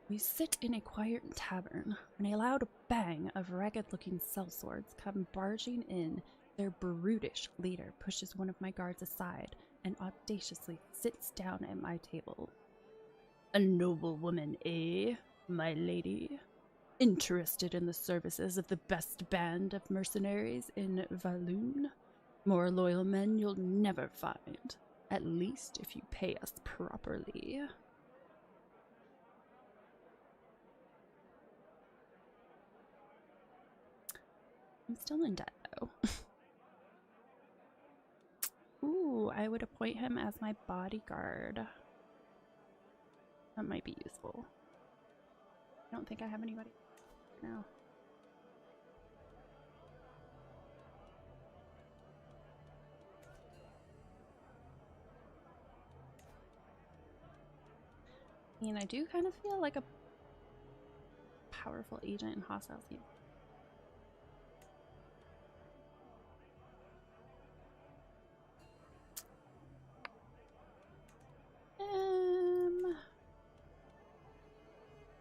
We sit in a quiet tavern when a loud bang of ragged-looking sellswords come barging in. Their brutish leader pushes one of my guards aside and audaciously sits down at my table. A noble woman, eh, my lady? Interested in the services of the best band of mercenaries in Walloon? More loyal men you'll never find, at least if you pay us properly. I'm still in debt, though. Ooh, I would appoint him as my bodyguard. That might be useful. I don't think I have anybody now. I mean, I do kind of feel like a powerful agent in hostile team.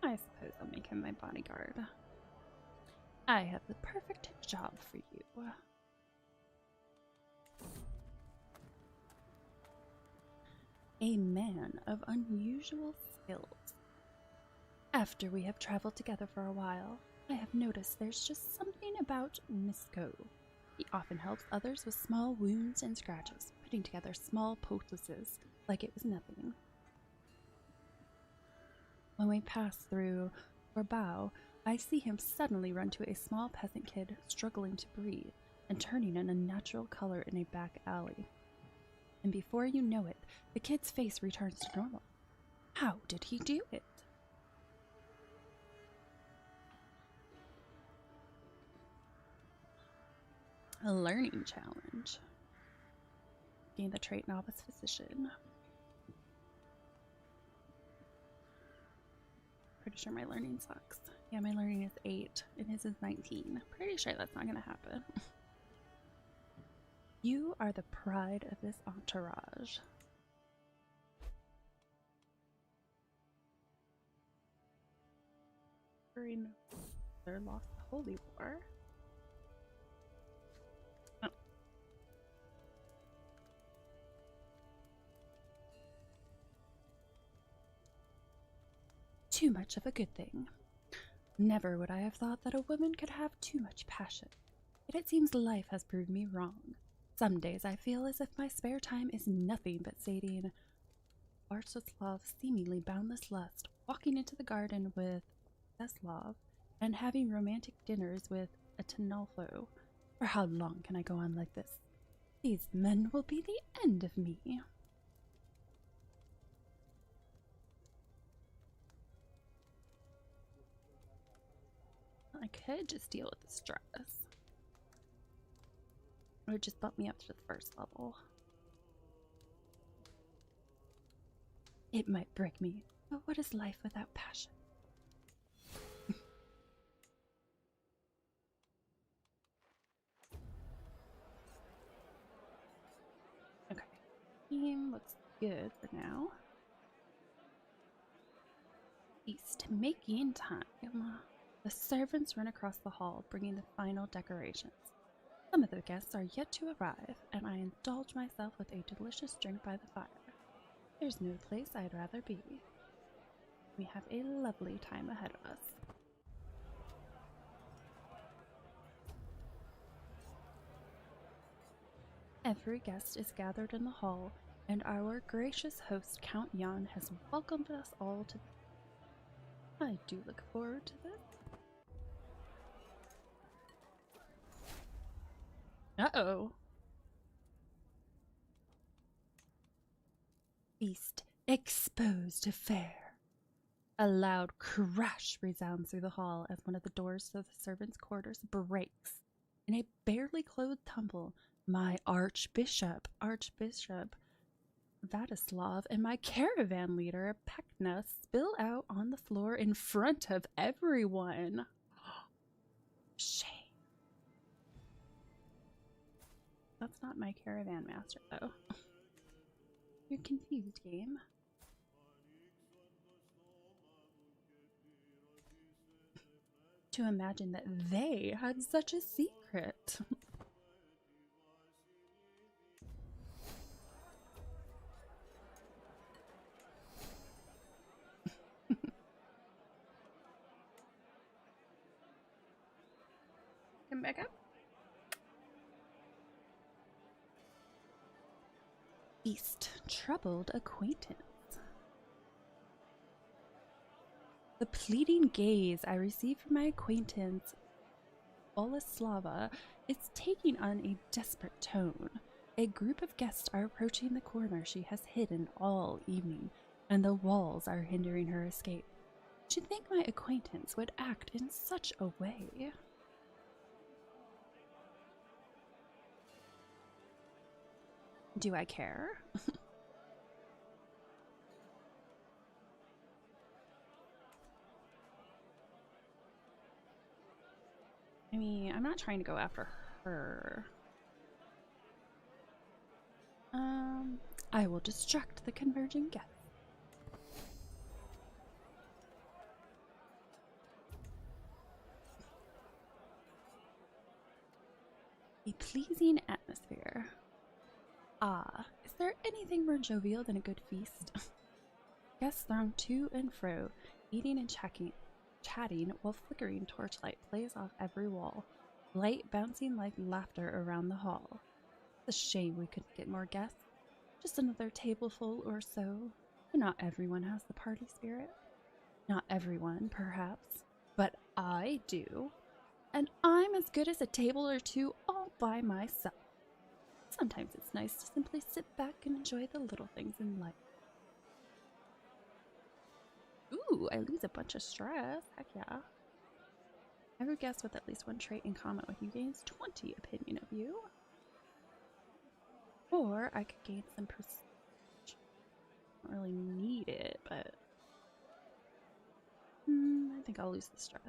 I suppose I'll make him my bodyguard. I have the perfect job for you. A man of unusual skills. After we have traveled together for a while, I have noticed there's just something about Misko. He often helps others with small wounds and scratches, putting together small poultices like it was nothing. When we pass through Orbao, I see him suddenly run to a small peasant kid struggling to breathe and turning an unnatural color in a back alley. And before you know it, the kid's face returns to normal. How did he do it? A learning challenge. Gain the trait Novice Physician. Pretty sure my learning sucks. Yeah, my learning is 8 and his is 19. Pretty sure that's not gonna happen. You are the pride of this entourage. They lost the Holy War. Oh. Too much of a good thing. Never would I have thought that a woman could have too much passion. Yet it seems life has proved me wrong. Some days I feel as if my spare time is nothing but sating Vartoslav's seemingly boundless lust, walking into the garden with Zeslav, and having romantic dinners with a Tinolfo. For how long can I go on like this? These men will be the end of me. I could just deal with the stress. Or just bump me up to the first level. It might break me, but what is life without passion? Okay, team looks good for now. Feast making time. The servants run across the hall, bringing the final decorations. Some of the guests are yet to arrive, and I indulge myself with a delicious drink by the fire. There's no place I'd rather be. We have a lovely time ahead of us. Every guest is gathered in the hall, and our gracious host, Count Jan, has welcomed us all to. I do look forward to this. Uh-oh. Feast exposed to fair. A loud crash resounds through the hall as one of the doors to the servants' quarters breaks. In a barely clothed tumble, my Archbishop Vatislav, and my caravan leader, Pekna, spill out on the floor in front of everyone. Shame. That's not my caravan master, though. You're confused, game. To imagine that they had such a secret. back up. Feast, troubled acquaintance. The pleading gaze I receive from my acquaintance, Boleslava, is taking on a desperate tone. A group of guests are approaching the corner she has hidden all evening, and the walls are hindering her escape. You'd think my acquaintance would act in such a way. Do I care? I mean, I'm not trying to go after her. I will distract the converging guests. A pleasing atmosphere. Ah, is there anything more jovial than a good feast? Guests throng to and fro, eating and chatting while flickering torchlight plays off every wall, light bouncing like laughter around the hall. It's a shame we couldn't get more guests. Just another tableful or so. But not everyone has the party spirit. Not everyone, perhaps, but I do. And I'm as good as a table or two all by myself. Sometimes it's nice to simply sit back and enjoy the little things in life. Ooh, I lose a bunch of stress. Heck yeah. Every guest with at least one trait in common with you gains 20 opinion of you. Or I could gain some prestige. Don't really need it, but I think I'll lose the stress.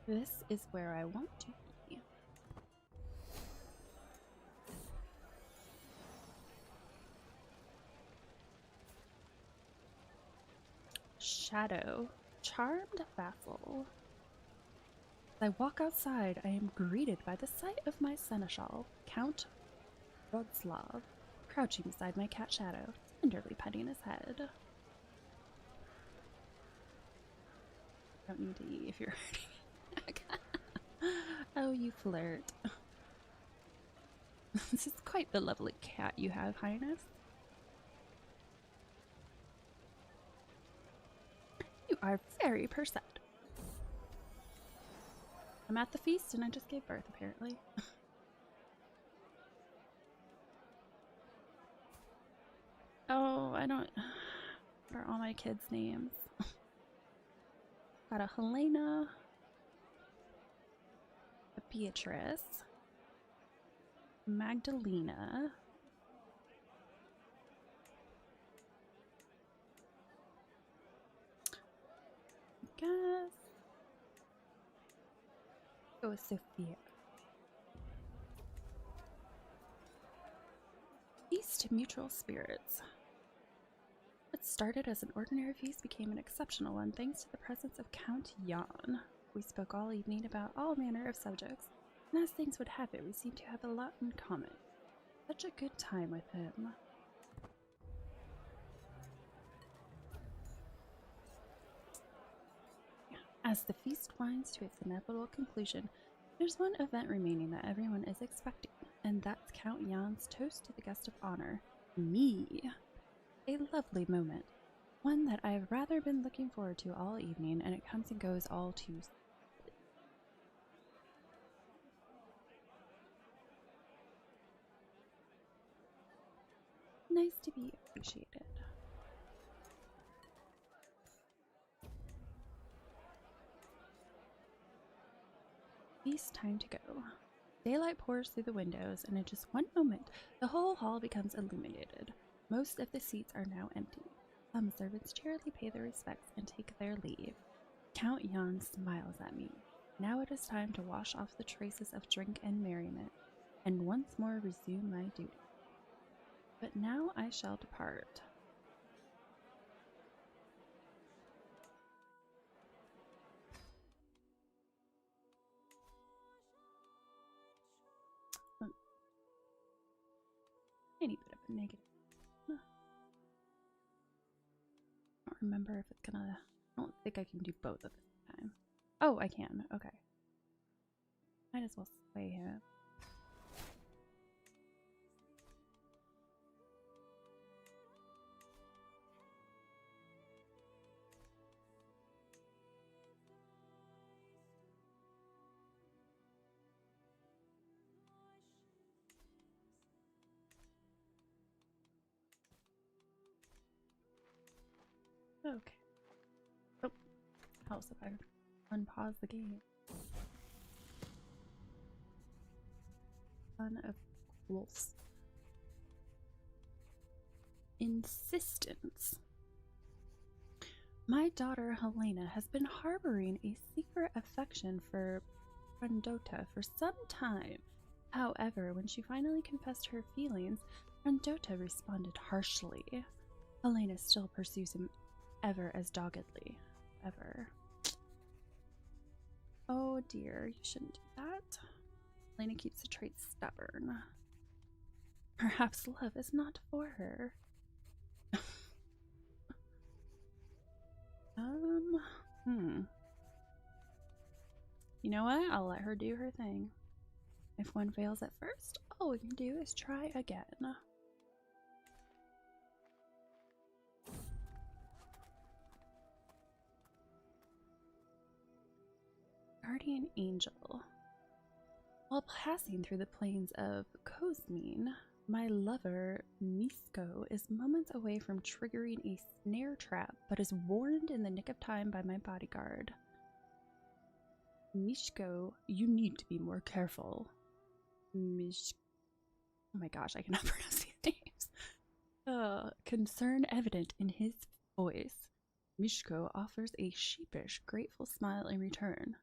This is where I want to be. Shadow, charmed vassal. As I walk outside, I am greeted by the sight of my seneschal, Count Wroclaw, crouching beside my cat Shadow, tenderly petting his head. Don't need to eat if you're hurting. Oh, you flirt. This is quite the lovely cat you have, Highness. You are very perceptive. I'm at the feast and I just gave birth, apparently. Oh, I don't... What are all my kids' names? Got a Helena, a Beatrice, Magdalena, I guess. Go with Sophia. Feast mutual spirits. What started as an ordinary feast became an exceptional one thanks to the presence of Count Jan. We spoke all evening about all manner of subjects, and as things would have it, we seemed to have a lot in common. Such a good time with him. As the feast winds to its inevitable conclusion, there's one event remaining that everyone is expecting, and that's Count Jan's toast to the guest of honor, me. A lovely moment, one that I've rather been looking forward to all evening, and it comes and goes all too soon. Nice to be appreciated. Feast time to go. Daylight pours through the windows, and in just one moment, the whole hall becomes illuminated. Most of the seats are now empty. Some servants cheerily pay their respects and take their leave. Count Jan smiles at me. Now it is time to wash off the traces of drink and merriment, and once more resume my duty. But now I shall depart. Any bit of a negative. I don't remember if it's gonna... I don't think I can do both at the same time. Oh, I can. Okay. Might as well sway him. Okay. Oh, how if I unpause the game? Son of wolves. Insistence. My daughter Helena has been harboring a secret affection for Brandota for some time. However, when she finally confessed her feelings, Brandota responded harshly. Helena still pursues him ever as doggedly. Ever. Oh dear, you shouldn't do that. Helena keeps the trait stubborn. Perhaps love is not for her. You know what? I'll let her do her thing. If one fails at first, all we can do is try again. Guardian Angel. While passing through the plains of Kozmine, my lover, Misko, is moments away from triggering a snare trap, but is warned in the nick of time by my bodyguard. Mishko, you need to be more careful. Oh my gosh, I cannot pronounce these names. Concern evident in his voice. Mishko offers a sheepish, grateful smile in return.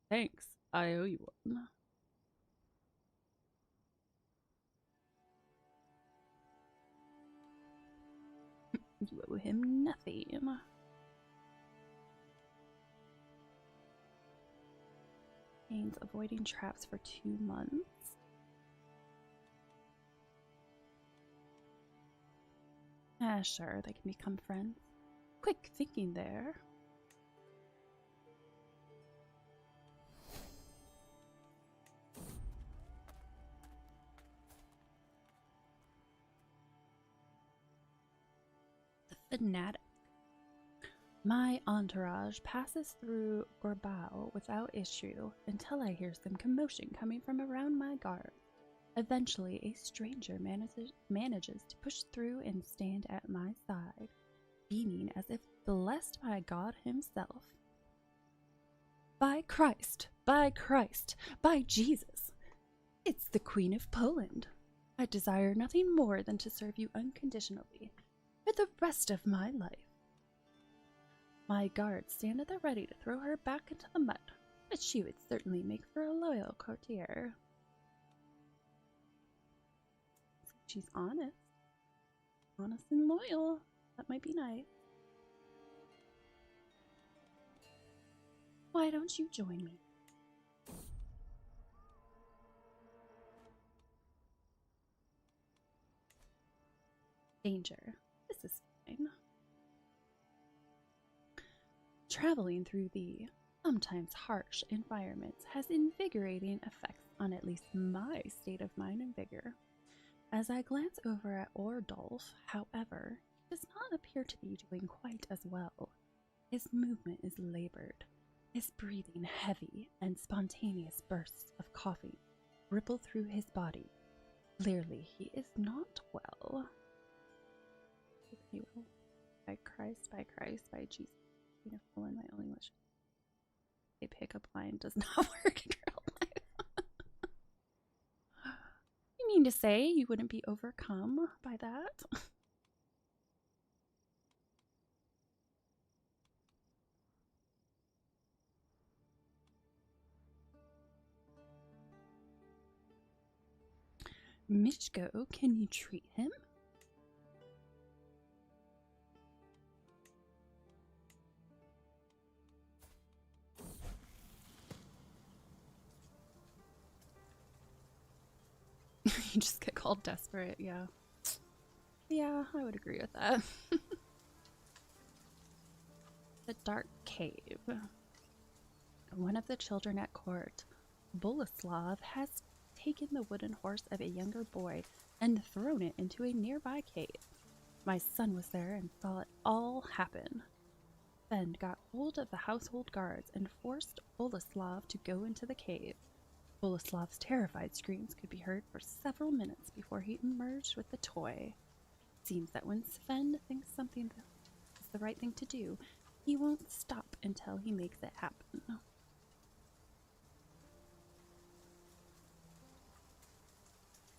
Thanks, I owe you one. You owe him nothing. Means avoiding traps for 2 months. Ah, sure, they can become friends. Quick thinking there. The Fanatic. My entourage passes through Gorbao without issue until I hear some commotion coming from around my guard. Eventually, a stranger manages to push through and stand at my side, beaming as if blessed by God himself. By Christ, by Christ, by Jesus! It's the Queen of Poland. I desire nothing more than to serve you unconditionally for the rest of my life. My guards stand at the ready to throw her back into the mud, but she would certainly make for a loyal courtier. She's honest. Honest and loyal. That might be nice. Why don't you join me? Danger. This is fine. Traveling through the sometimes harsh environments has invigorating effects on at least my state of mind and vigor. As I glance over at Ordulf, however, he does not appear to be doing quite as well. His movement is labored, his breathing heavy, and spontaneous bursts of coughing ripple through his body. Clearly, he is not well. He will. By Christ, by Jesus. Queen of Poland, my only wish. A pickup line does not work in real life. You mean to say you wouldn't be overcome by that? Mishko, can you treat him? You just get called desperate, yeah. Yeah, I would agree with that. The Dark Cave. One of the children at court, Boleslav has taken the wooden horse of a younger boy and thrown it into a nearby cave. My son was there and saw it all happen. Then got hold of the household guards and forced Boleslav to go into the cave. Boleslav's terrified screams could be heard for several minutes before he emerged with the toy. Seems that when Sven thinks something is the right thing to do, he won't stop until he makes it happen.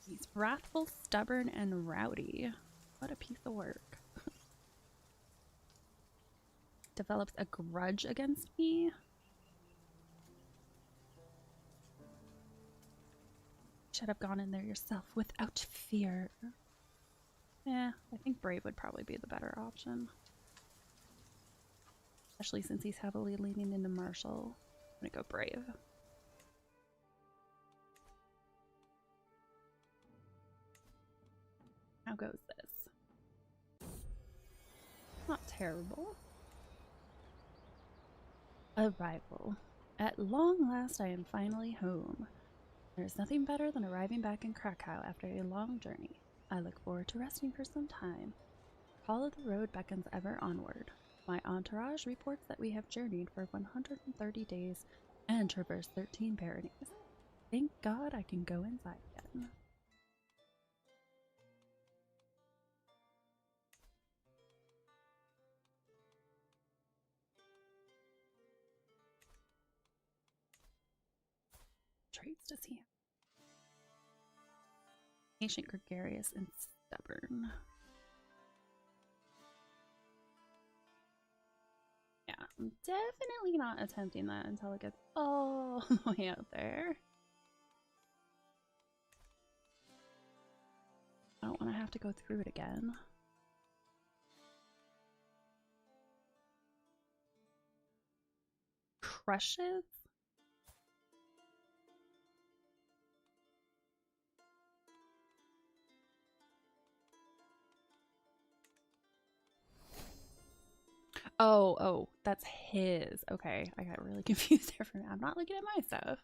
He's wrathful, stubborn, and rowdy. What a piece of work. Develops a grudge against me. Should have gone in there yourself without fear. I think brave would probably be the better option. Especially since he's heavily leaning into martial. I'm gonna go brave. How goes this? Not terrible. Arrival. At long last I am finally home. There is nothing better than arriving back in Krakow after a long journey. I look forward to resting for some time. Call of the road beckons ever onward. My entourage reports that we have journeyed for 130 days and traversed 13 baronies. Thank God I can go inside again. Traits does he have? Patient, gregarious, and stubborn. Yeah, I'm definitely not attempting that until it gets all the way out there. I don't want to have to go through it again. Crushes? Oh, that's his. Okay, I got really confused there for a minute. I'm not looking at my stuff.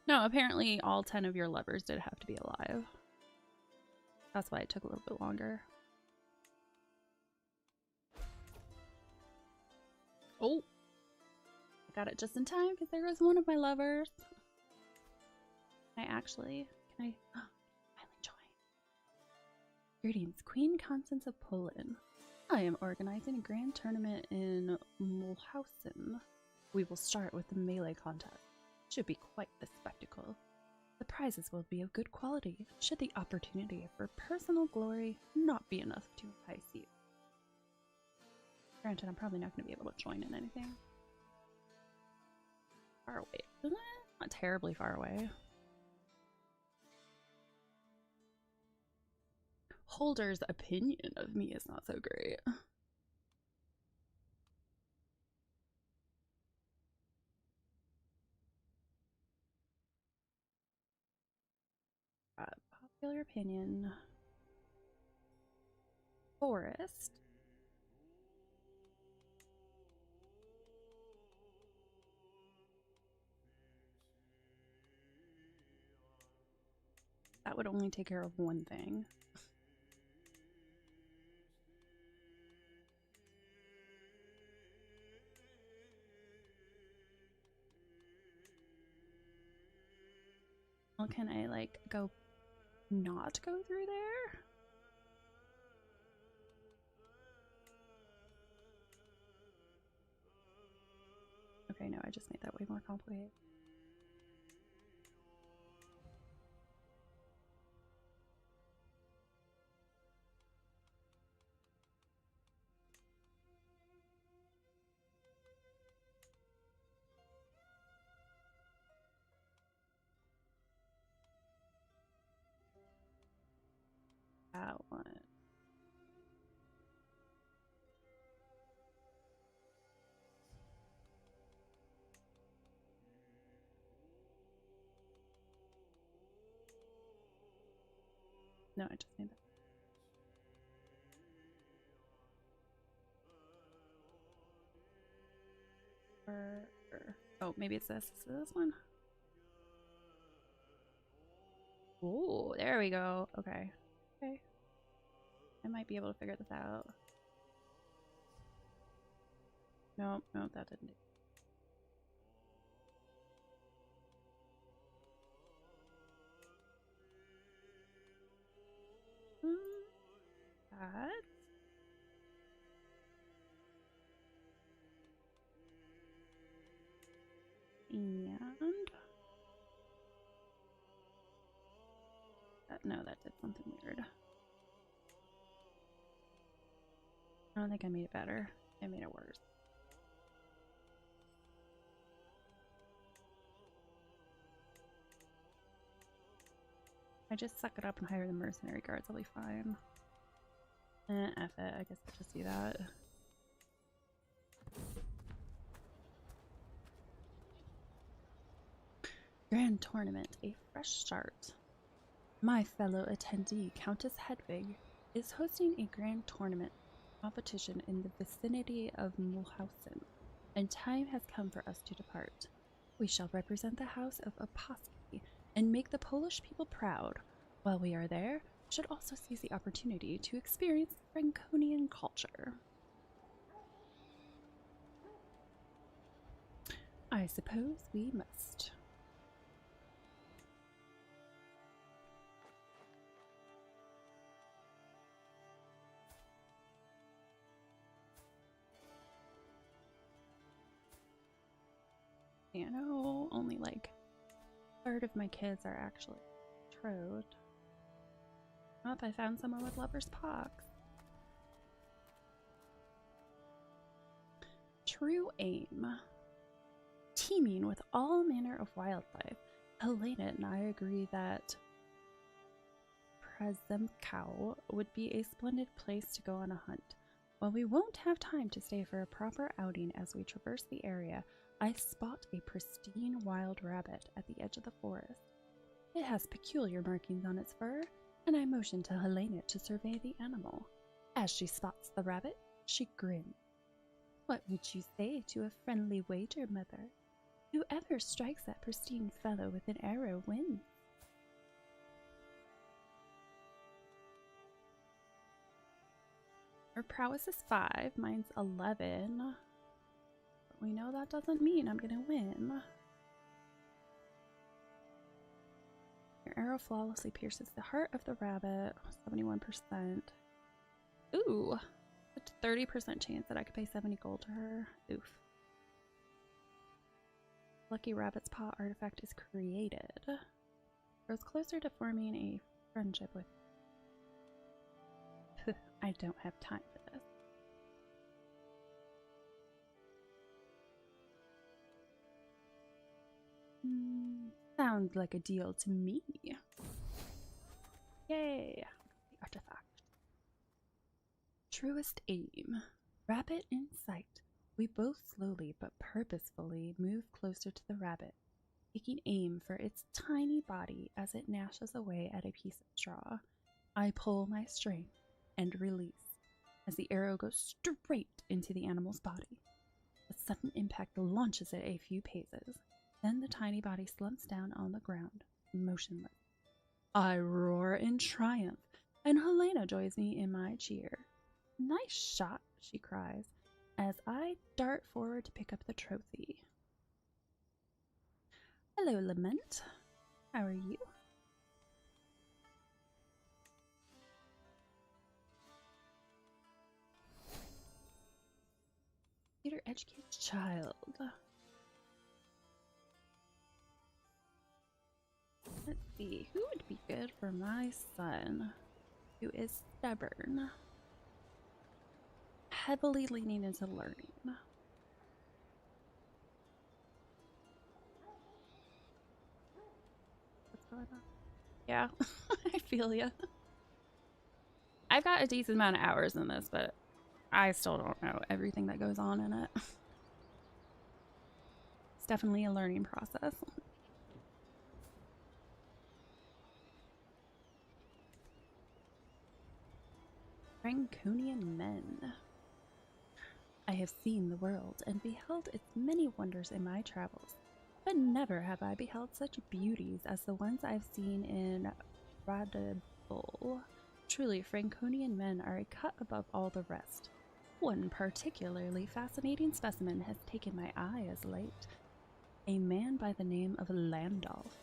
No, apparently all 10 of your lovers did have to be alive. That's why it took a little bit longer. Oh! I got it just in time because there was one of my lovers. Can I finally join? Greetings, Queen Constance of Poland. I am organizing a grand tournament in Mulhausen. We will start with the melee contest. Should be quite the spectacle. The prizes will be of good quality, should the opportunity for personal glory not be enough to entice you. Granted, I'm probably not going to be able to join in anything. Far away, isn't it? Not terribly far away. Holder's opinion of me is not so great. Popular opinion. Forest. That would only take care of one thing. Well, can I like go not go through there? Okay, no, I just made that way more complicated. That one. No, I just made that. Oh, maybe it's this. Is it this one? Oh, there we go. Okay. Okay. I might be able to figure this out. Nope, nope, that didn't do. That. And no, that did something weird. I don't think I made it better. I made it worse. I just suck it up and hire the mercenary guards. I'll be fine. F it. I guess I'll just do that. Grand Tournament. A fresh start. My fellow attendee, Countess Hedwig, is hosting a grand tournament competition in the vicinity of Mulhausen, and time has come for us to depart. We shall represent the House of Apostasy and make the Polish people proud. While we are there, we should also seize the opportunity to experience Franconian culture. I suppose we must. You know, only like a third of my kids are actually betrothed. Oh, I found someone with lover's pox. True aim. Teeming with all manner of wildlife, Helena and I agree that Przemkow would be a splendid place to go on a hunt. While we won't have time to stay for a proper outing as we traverse the area, I spot a pristine wild rabbit at the edge of the forest. It has peculiar markings on its fur, and I motion to Helena to survey the animal. As she spots the rabbit, she grins. What would you say to a friendly wager, mother? Whoever strikes that pristine fellow with an arrow wins. Her prowess is 5, mine's 11. But we know that doesn't mean I'm gonna win. Your arrow flawlessly pierces the heart of the rabbit, 71%. Ooh, a 30% chance that I could pay 70 gold to her. Oof. Lucky Rabbit's Paw artifact is created. Grows closer to forming a friendship with. I don't have time for this. Sounds like a deal to me. Yay! The artifact. Truest aim. Rabbit in sight. We both slowly but purposefully move closer to the rabbit, taking aim for its tiny body as it gnashes away at a piece of straw. I pull my string and release as the arrow goes straight into the animal's body. A sudden impact launches it a few paces. Then the tiny body slumps down on the ground, motionless. I roar in triumph, and Helena joins me in my cheer. Nice shot, she cries, as I dart forward to pick up the trophy. Hello, Lament. How are you? Peter educates child. Let's see, who would be good for my son, who is stubborn, heavily leaning into learning. What's going on? Yeah, I feel ya. I've got a decent amount of hours in this, but I still don't know everything that goes on in it. It's definitely a learning process. Franconian men. I have seen the world and beheld its many wonders in my travels, but never have I beheld such beauties as the ones I've seen in Radibol. Truly, Franconian men are a cut above all the rest. One particularly fascinating specimen has taken my eye as late. A man by the name of Landolph.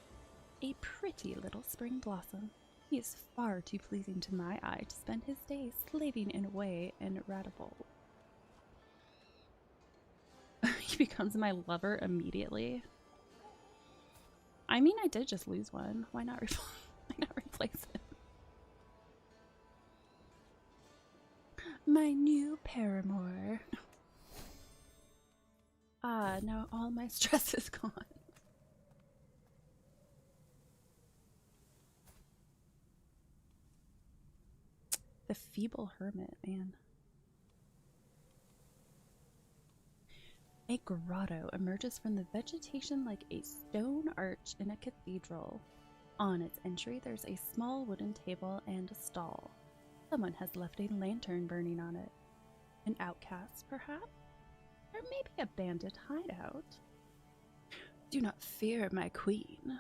A pretty little spring blossom. He is far too pleasing to my eye to spend his days slaving in away in Radibol. He becomes my lover immediately. I mean, I did just lose one. Why not replace it? My new paramour. Ah, now all my stress is gone. The feeble hermit, man. A grotto emerges from the vegetation like a stone arch in a cathedral. On its entry, there's a small wooden table and a stall. Someone has left a lantern burning on it. An outcast, perhaps? Or maybe a bandit hideout? Do not fear, my queen.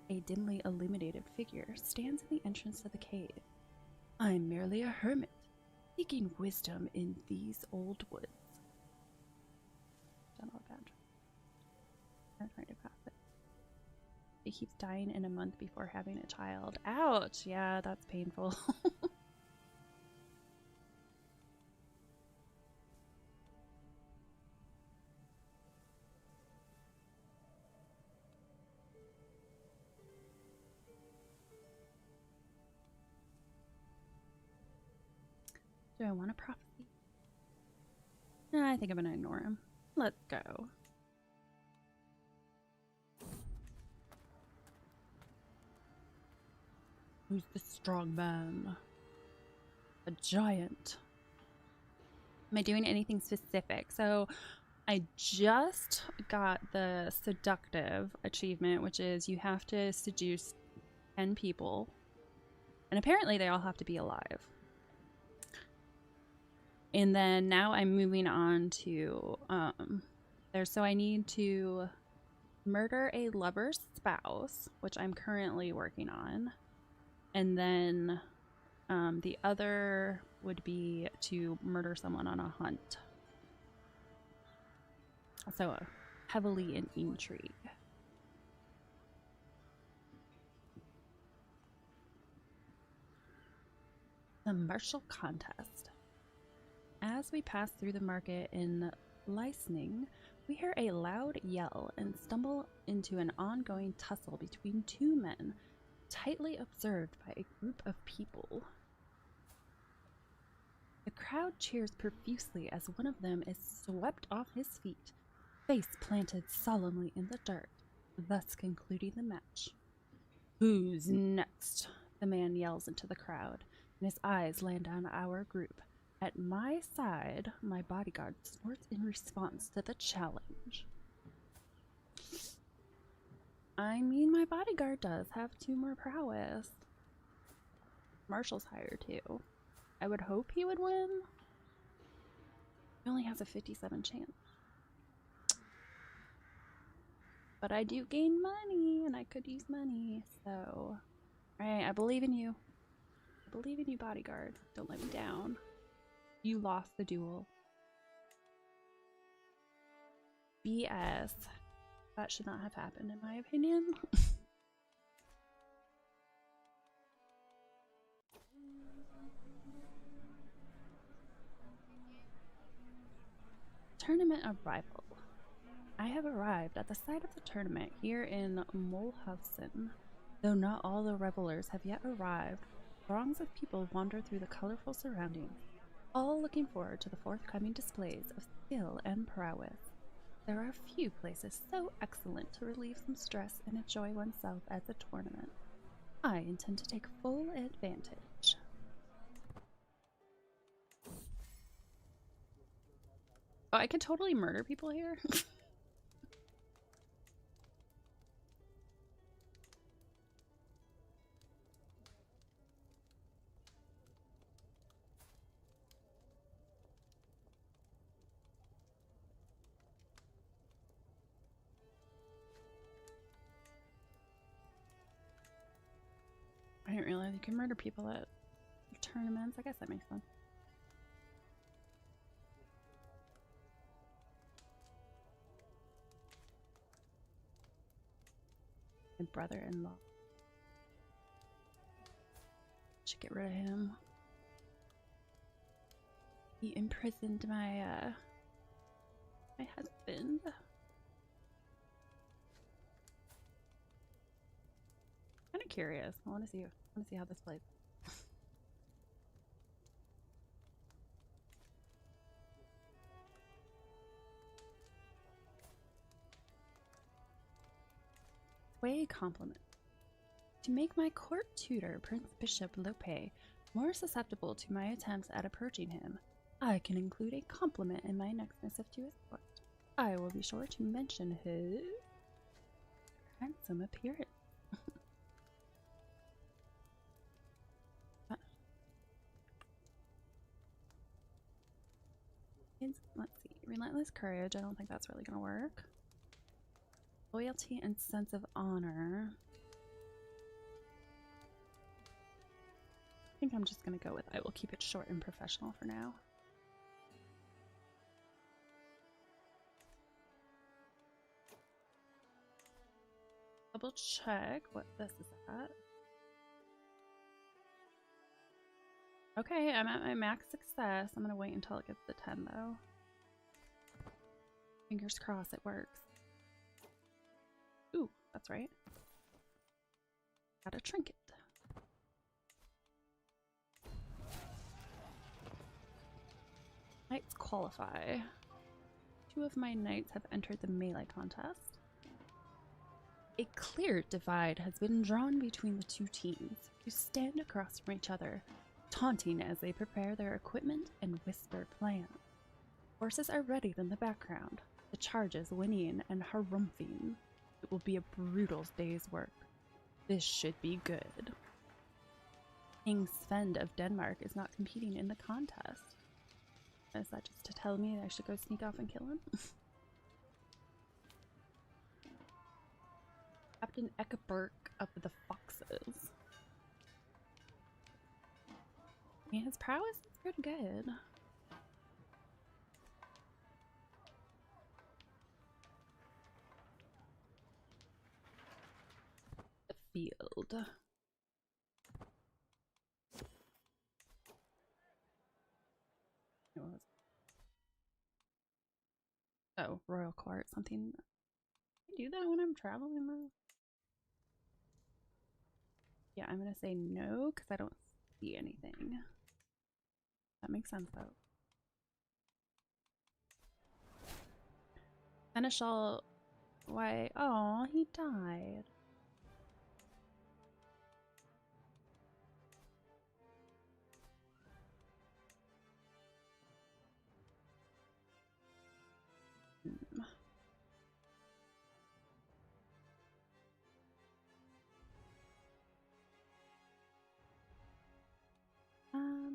A dimly illuminated figure stands in the entrance to the cave. I'm merely a hermit, seeking wisdom in these old woods. Done all bad. I'm trying to pass it. He keeps dying in a month before having a child. Ouch! Yeah, that's painful. Do I want a prophecy? Nah, I think I'm gonna ignore him. Let's go. Who's the strong man? A giant. Am I doing anything specific? So I just got the seductive achievement, which is you have to seduce 10 people. And apparently they all have to be alive. And then now I'm moving on to so I need to murder a lover's spouse, which I'm currently working on. And then the other would be to murder someone on a hunt. So heavily in intrigue. The martial contest. As we pass through the market in Leisning, we hear a loud yell and stumble into an ongoing tussle between two men, tightly observed by a group of people. The crowd cheers profusely as one of them is swept off his feet, face planted solemnly in the dirt, thus concluding the match. Who's next? The man yells into the crowd, and his eyes land on our group. At my side, my bodyguard snorts in response to the challenge. I mean, my bodyguard does have 2 more prowess. Marshall's higher too. I would hope he would win. He only has a 57 chance. But I do gain money, and I could use money, so... Alright, I believe in you. I believe in you, bodyguard. Don't let me down. You lost the duel. BS. That should not have happened, in my opinion. Tournament arrival. I have arrived at the site of the tournament here in Molhausen. Though not all the revelers have yet arrived, throngs of people wander through the colorful surroundings, all looking forward to the forthcoming displays of skill and prowess. There are few places so excellent to relieve some stress and enjoy oneself as a tournament. I intend to take full advantage. Oh, I could totally murder people here. you can murder people at tournaments. I guess that makes sense. My brother-in-law. Should get rid of him. He imprisoned my my husband. Kind of curious. I want to see how this plays. Way compliment. To make my court tutor, Prince Bishop Lope, more susceptible to my attempts at approaching him, I can include a compliment in my next missive to his court. I will be sure to mention his handsome appearance. Let's see. Relentless courage. I don't think that's really going to work. Loyalty and sense of honor. I think I'm just going to go with I will keep it short and professional for now. Double check what this is at. Okay, I'm at my max success. I'm going to wait until it gets to 10 though. Fingers crossed it works. Ooh, that's right. Got a trinket. Knights qualify. 2 of my knights have entered the melee contest. A clear divide has been drawn between the 2 teams, who stand across from each other, taunting as they prepare their equipment and whisper plans. Forces are readied in the background, the charges whinnying and harumphing. It will be a brutal day's work. This should be good. King Sven of Denmark is not competing in the contest. Is that just to tell me I should go sneak off and kill him? Captain Eckeberg of the Foxes. I mean, his prowess is pretty good. The field. Oh, Royal Court, something. Can I do that when I'm traveling though? Yeah, I'm gonna say no because I don't see anything. That makes sense though. Seneschal, why? Oh, he died.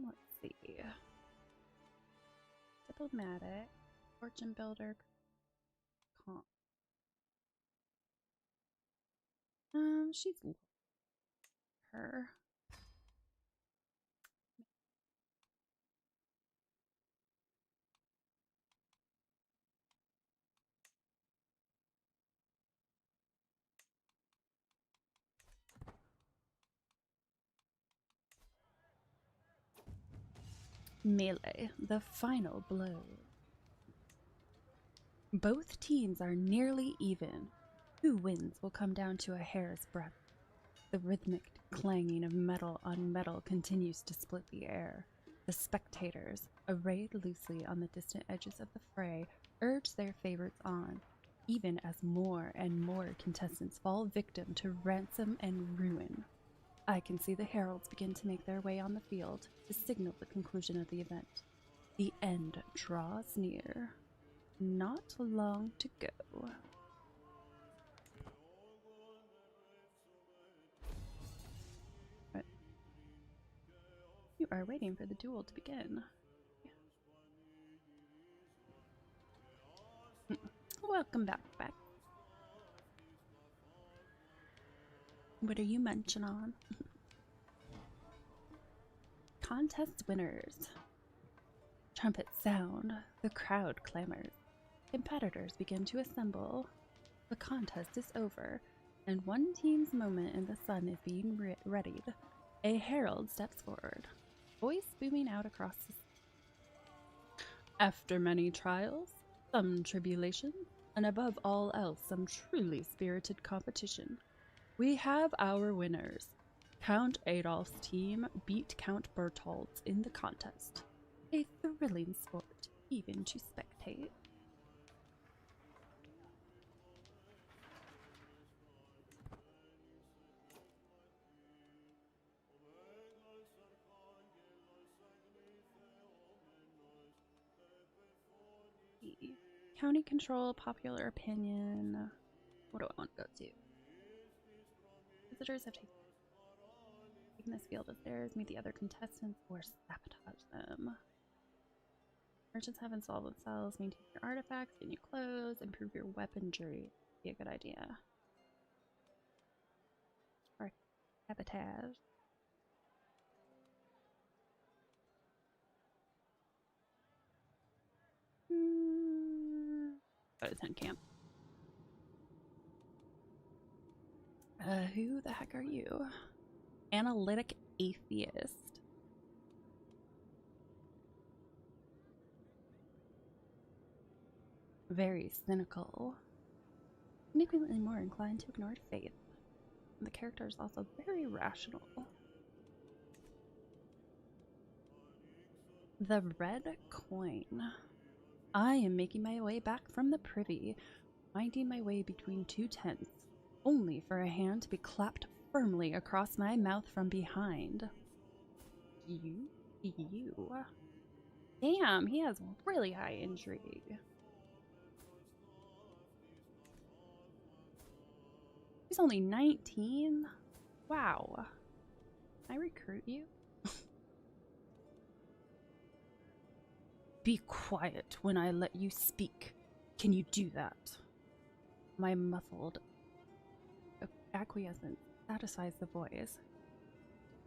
Let's see. Diplomatic, fortune builder, she's her. Melee, the final blow. Both teams are nearly even. Who wins will come down to a hair's breadth. The rhythmic clanging of metal on metal continues to split the air. The spectators, arrayed loosely on the distant edges of the fray, urge their favorites on, even as more and more contestants fall victim to ransom and ruin. I can see the heralds begin to make their way on the field to signal the conclusion of the event. The end draws near. Not long to go. What? You are waiting for the duel to begin. Yeah. Welcome back. What are you munching on? contest winners. Trumpets sound, the crowd clamors. Competitors begin to assemble. The contest is over, and one team's moment in the sun is being readied. A herald steps forward, voice booming out across the sea. After many trials, some tribulation, and above all else, some truly spirited competition, we have our winners. Count Adolf's team beat Count Berthold's in the contest. A thrilling sport, even to spectate. County control, popular opinion. What do I want to go to? Visitors have taken this field as theirs, meet the other contestants, or sabotage them. Merchants have installed themselves, maintain your artifacts, get new clothes, improve your weaponry. Be a good idea. Or sabotage. Go to tent camp. Who the heck are you? Analytic atheist. Very cynical. Significantly more inclined to ignore faith. The character is also very rational. The red coin. I am making my way back from the privy, winding my way between two tents, only for a hand to be clapped firmly across my mouth from behind. You? Damn, he has really high intrigue. He's only 19? Wow. Can I recruit you? Be quiet when I let you speak. Can you do that? My muffled acquiescence satisfies the voice,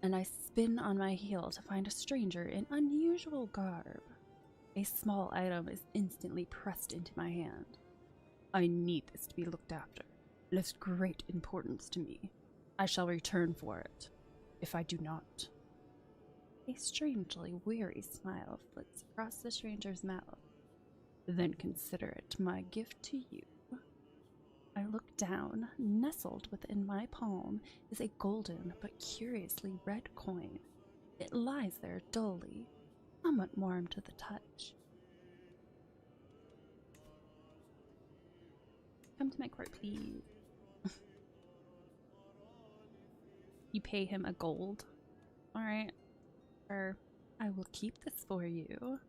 and I spin on my heel to find a stranger in unusual garb. A small item is instantly pressed into my hand. I need this to be looked after. It is great importance to me. I shall return for it, if I do not. A strangely weary smile flits across the stranger's mouth. Then consider it my gift to you. I look down. Nestled within my palm is a golden but curiously red coin. It lies there dully, somewhat warm to the touch. Come to my court, please. You pay him a gold. Alright. Or I will keep this for you.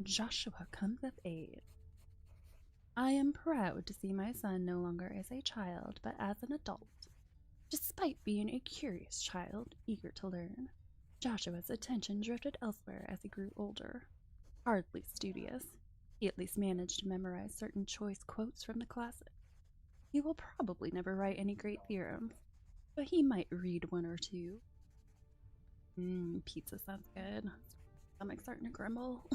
Joshua comes of age. I am proud to see my son no longer as a child, but as an adult. Despite being a curious child, eager to learn, Joshua's attention drifted elsewhere as he grew older. Hardly studious, he at least managed to memorize certain choice quotes from the classics. He will probably never write any great theorems, but he might read one or two. Pizza sounds good. Stomach's starting to grumble.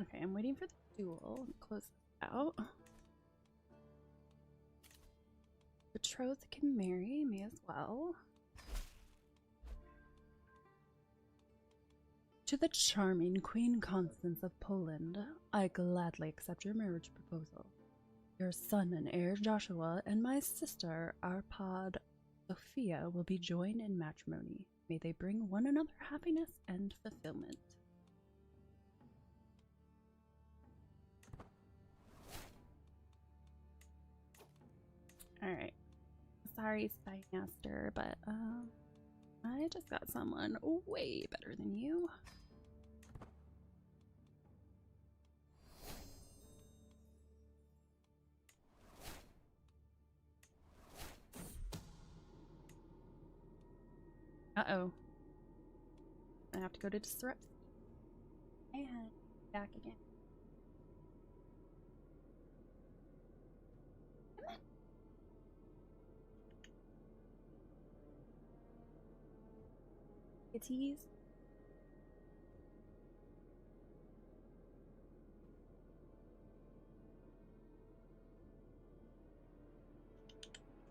Okay, I'm waiting for the duel. Close this out. Betrothed can marry me as well. To the charming Queen Constance of Poland, I gladly accept your marriage proposal. Your son and heir Joshua and my sister Arpad Sophia will be joined in matrimony. May they bring one another happiness and fulfillment. Alright. Sorry, Spy Master, but I just got someone way better than you. Uh-oh. have to go to disrupt and back again. Kitties.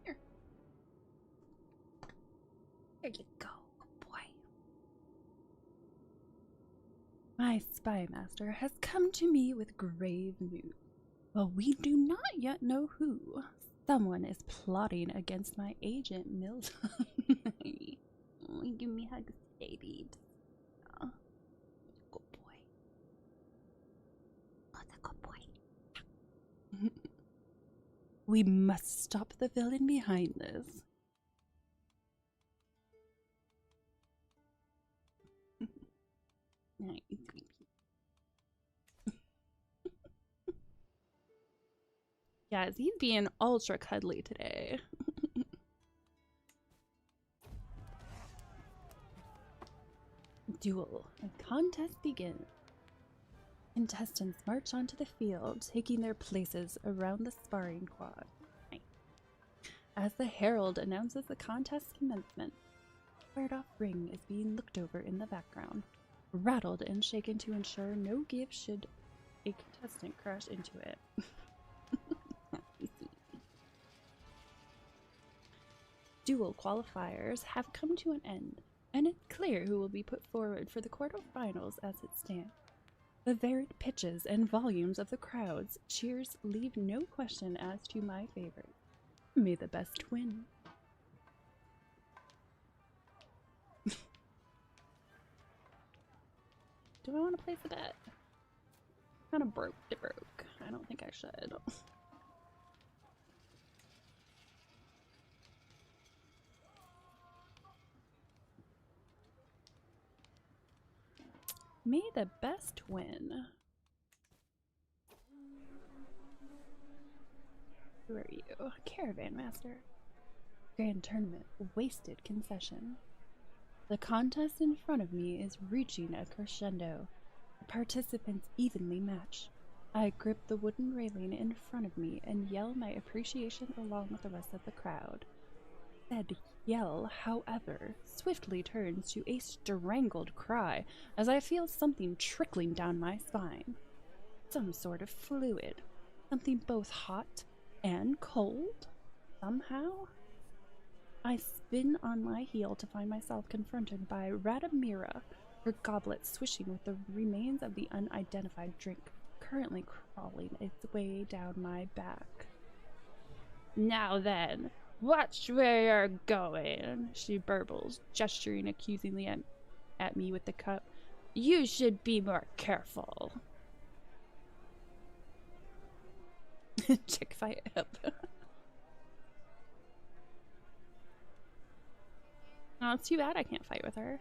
Here. There you go, good boy. My spy master has come to me with grave news. Well, we do not yet know who. Someone is plotting against my agent, Milton. Give me hugs, baby. Oh, good boy. What's a good boy? We must stop the villain behind this. Nice. Yes, he's being ultra cuddly today. Duel. A contest begins. Contestants march onto the field, taking their places around the sparring quad. As the herald announces the contest commencement, a squared-off ring is being looked over in the background, rattled and shaken to ensure no give should a contestant crash into it. Duel qualifiers have come to an end, and it's clear who will be put forward for the quarterfinals as it stands. The varied pitches and volumes of the crowd's cheers leave no question as to my favorite. May the best win. Do I want to place a bet? Kind of broke. I don't think I should. May the best win. Who are you? Caravan Master. Grand Tournament. Wasted concession. The contest in front of me is reaching a crescendo. The participants evenly match. I grip the wooden railing in front of me and yell my appreciation along with the rest of the crowd. Said yell, however, swiftly turns to a strangled cry as I feel something trickling down my spine. Some sort of fluid. Something both hot and cold, somehow. I spin on my heel to find myself confronted by Radamira, her goblet swishing with the remains of the unidentified drink currently crawling its way down my back. Now then, watch where you're going, she burbles, gesturing accusingly at me with the cup. You should be more careful. Chick fight up. Oh, it's too bad I can't fight with her.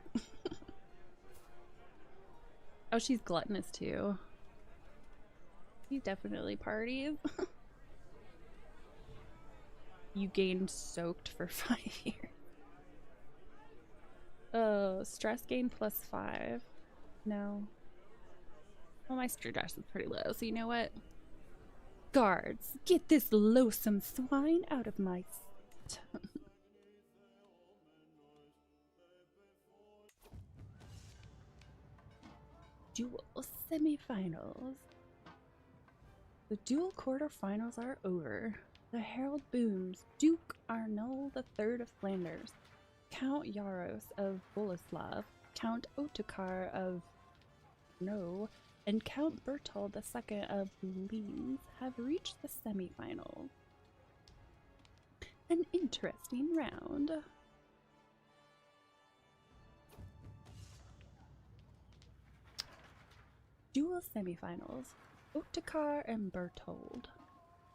Oh, she's gluttonous too. She definitely parties. You gained soaked for 5 years. Oh, stress gain +5. No. Well, my stress is pretty low, so you know what? Guards, get this loathsome swine out of my sight. Duel semifinals. The duel quarterfinals are over. The herald booms. Duke Arnold III of Flanders, Count Yaros of Boleslav, Count Ottokar of No, and Count Bertold II of Linz have reached the semifinals. An interesting round. Duel semifinals. Ottokar and Bertold.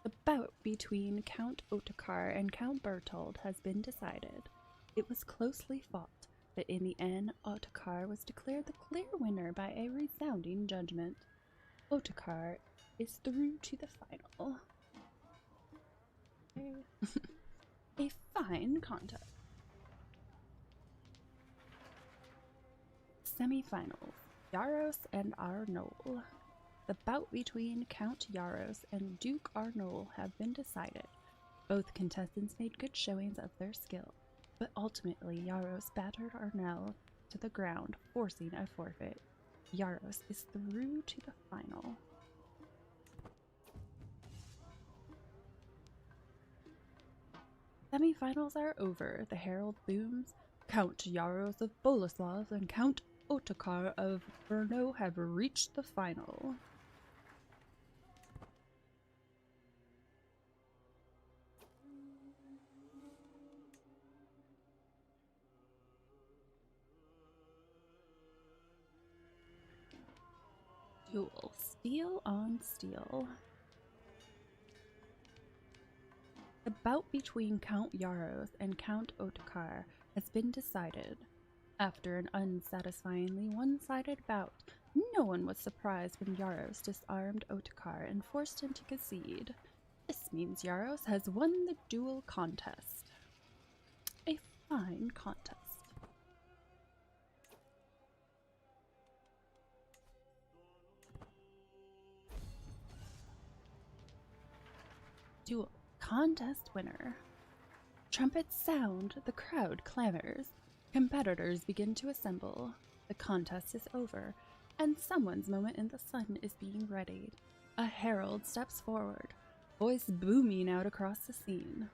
The bout between Count Ottokar and Count Bertold has been decided. It was closely fought, but in the end, Ottokar was declared the clear winner by a resounding judgment. Ottokar is through to the final. A fine contest. Semi-finals. Yaros and Arnol. The bout between Count Yaros and Duke Arnol have been decided. Both contestants made good showings of their skill, but ultimately Yaros battered Arnol to the ground, forcing a forfeit. Yaros is through to the final. Semi-finals are over. The herald booms. Count Yaros of Boleslav and Count Ottokar of Brno have reached the final. Duel. Steel on steel. The bout between Count Yaros and Count Ottokar has been decided. After an unsatisfyingly one-sided bout, no one was surprised when Yaros disarmed Ottokar and forced him to concede. This means Yaros has won the duel contest. A fine contest. Duel contest winner. Trumpets sound, the crowd clamors. Competitors begin to assemble. The contest is over, and someone's moment in the sun is being readied. A herald steps forward, voice booming out across the scene.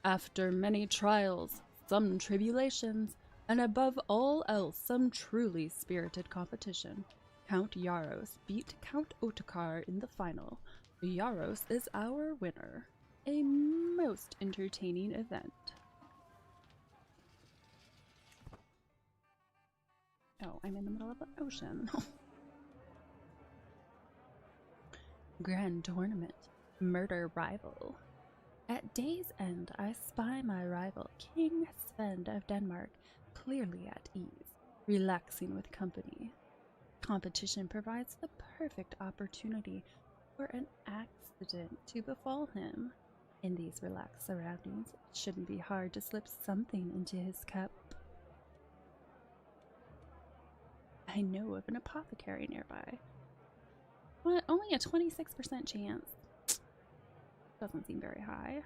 After many trials, some tribulations, and above all else some truly spirited competition, Count Yaros beat Count Ottokar in the final. Yaros is our winner. A most entertaining event. Oh, I'm in the middle of the ocean. Grand Tournament. Murder Rival. At day's end, I spy my rival, King Sven of Denmark, clearly at ease, relaxing with company. Competition provides the perfect opportunity for an accident to befall him. In these relaxed surroundings, it shouldn't be hard to slip something into his cup. I know of an apothecary nearby. What? Only a 26% chance? Doesn't seem very high.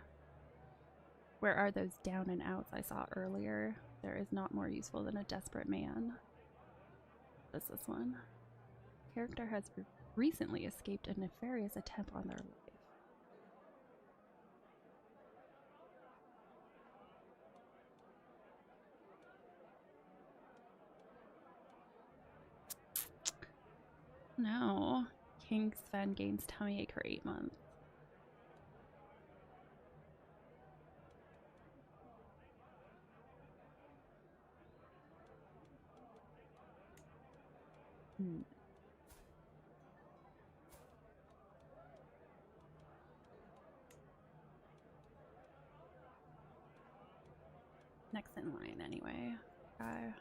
Where are those down and outs I saw earlier? There is not more useful than a desperate man. What's this one? Character has recently escaped a nefarious attempt on their life. No. King Sven gains tummy ache for 8 months. Next in line, anyway. I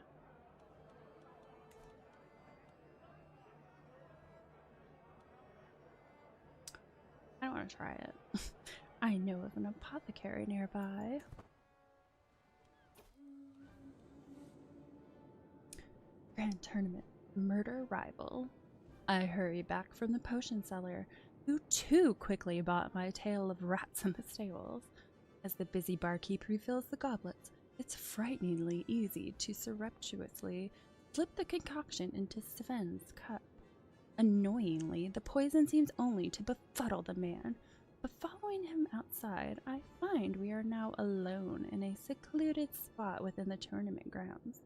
don't want to try it. I know of an apothecary nearby. Grand Tournament. Murder Rival. I hurry back from the potion seller, who too quickly bought my tale of rats in the stables. As the busy barkeep refills the goblets, it's frighteningly easy to surreptitiously slip the concoction into Sven's cup. Annoyingly, the poison seems only to befuddle the man, but following him outside, I find we are now alone in a secluded spot within the tournament grounds.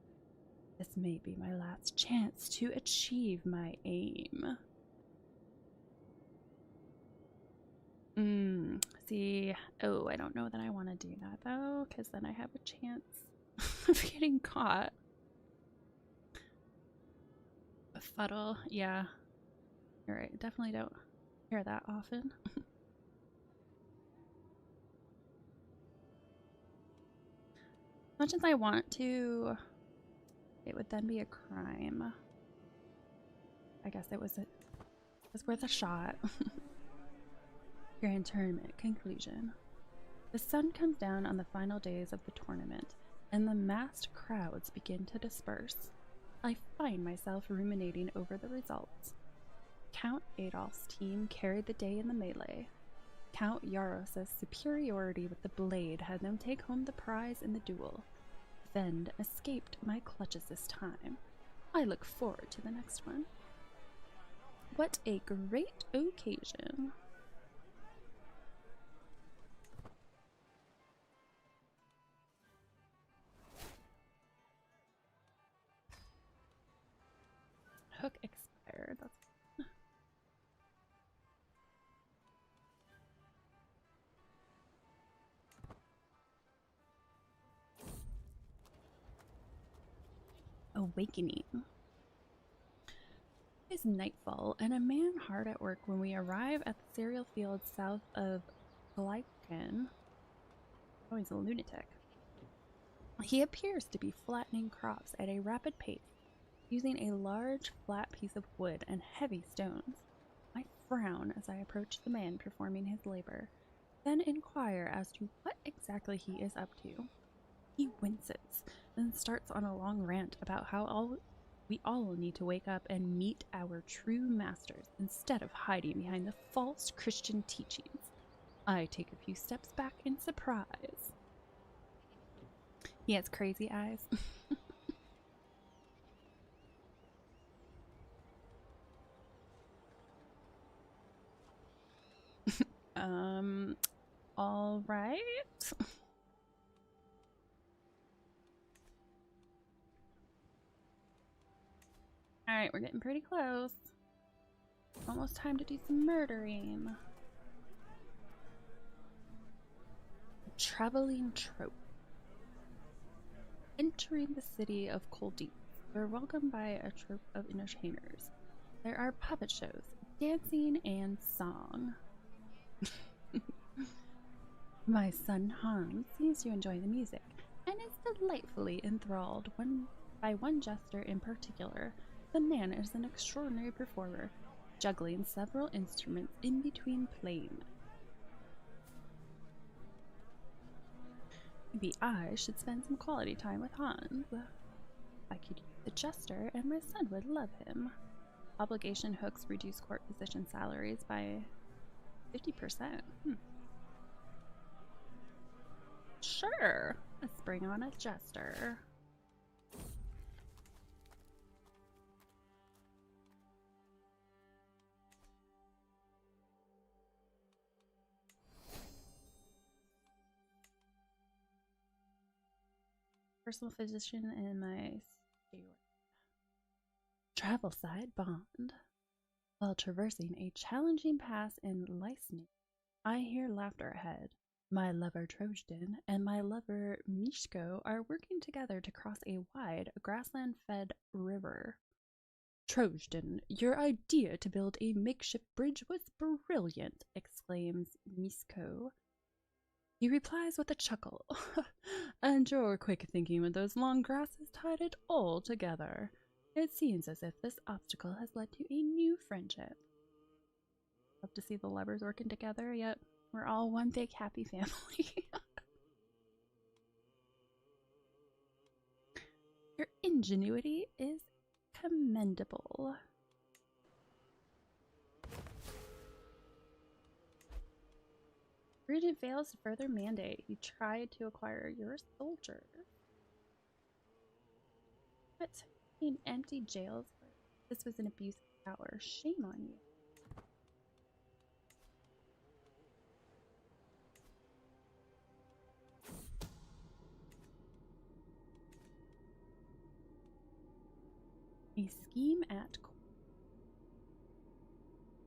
This may be my last chance to achieve my aim. See, oh, I don't know that I want to do that though, because then I have a chance of getting caught. Befuddle, yeah. You're right, definitely don't hear that often. As much as I want to, it would then be a crime. I guess it was worth a shot. Grand Tournament conclusion. The sun comes down on the final days of the tournament, and the massed crowds begin to disperse. I find myself ruminating over the results. Count Adolf's team carried the day in the melee. Count Yaros' superiority with the blade had them take home the prize in the duel. Vend escaped my clutches this time. I look forward to the next one. What a great occasion! Hook expired. That's awakening. It is nightfall, and a man hard at work when we arrive at the cereal field south of Glycan. Oh, he's a lunatic. He appears to be flattening crops at a rapid pace, using a large, flat piece of wood and heavy stones. I frown as I approach the man performing his labor, then inquire as to what exactly he is up to. He winces, then starts on a long rant about how we all need to wake up and meet our true masters instead of hiding behind the false Christian teachings. I take a few steps back in surprise. He has crazy eyes. All right. All right, we're getting pretty close. Almost time to do some murdering. Traveling trope. Entering the city of Koldi, we're welcomed by a troop of entertainers. There are puppet shows, dancing, and song. My son Hans seems to enjoy the music and is delightfully enthralled by one jester in particular. The man is an extraordinary performer, juggling several instruments in between playing. Maybe I should spend some quality time with Hans. I could use the jester, and my son would love him. Obligation hooks reduce court position salaries by 50%. Sure, let's bring on a jester. Personal physician and my steward. Travel side bond. While traversing a challenging pass in Lysny, I hear laughter ahead. My lover Trojan and my lover Mishko are working together to cross a wide, grassland-fed river. Trojan, your idea to build a makeshift bridge was brilliant, exclaims Mishko. He replies with a chuckle, and your quick thinking with those long grasses tied it all together. It seems as if this obstacle has led to a new friendship. Love to see the lovers working together, yet we're all one big happy family. Your ingenuity is commendable. Regent fails to further mandate. He tried to acquire your soldier. What? In empty jails? This was an abuse of power. Shame on you. A scheme at...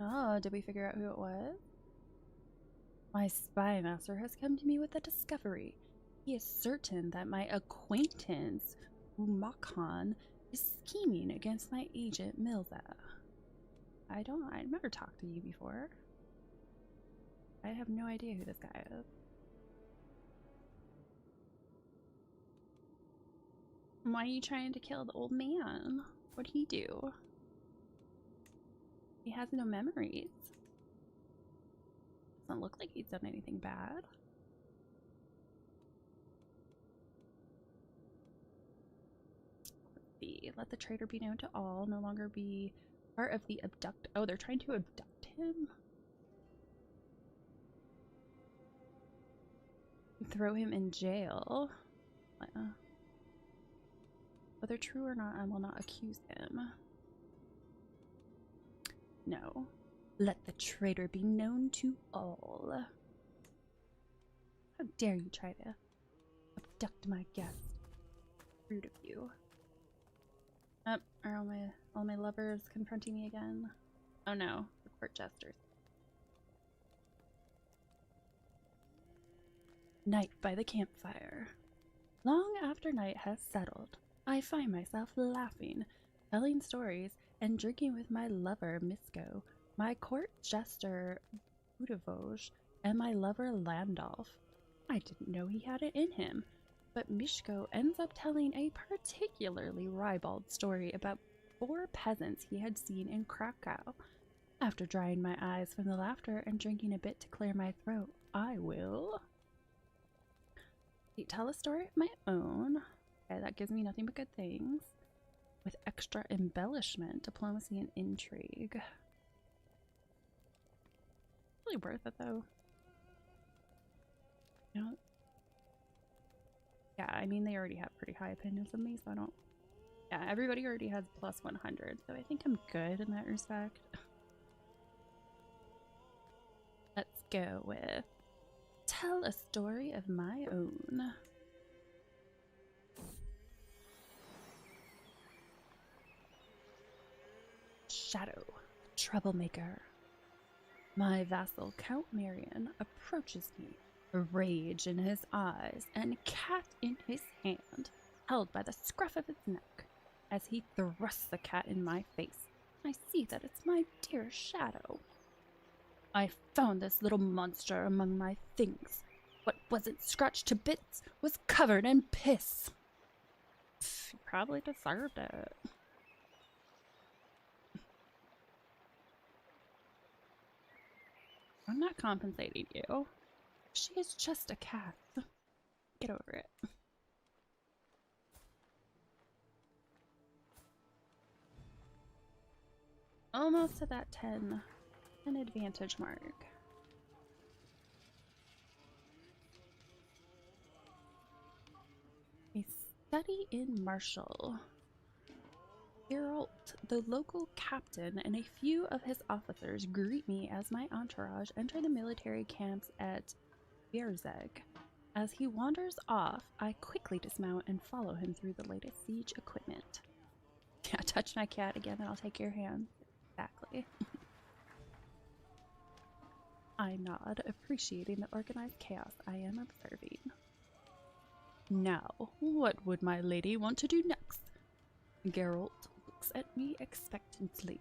Oh, did we figure out who it was? My spy master has come to me with a discovery. He is certain that my acquaintance, Umakhan, is scheming against my agent, Milza. I've never talked to you before. I have no idea who this guy is. Why are you trying to kill the old man? What'd he do? He has no memories. Doesn't look like he's done anything bad. see. Let the traitor be known to all. No longer be part of the abduct. Oh, they're trying to abduct him? Throw him in jail. Whether true or not, I will not accuse him. No. Let the traitor be known to all. How dare you try to abduct my guest? Rude of you. Are all my lovers confronting me again? Oh no, the court jesters. Night by the campfire. Long after night has settled, I find myself laughing, telling stories, and drinking with my lover Misko, my court jester Budavoj, and my lover Landolf. I didn't know he had it in him, but Mishko ends up telling a particularly ribald story about 4 peasants he had seen in Krakow. After drying my eyes from the laughter and drinking a bit to clear my throat, I will tell a story of my own. Okay, that gives me nothing but good things. With extra embellishment, diplomacy, and intrigue. Really worth it, though. You know, yeah, I mean, they already have pretty high opinions of me, so I don't... Yeah, everybody already has plus 100, so I think I'm good in that respect. Let's go with tell a story of my own. Shadow, troublemaker. My vassal, Count Marion, approaches me, rage in his eyes and a cat in his hand, held by the scruff of his neck. As he thrusts the cat in my face, I see that it's my dear Shadow. I found this little monster among my things. What wasn't scratched to bits was covered in piss. You probably deserved it. I'm not compensating you. She is just a cat. Get over it. Almost to that 10 advantage mark. A study in martial. Geralt, the local captain, and a few of his officers greet me as my entourage enter the military camps at Bierzeg. As he wanders off, I quickly dismount and follow him through the latest siege equipment. Yeah, touch my cat again and I'll take your hand. Exactly. I nod, appreciating the organized chaos I am observing. Now, what would my lady want to do next? Geralt looks at me expectantly.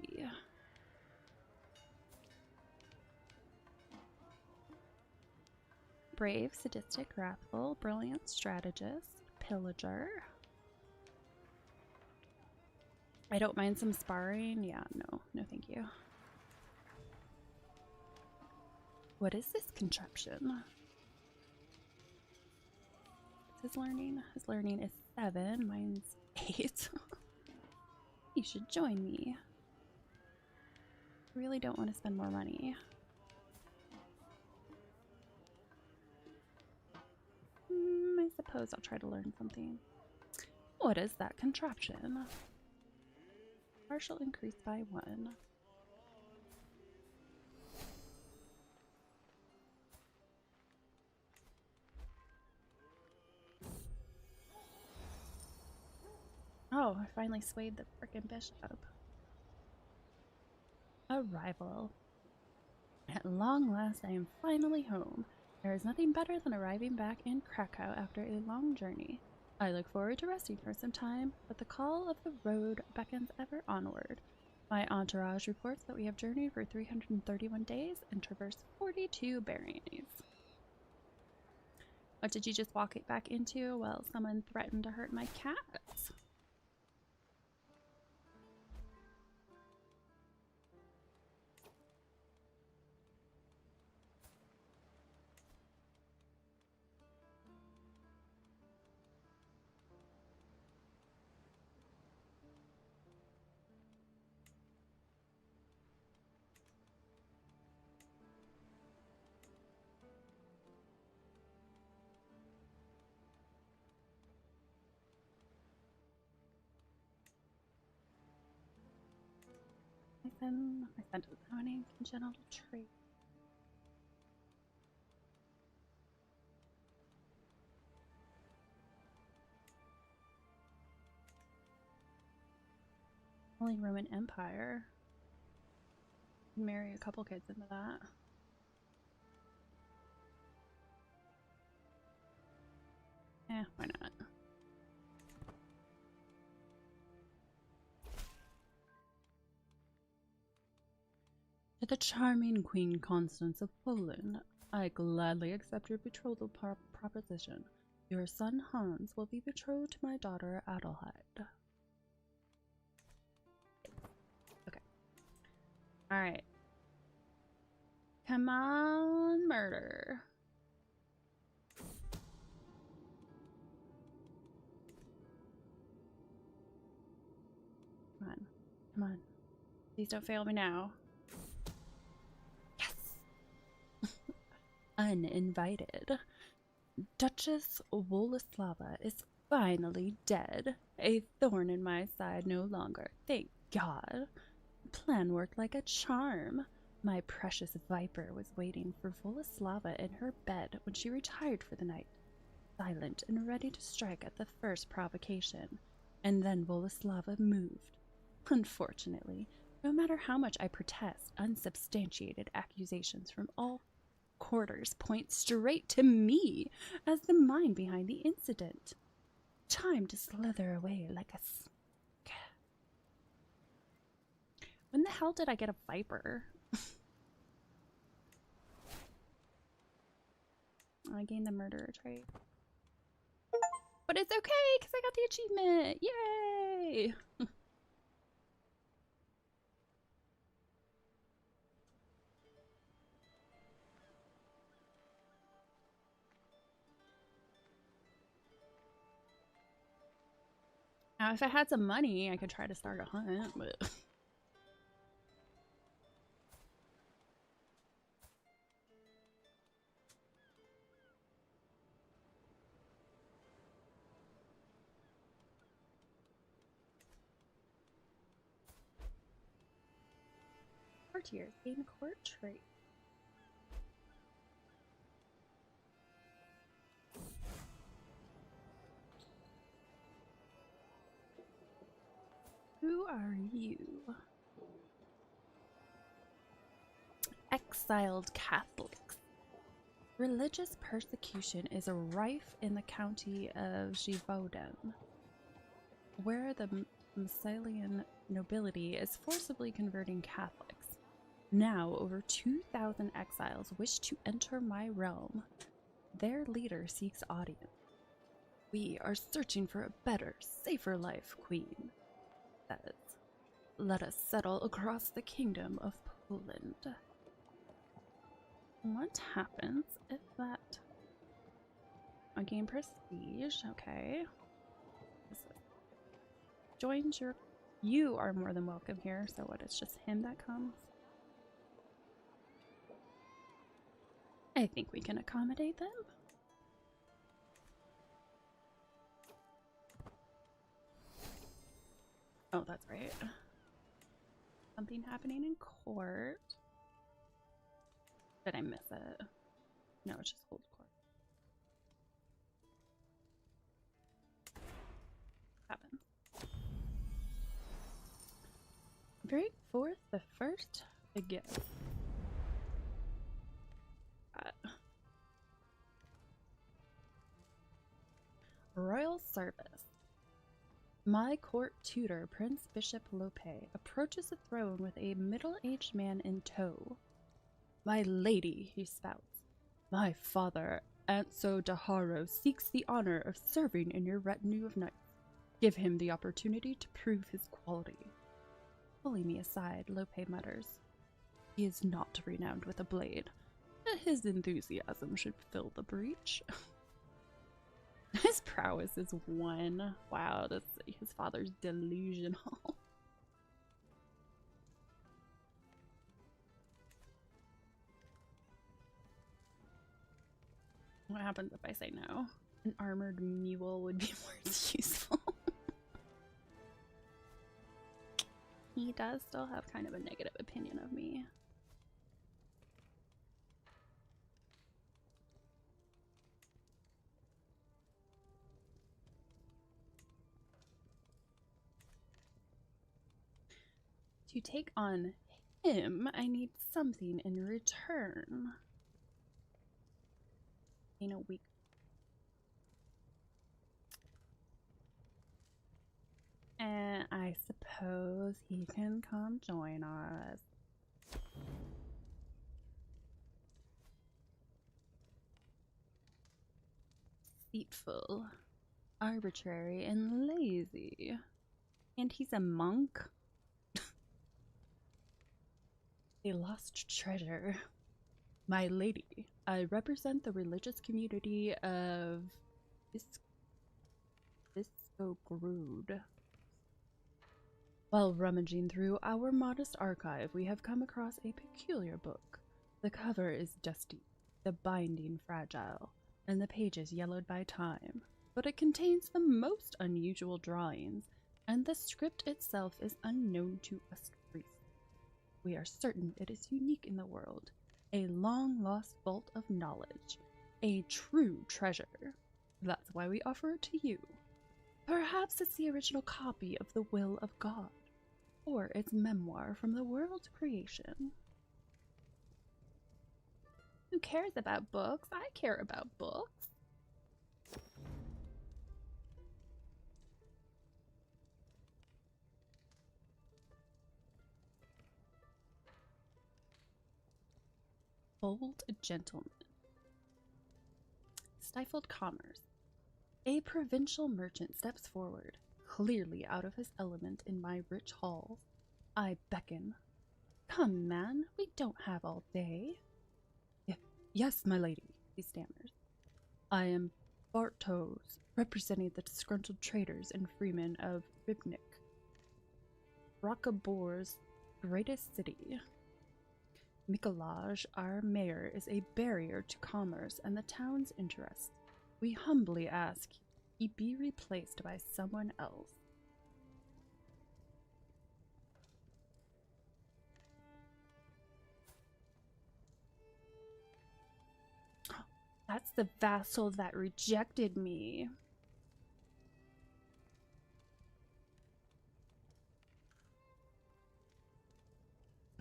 Brave, sadistic, wrathful, brilliant strategist, pillager. I don't mind some sparring. Yeah, no thank you. What is this contraption? What's his learning? His learning is 7, mine's 8. You should join me. I really don't want to spend more money. I suppose I'll try to learn something. What is that contraption? Partial increase by 1. Oh, I finally swayed the frickin' bishop. Arrival. At long last, I am finally home. There is nothing better than arriving back in Krakow after a long journey. I look forward to resting for some time, but the call of the road beckons ever onward. My entourage reports that we have journeyed for 331 days and traversed 42 bearings. What did you just walk it back into? Well, someone threatened to hurt my cats. My son doesn't have any congenital traits. Holy Roman Empire. Marry a couple kids into that. Why not? To the charming Queen Constance of Poland, I gladly accept your betrothal proposition. Your son Hans will be betrothed to my daughter Adelheid. Okay. Alright. Come on, murder. Come on. Come on. Please don't fail me now. Yes! Uninvited. Duchess Wolislava is finally dead. A thorn in my side no longer. Thank God. Plan worked like a charm. My precious viper was waiting for Wolislava in her bed when she retired for the night, silent and ready to strike at the first provocation. And then Wolislava moved. Unfortunately, no matter how much I protest, unsubstantiated accusations from all quarters point straight to me as the mind behind the incident. Time to slither away like a snake. When the hell did I get a viper? I gained the murderer trait. But it's okay, because I got the achievement! Yay! Now, if I had some money, I could try to start a hunt, but... Courtiers gain court trait. Who are you? Exiled Catholics. Religious persecution is rife in the county of Givaudan, where the Massilian nobility is forcibly converting Catholics. Now, over 2,000 exiles wish to enter my realm. Their leader seeks audience. We are searching for a better, safer life, Queen says. Let us settle across the kingdom of Poland. What happens if that... I gain prestige, okay. Joins your... You are more than welcome here, so what, it's just him that comes? I think we can accommodate them. Oh, that's right. Something happening in court. Did I miss it? No, it's just hold court. Happens. Bring forth the first gift. Royal service. My court tutor, Prince Bishop Lope, approaches the throne with a middle-aged man in tow. My lady, he spouts, my father, Anso Daharo, seeks the honor of serving in your retinue of knights. Give him the opportunity to prove his quality. Pulling me aside, Lope mutters, he is not renowned with a blade. His enthusiasm should fill the breach. His prowess is 1. Wow, that's his father's delusional. What happens if I say no? An armored mule would be more useful. He does still have kind of a negative opinion of me. To take on him, I need something in return. In a week. And I suppose he can come join us. Deceitful, arbitrary, and lazy. And he's a monk? A lost treasure. My lady, I represent the religious community of Viscogrud. While rummaging through our modest archive, we have come across a peculiar book. The cover is dusty, the binding fragile, and the pages yellowed by time. But it contains the most unusual drawings, and the script itself is unknown to us priests. We are certain it is unique in the world, a long-lost vault of knowledge, a true treasure. That's why we offer it to you. Perhaps it's the original copy of the Will of God, or its memoir from the world's creation. Who cares about books? I care about books. Bold gentleman. Stifled commerce. A provincial merchant steps forward, clearly out of his element in my rich halls. I beckon. Come, man, we don't have all day. Yes, my lady, he stammers. I am Bartos, representing the disgruntled traders and freemen of Rybnik, Rakabor's greatest city. Mikolaj, our mayor, is a barrier to commerce and the town's interests. We humbly ask he be replaced by someone else. That's the vassal that rejected me.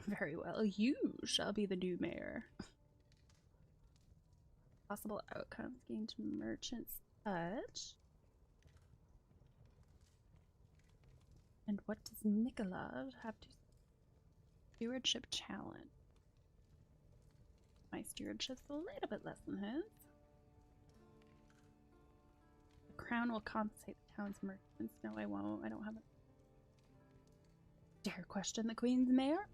Very well, you shall be the new mayor. Possible outcomes gained merchant's touch. And what does Nikolaj have to stewardship challenge? My stewardship's a little bit less than his. The crown will compensate the town's merchants. No, I won't. I don't have a dare question the queen's mayor.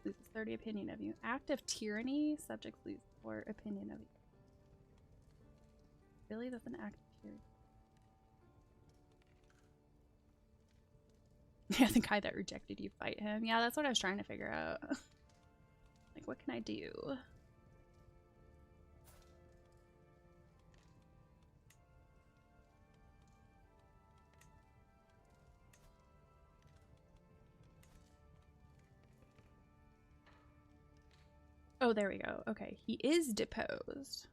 Loses 30 opinion of you. Act of tyranny. Subjects lose 4 opinion of you. Really? That's an act of tyranny. Yeah, the guy that rejected you, fight him. Yeah, that's what I was trying to figure out. Like, what can I do? Oh, there we go. Okay, he is deposed.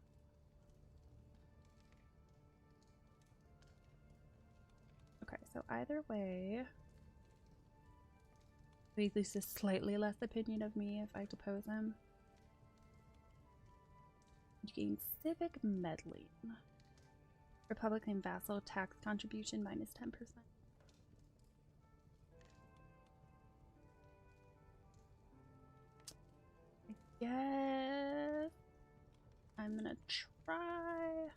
Okay, so either way, he loses slightly less opinion of me if I depose him. You gain civic meddling. Republican vassal tax contribution minus 10%. Yes. I'm gonna try.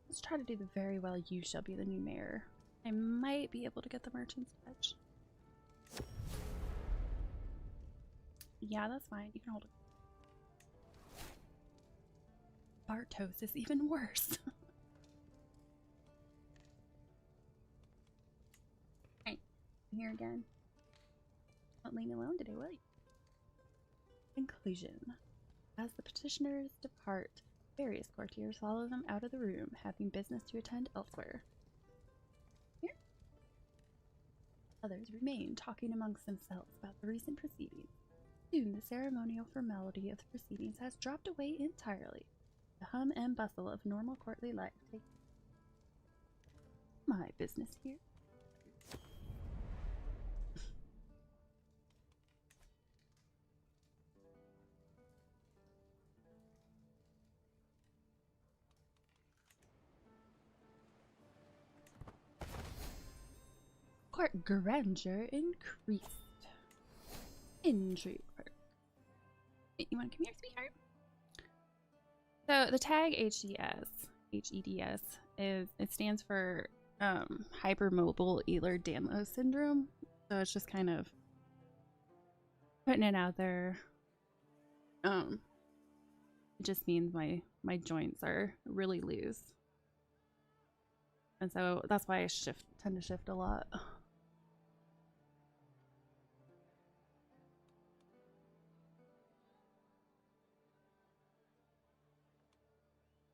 Let's try to do the very well. You shall be the new mayor. I might be able to get the merchant's touch. Yeah, that's fine. You can hold it. Bartos is even worse. Hey, here again. Don't leave me alone today, will you? Conclusion. As the petitioners depart, various courtiers follow them out of the room, having business to attend elsewhere. Here. Others remain, talking amongst themselves about the recent proceedings. Soon the ceremonial formality of the proceedings has dropped away entirely. The hum and bustle of normal courtly life takes my business here. Court grandeur increased. Intrigue. You want to come here, sweetheart? So the tag HEDS it stands for hypermobile Ehlers-Danlos syndrome. So it's just kind of putting it out there. It just means my joints are really loose, and so that's why I tend to shift a lot.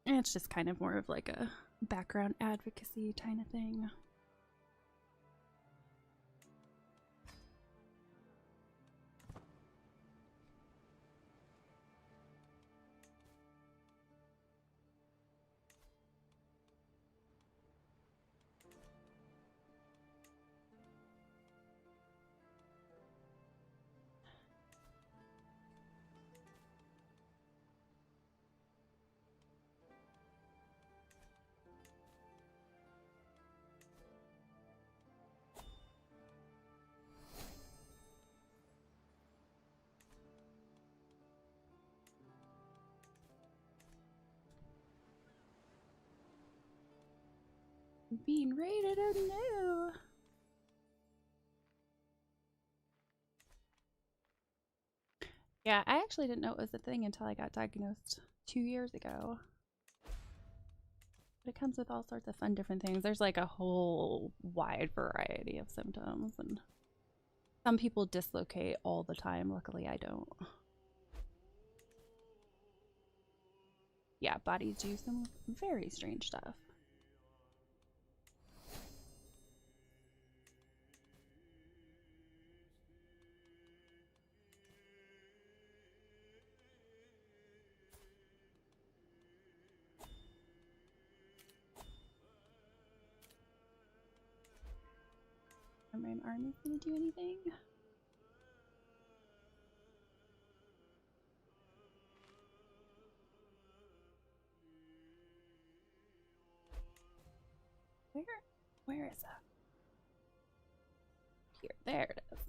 And it's just kind of more of like a background advocacy kind of thing. Being rated anew. Yeah, I actually didn't know it was a thing until I got diagnosed 2 years ago. But it comes with all sorts of fun different things. There's like a whole wide variety of symptoms, and some people dislocate all the time. Luckily, I don't. Yeah, bodies do some very strange stuff. Are my armies gonna do anything? Where is that? Here, there it is.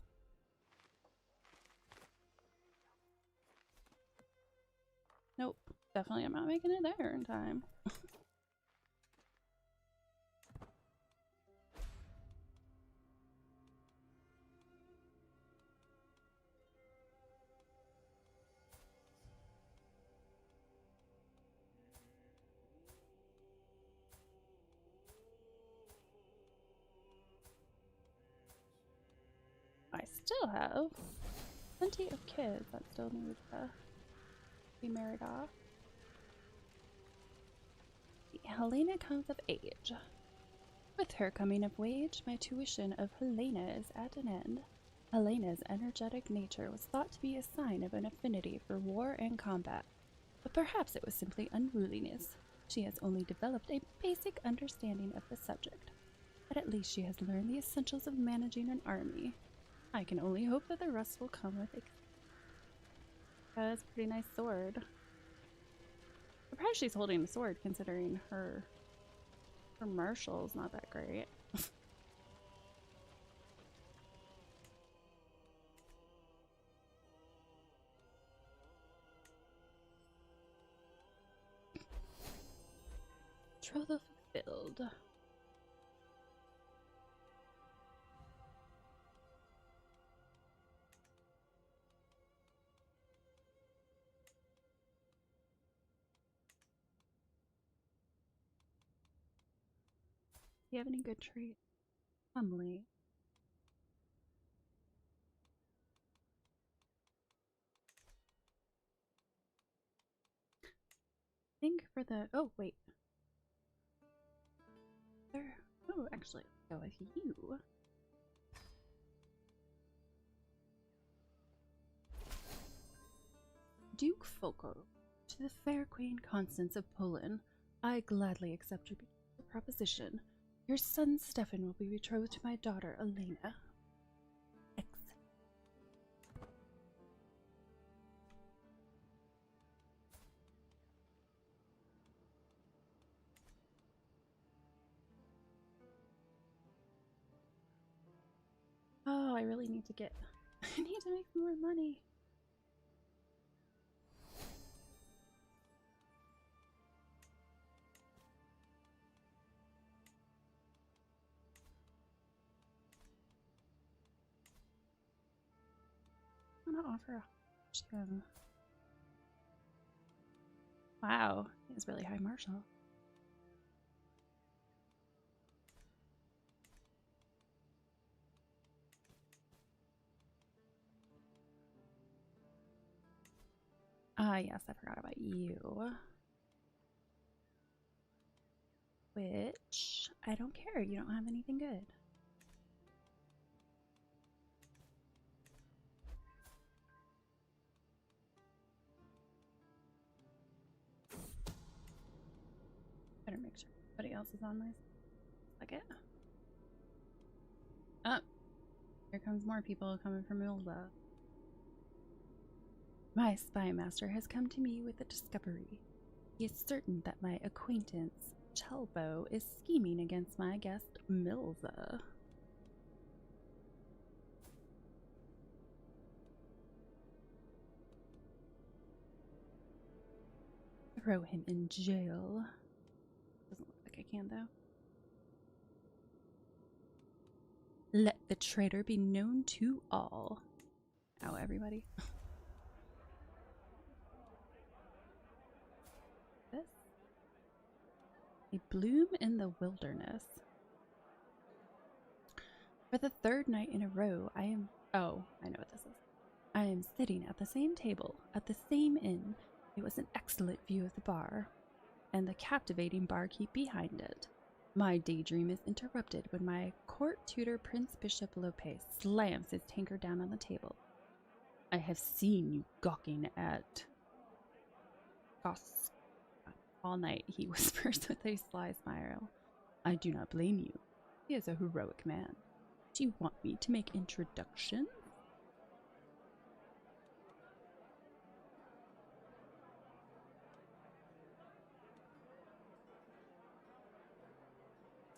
Nope, definitely I'm not making it there in time. I still have plenty of kids that still need to be married off. Helena comes of age. With her coming of age, my tuition of Helena is at an end. Helena's energetic nature was thought to be a sign of an affinity for war and combat, but perhaps it was simply unruliness. She has only developed a basic understanding of the subject, but at least she has learned the essentials of managing an army. I can only hope that the rest will come with it. That's a pretty nice sword. Surprised she's holding a sword considering her martial's not that great. Betrothal fulfilled. Do you have any good traits? Humbly. I think for the oh wait. There oh actually let's go with you. Duke Folko, to the fair Queen Constance of Poland, I gladly accept your proposition. Your son Stefan will be betrothed to my daughter Elena. Excellent. Oh, I really need to get... I need to make more money. I'm gonna offer a gem. Wow, he has really high martial. Ah, yes, I forgot about you. Which, I don't care, you don't have anything good. Better make sure everybody else is on my bucket. Oh, here comes more people coming from Milda. My spy master has come to me with a discovery. He is certain that my acquaintance, Chelbo, is scheming against my guest, Milza. Throw him in jail. Doesn't look like I can, though. Let the traitor be known to all. Ow, everybody. This? A bloom in the wilderness. For the third night in a row, I am... Oh, I know what this is. I am sitting at the same table, at the same inn. It was an excellent view of the bar, and the captivating barkeep behind it. My daydream is interrupted when my court tutor, Prince Bishop Lope, slams his tankard down on the table. I have seen you gawking at Goss all night, he whispers with a sly smile. I do not blame you. He is a heroic man. Do you want me to make introductions?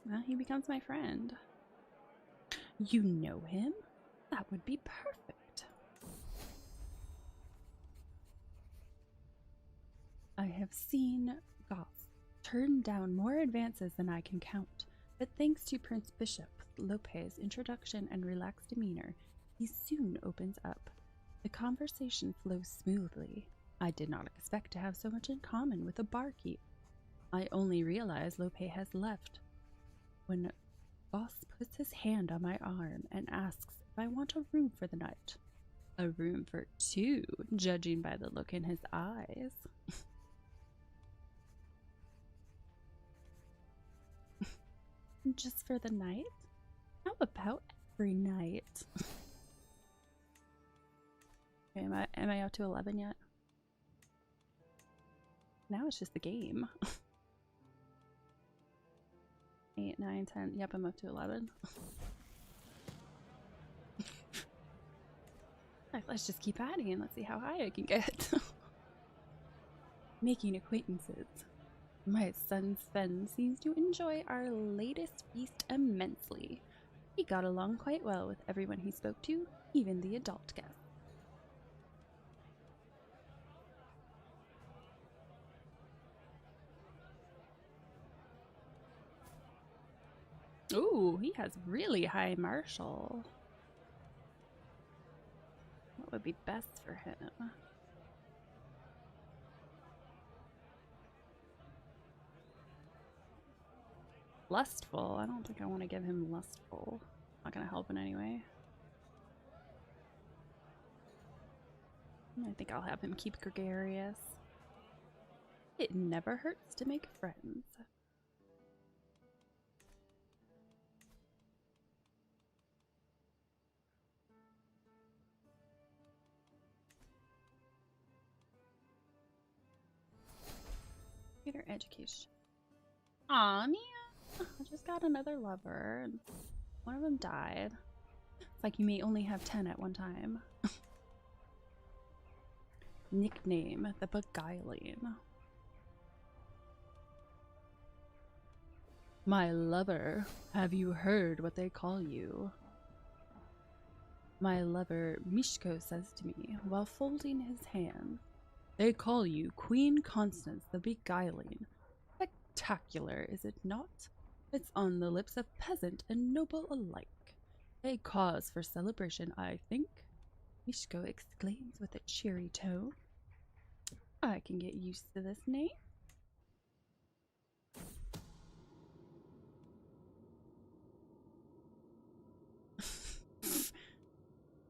Well, he becomes my friend. You know him? That would be perfect. I have seen Goss turn down more advances than I can count, but thanks to Prince Bishop Lope's introduction and relaxed demeanor, he soon opens up. The conversation flows smoothly. I did not expect to have so much in common with a barkeep. I only realize Lope has left when Goss puts his hand on my arm and asks if I want a room for the night. A room for two, judging by the look in his eyes. Just for the night? How about every night? Okay, am I up to 11 yet? Now it's just the game. 8, 9, 10. Yep, I'm up to 11. Let's just keep adding and let's see how high I can get. Making acquaintances. My son Sven seems to enjoy our latest feast immensely. He got along quite well with everyone he spoke to, even the adult guests. Ooh, he has really high martial. What would be best for him? Lustful? I don't think I want to give him lustful. Not gonna help in any way. I think I'll have him keep gregarious. It never hurts to make friends. Get her education. Aw, Mia. I just got another lover, and one of them died. It's like you may only have 10 at one time. Nickname, the Beguiling. My lover, have you heard what they call you? My lover, Mishko, says to me while folding his hand. They call you Queen Constance the Beguiling. Spectacular, is it not? It's on the lips of peasant and noble alike. A cause for celebration, I think, Mishko exclaims with a cheery tone. I can get used to this name.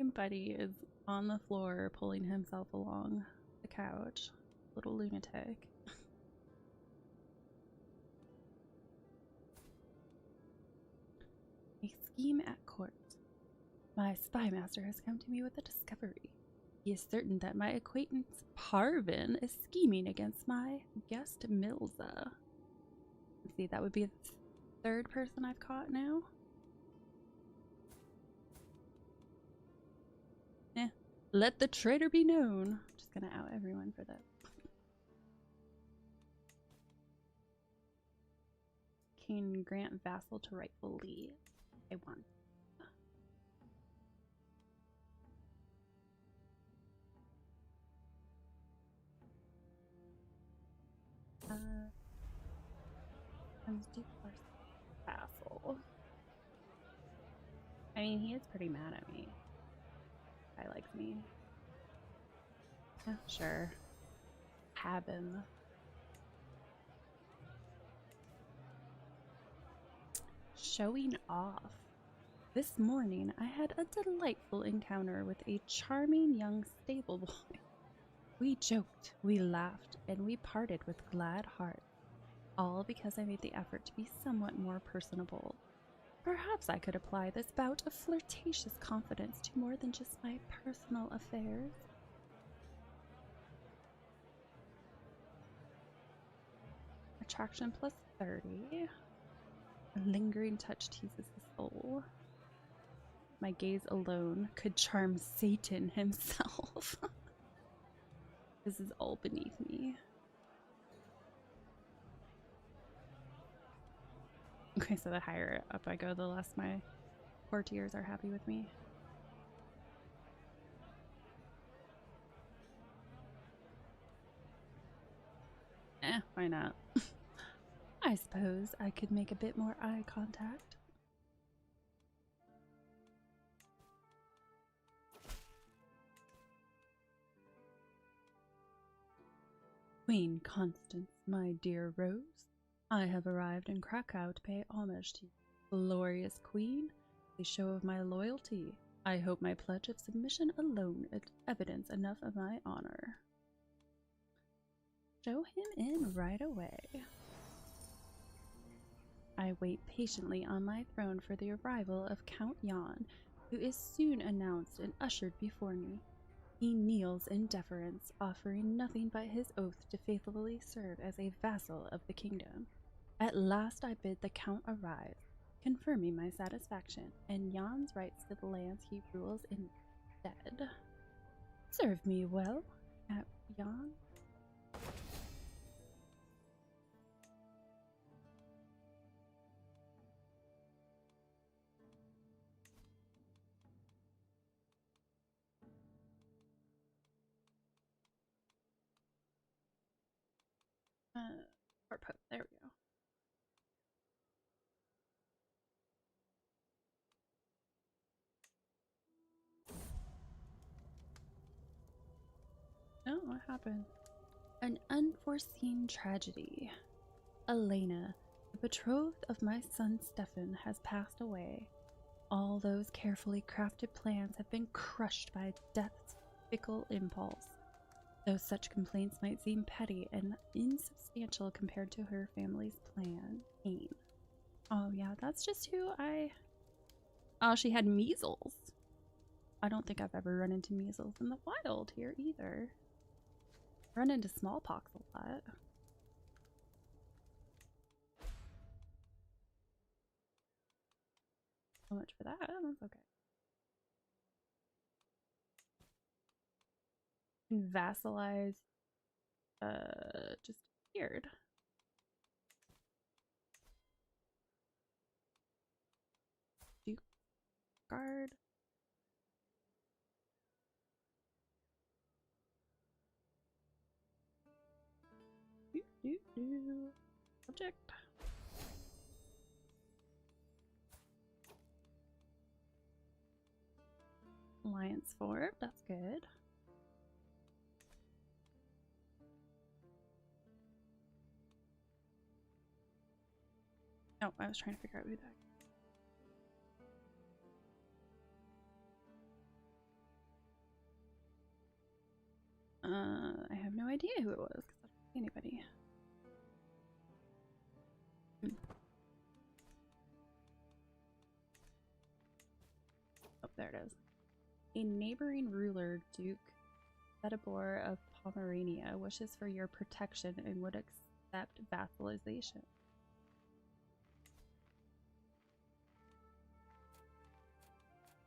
And Buddy is on the floor pulling himself along the couch. Little lunatic. A scheme at court. My spy master has come to me with a discovery. He is certain that my acquaintance Parvin is scheming against my guest Milza. Let's see, that would be the third person I've caught now. Let the traitor be known. I'm just gonna out everyone for that. King grant vassal to rightful lead. I want. Let's do first vassal. I mean, he is pretty mad at me. Guy likes me. Yeah, sure. Have him. Showing off. This morning, I had a delightful encounter with a charming young stable boy. We joked, we laughed, and we parted with glad hearts, all because I made the effort to be somewhat more personable. Perhaps I could apply this bout of flirtatious confidence to more than just my personal affairs. Attraction plus 30. A lingering touch teases the soul. My gaze alone could charm Satan himself. This is all beneath me. Okay, so the higher up I go, the less my courtiers are happy with me. Why not? I suppose I could make a bit more eye contact. Queen Constance, my dear Rose, I have arrived in Krakow to pay homage to you, glorious queen, a show of my loyalty. I hope my pledge of submission alone is evidence enough of my honor. Show him in right away. I wait patiently on my throne for the arrival of Count Jan, who is soon announced and ushered before me. He kneels in deference, offering nothing but his oath to faithfully serve as a vassal of the kingdom. At last I bid the Count arise, confirming my satisfaction and Jan's rights to the lands he rules instead. Serve me well, Count Jan. There we go. Oh, what happened? An unforeseen tragedy. Elena, the betrothed of my son Stefan, has passed away. All those carefully crafted plans have been crushed by death's fickle impulse. Though such complaints might seem petty and insubstantial compared to her family's plan. Pain. Oh yeah, that's just who I... Oh, she had measles. I don't think I've ever run into measles in the wild here either. Run into smallpox a lot. So much for that. That's okay. And vassalize just appeared. Duke guard. Subject. Alliance 4, that's good. Oh, I was trying to figure out who that. I have no idea who it was because I don't see anybody. Oh, there it is. A neighboring ruler, Duke Fedibor of Pomerania, wishes for your protection and would accept vassalization.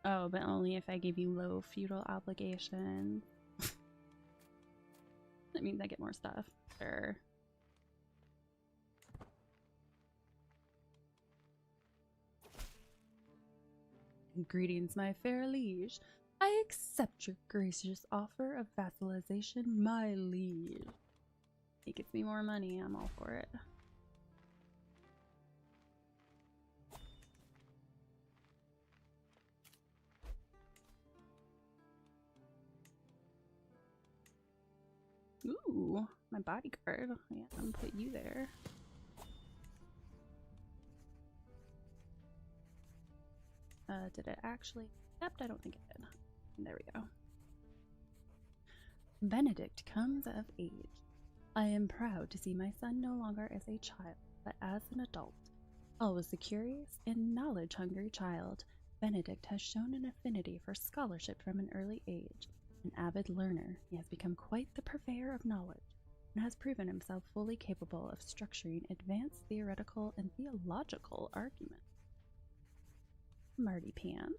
Oh, but only if I give you low feudal obligations. That means I get more stuff. Sure. Greetings, my fair liege. I accept your gracious offer of vassalization, my liege. It gets me more money, I'm all for it. Ooh, my bodyguard. Yeah, I'm gonna put you there. Did it actually accept? I don't think it did. There we go. Benedict comes of age. I am proud to see my son no longer as a child, but as an adult. Always a curious and knowledge-hungry child, Benedict has shown an affinity for scholarship from an early age. An avid learner, he has become quite the purveyor of knowledge, and has proven himself fully capable of structuring advanced theoretical and theological arguments. Marty Pants.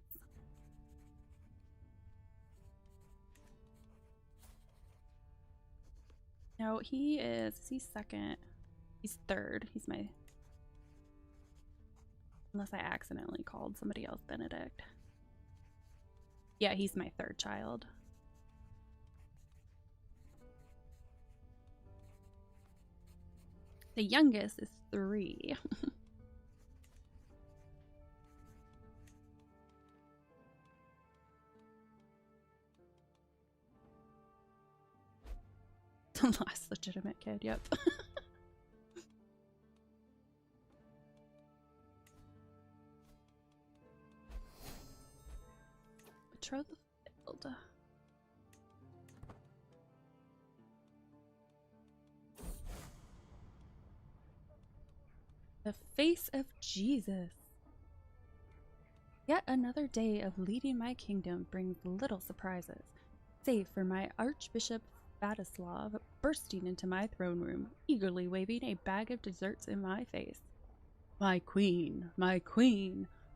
No, he's second. He's third. He's my... Unless I accidentally called somebody else Benedict. Yeah, he's my third child. The youngest is 3. The last legitimate kid, yep. Betroth the field. The face of Jesus. Yet another day of leading my kingdom brings little surprises, save for my Archbishop Svatoslav bursting into my throne room, eagerly waving a bag of desserts in my face. My queen,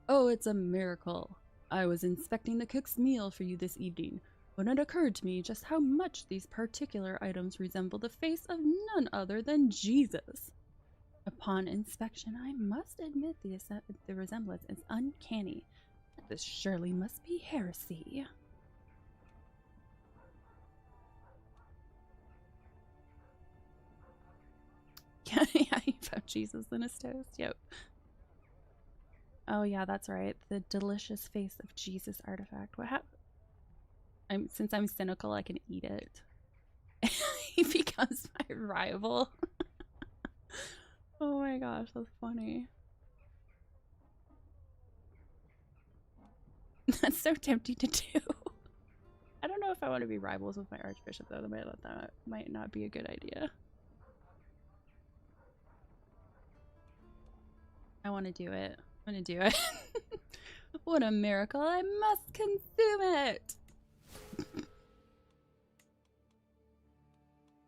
oh, it's a miracle. I was inspecting the cook's meal for you this evening, when it occurred to me just how much these particular items resemble the face of none other than Jesus. Upon inspection, I must admit the resemblance is uncanny. This surely must be heresy. Yeah, he found Jesus in his toast. Yep. Oh yeah, that's right. The delicious face of Jesus artifact. What happened? Since I'm cynical, I can eat it. He becomes my rival. Oh my gosh, that's funny. That's so tempting to do. I don't know if I want to be rivals with my Archbishop though. That might not be a good idea. I want to do it. I'm gonna do it. What a miracle. I must consume it.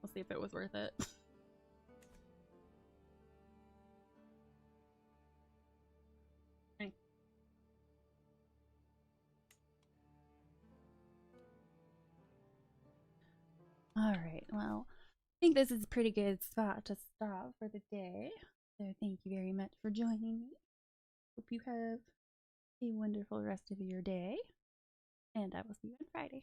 We'll see if it was worth it. Alright, well, I think this is a pretty good spot to stop for the day. So thank you very much for joining me. Hope you have a wonderful rest of your day. And I will see you on Friday.